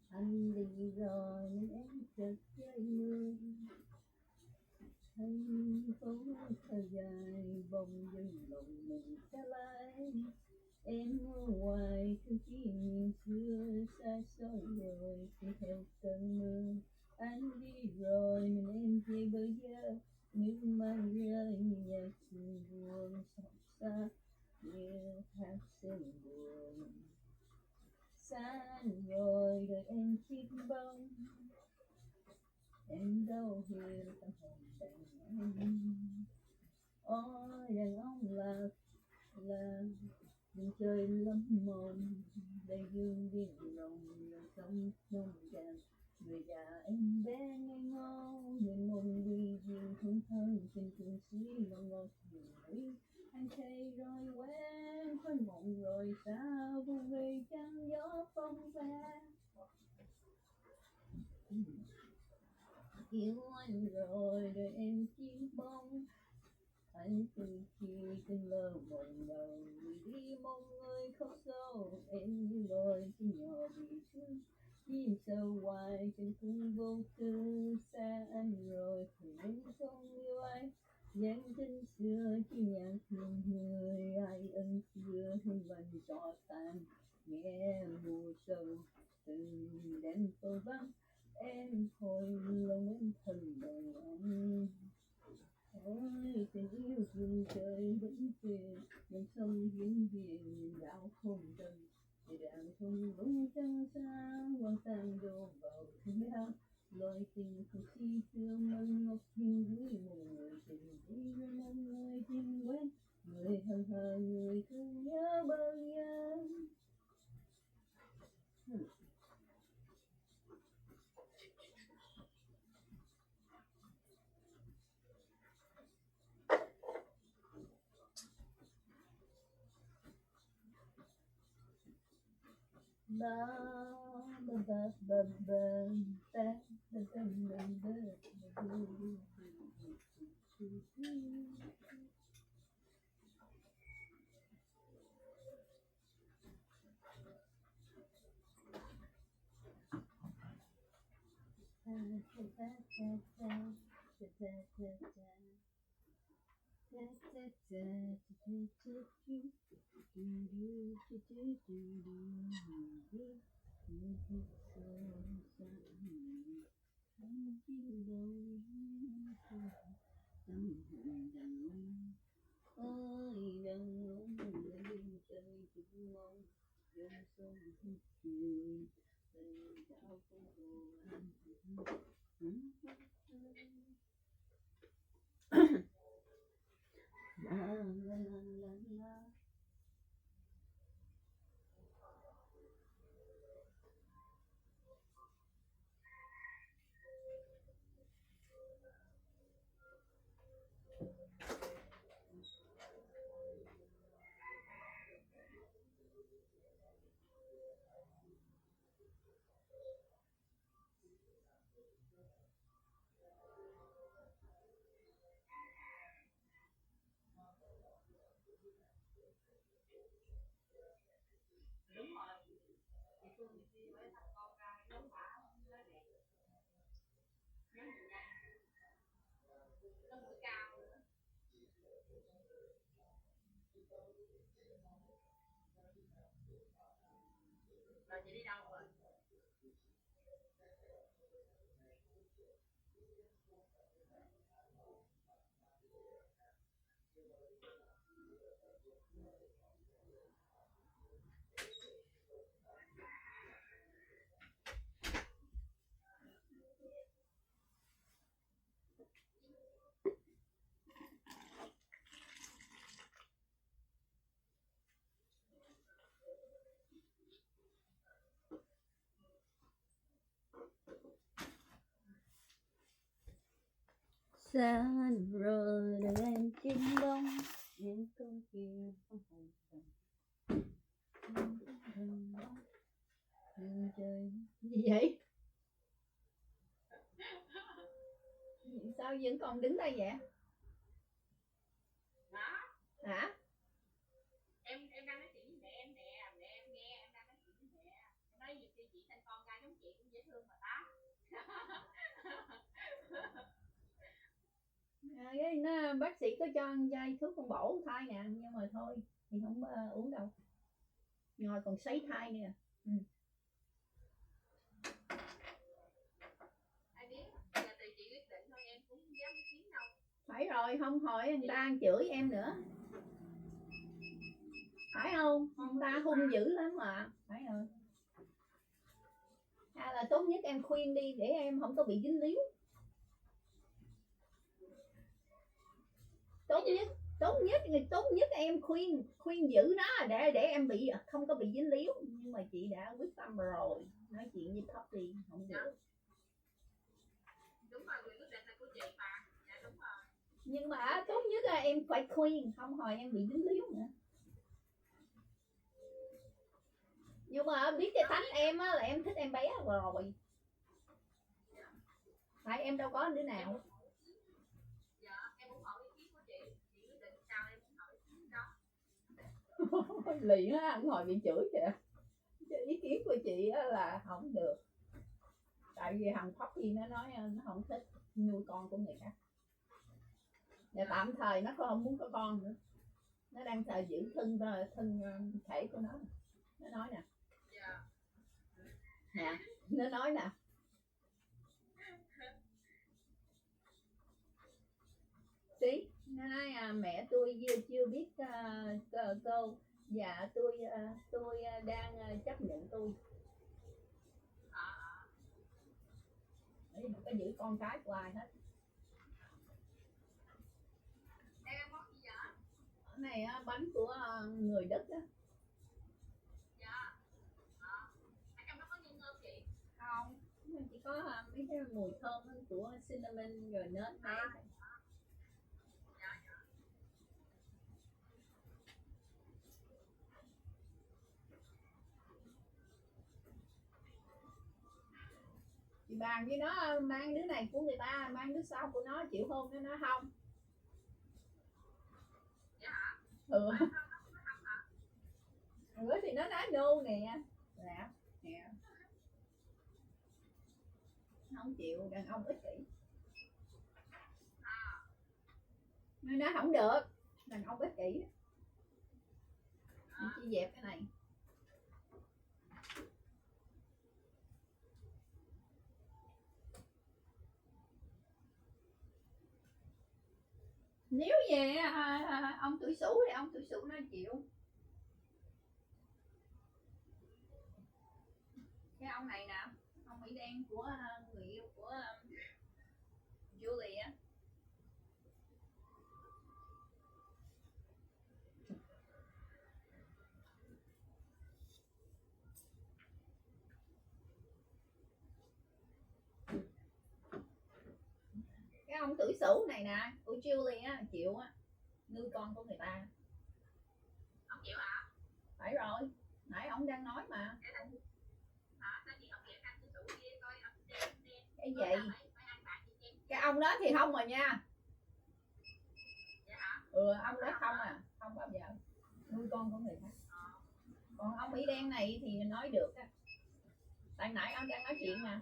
Anh đi rồi nên em chợt chơi mưa. Thành phố thời dài bồng dưng lòng mình xa lái. Em ở ngoài thương kỷ niệm xưa xa xôi rồi khi theo cơn mưa. Anh đi rồi mình em về bây giờ, nước mắt rơi như nhạc sương buồn xót xa như thác sương buồn. Xa anh rồi đời em chiếc bóng, em đâu hiểu tâm hồn đành anh. ôi đàn ông là đừng chơi lắm mồm đây dương điên rồng sống nông tràn người già em bé ngây ngô người mong đi riêng thương thân trên cùng suối ngọt ngọt người anh thấy rồi quen khơi mộng rồi sao vô về trăng gió phong ve yêu anh rồi đời em chim bông anh từ khi cơn mơ mộng đầu người đi mong người khóc sâu em như loài chim nhỏ bị thương chim sâu hoài trên cung vô tư xa anh rồi thì em không yêu ai nhắn tin xưa chỉ nhạc thương người ai ân xưa hương vần trọ tàn nghe mùa sầu từng đêm tô vắng em hồi lòng em thần đời anh ôi tình yêu rừng trời vẫn về dòng sông biển biển đảo không cần để đàn không bóng trăng xa quan tan đổ vào thương đau loài tình không chi xưa mân ngọc thiên gửi một người tình đi với một người tình quen người hằng hà người thương nhớ bao nhiêu ba ba ba ba ba ba ba ba ba ôi đàn ông là đêm trời chung mong dòng sông chiều tình đảo không hồ an la la la la la Đúng rồi, chị Phương đi với thằng con ra giống bả nó đẹp nhắn gì nha nó mũi cao nữa rồi chị đi đâu rồi xa rồi đời em chim bông em con kia không hồng trần trời gì vậy sao vẫn còn đứng đây vậy đó hả em đang nói chuyện với mẹ em nè mẹ em nghe em đang nói chuyện với mẹ em nói nhiều khi chị sinh con ra giống chị cũng dễ thương mà ta cái nó bác sĩ có cho ăn chai thuốc con bổ thai nè nhưng mà thôi thì không uống đâu ngồi còn sấy thai nè ai biết giờ tùy chị quyết định thôi em cũng không dám ý kiến đâu phải rồi không hỏi người ta chửi em nữa phải không người ta hung dữ lắm mà phải rồi hay là tốt nhất em khuyên đi để em không có bị dính líu tốt nhất em khuyên giữ nó để em bị không có bị dính líu, nhưng mà chị đã quyết tâm rồi, nói chuyện với Poppy không được. Đúng rồi, quyền quyết định là của chị mà. Dạ đúng rồi. Nhưng mà tốt nhất là em phải khuyên, không hồi em bị dính líu nữa. Nhưng mà biết cái tánh em á, là em thích em bé rồi, tại em đâu có đứa nào. Dạ em ủng hộ ý kiến của chị quyết định sao em ủng hộ ý kiến đó. Liền á, ủng hộ bị chửi kìa. Ý kiến của chị á là không được, tại vì thằng Poppy nó nói nó không thích nuôi con của người khác, và tạm thời nó không muốn có con nữa, nó đang chờ giữ thân thể của nó nói nè. Nè, nó nói nè, tí nó nói mẹ tôi chưa biết cô và tôi đang chấp nhận tôi. Đấy, không có giữ con cái của ai hết. Đây là món gì vậy? Cái này bánh của người Đức á. Dạ. Ở trong đó có nhân không chị? Không, chỉ có mấy cái mùi thơm của cinnamon rồi nết bé. Chị bàn với nó mang đứa này của người ta, mang đứa sau của nó, chịu hôn nó không. Dạ. Ừ. Bữa thì nó nói no nè. Nè. Nó không chịu, đàn ông ích kỷ. Nó nói không được, đàn ông ích kỷ. Chị dẹp cái này. Nếu về ông tuổi Sửu thì ông tuổi Sửu nó chịu. Cái ông này nè, ông Mỹ đen của người yêu của Julie á. Cái ông tuổi Sửu này nè, của Julie á, chịu á, nuôi con của người ta. Ông chịu hả? Phải rồi, nãy ông đang nói mà. Cái gì? Cái ông đó thì không rồi nha. Ông đó không không bao giờ nuôi con của người khác. Còn ông Mỹ đen này thì nói được á. Tại nãy ông đang nói chuyện nè,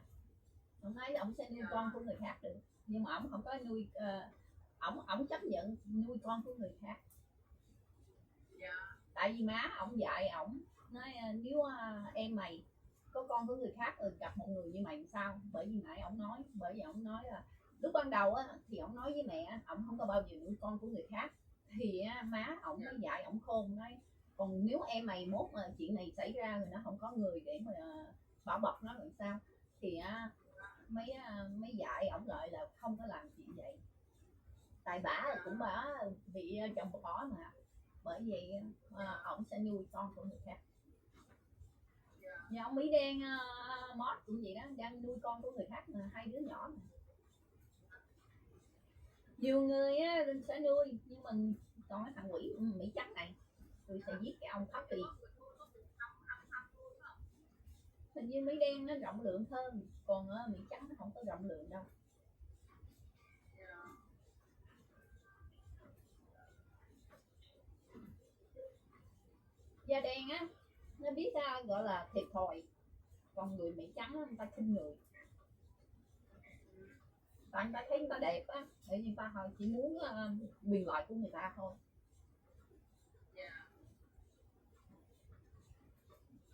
ông nói ông sẽ nuôi con của người khác được, nhưng mà ông không có nuôi, ông chấp nhận nuôi con của người khác. Tại vì má ông dạy ông nói nếu em mày có con của người khác rồi gặp một người như mày làm sao. Bởi vì nãy ông nói là lúc ban đầu á thì ông nói với mẹ ông không có bao giờ nuôi con của người khác, thì má ông mới dạy ông khôn, nói còn nếu em mày mốt mà chuyện này xảy ra rồi nó không có người để mà bảo bọc nó làm sao, thì mấy dạy ổng lại là không có làm chuyện vậy. Tại bả cũng bị chồng bỏ mà, bởi vì ổng sẽ nuôi con của người khác. Nhà ông Mỹ đen mót cũng vậy đó, đang nuôi con của người khác mà, 2 đứa nhỏ mà. Nhiều người sẽ nuôi, nhưng mà còn cái thằng quỷ Mỹ trắng này tôi sẽ giết cái ông Poppy. Hình như Mỹ đen nó rộng lượng hơn, còn Mỹ trắng nó không có rộng lượng đâu. Da đen á, nó biết gọi là thiệt thòi, còn người Mỹ trắng người ta khinh người. Tại người ta thấy người ta đẹp á, để người ta thôi chỉ muốn quyền lợi của người ta thôi.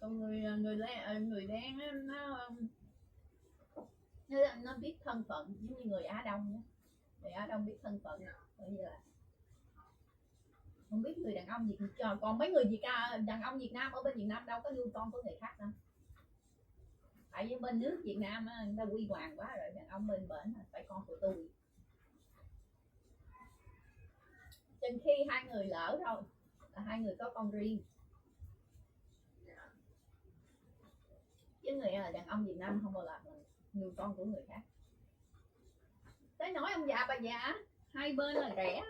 Còn người đen á, nó biết thân phận, giống như người Á Đông á. Người Á Đông biết thân phận, bởi vì là không biết người đàn ông Việt Nam, còn mấy người đàn ông Việt Nam ở bên Việt Nam đâu có nuôi con của người khác đâu. Tại vì bên nước Việt Nam người ta quy hoàng quá rồi, đàn ông bên bển phải con của tôi. chừng khi hai người lỡ rồi là hai người có con riêng. Chứ người đàn ông Việt Nam không bao giờ nuôi con của người khác. Tới nói ông già bà già hai bên là rẻ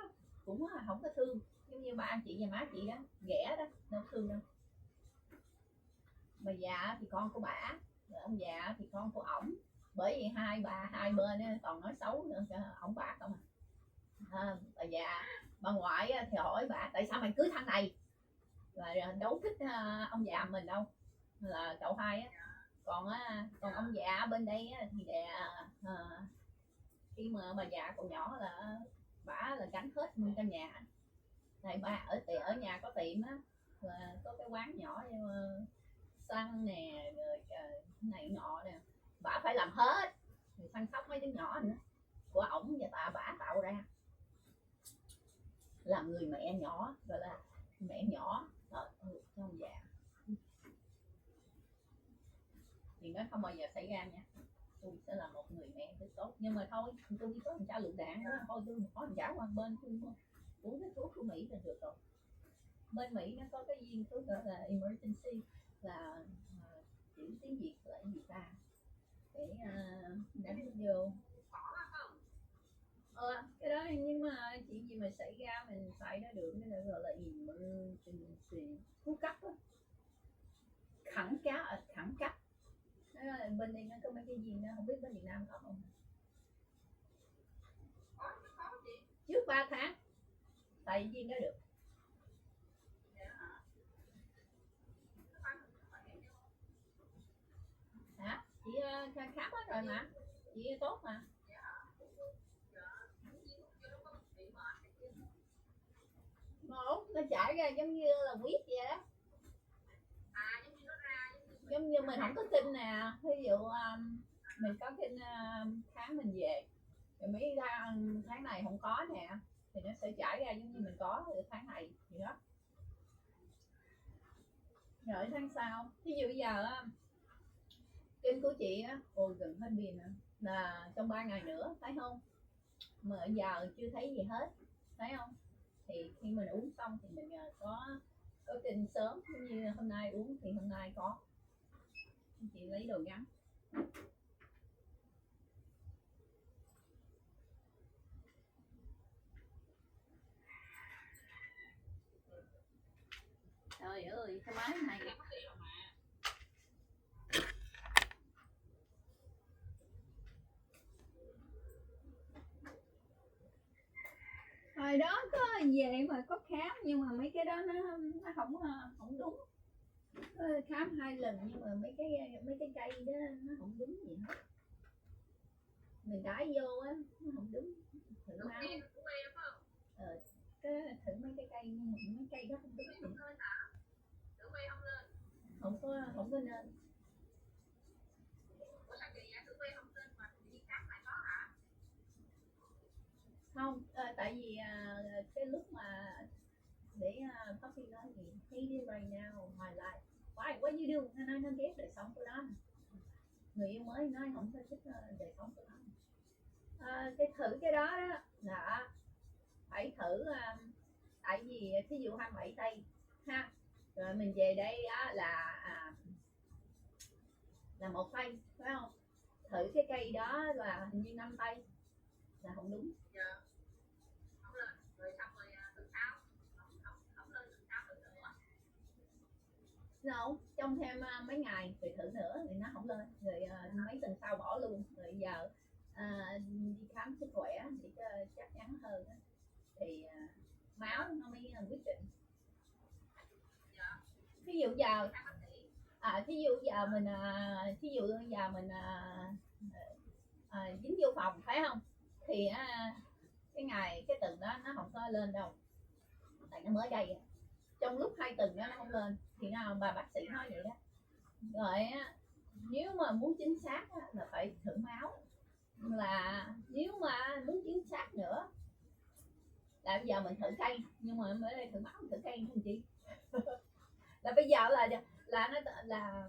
cũng không có thương, giống như ba anh chị và má chị đó, ghẻ đó, đâu thương đâu. Bà già thì con của bả, rồi ông già thì con của ổng. Bởi vì hai bên toàn nói xấu nữa, ổng bả không bà già, bà ngoại thì hỏi bả tại sao mày cưới thằng này, là đâu thích ông già mình đâu, là cậu hai á. Còn ông già bên đây thì khi mà bà già còn nhỏ là bả là gánh hết nguyên căn nhà. Này bà ở nhà có tiệm á, là có cái quán nhỏ nhưng mà xăng nè rồi này nọ nè, bả phải làm hết, rồi săn sóc mấy đứa nhỏ nữa của ổng và bả tạo ra, làm người mẹ nhỏ, gọi là mẹ nhỏ cho ông già. Thì nó không bao giờ xảy ra nha, tôi sẽ là một người mẹ rất tốt, nhưng mà thôi tôi đi có thằng cha lựu đạn đó, thôi tôi có thằng cháu qua bên tôi uống cái thuốc của Mỹ là được rồi. Bên Mỹ nó có cái viên thuốc gọi là emergency, là chữ tiếng Việt là gì ta, để đánh vô cái đó. Nhưng mà chuyện gì mà xảy ra mình xài nó được, cái gọi là emergency, cứu cấp á, khẩn cấp. Bên đây nó có mấy cái viên đó, không biết bên Việt Nam có không. Trước 3 tháng xài viên đó được. Hả? Chị khám hết rồi mà, chị tốt mà. Một nó chảy ra giống như là huyết vậy đó, giống như mình không có kinh nè, ví dụ mình có kinh khám mình về rồi mấy tháng này không có nè, thì nó sẽ chảy ra giống như mình có tháng này vậy đó. Rồi tháng sau, ví dụ bây giờ kinh của chị á, ôi gần hết pin nữa, là trong 3 ngày nữa, thấy không? Mà giờ chưa thấy gì hết, thấy không? Thì khi mình uống xong thì mình có kinh sớm, giống như hôm nay uống thì hôm nay có. Chị lấy đồ gắn. Trời ơi, cái máy này hồi đó có về mà có khám, nhưng mà mấy cái đó nó không đúng. Khám 2 lần nhưng mà mấy cái cây đó nó không đúng gì hết, mình đãi vô á nó không đúng. Thử máu cái thử mấy cái cây, nhưng mà mấy cây đó không đúng gì. Không có nên. Không, tại vì cái lúc mà để Poppy nói gì hate it right now my life, why what you do, nó ghét đời sống của nó. Người yêu mới nói không có thích đời sống của nó. Cái thử cái đó đó là phải thử, tại vì thí dụ 27 tây ha, rồi mình về đây á là 1 tây phải không, thử cái cây đó là hình như 5 tây là không đúng. Đâu, trong thêm mấy ngày rồi thử nữa thì nó không lên, rồi mấy tuần sau bỏ luôn. Rồi giờ đi khám sức khỏe để cho chắc chắn hơn đó. Thì máu nó mới quyết định. Ví dụ giờ mình dính vô phòng phải không, thì cái tuần đó nó không có lên đâu, tại nó mới đây. Trong lúc 2 tuần đó nó không lên thì bà bác sĩ nói vậy đó. Rồi nếu mà muốn chính xác là phải thử máu, là nếu mà muốn chính xác nữa là bây giờ mình thử cây, nhưng mà mới đây thử máu thử cây làm chi là bây giờ là nó là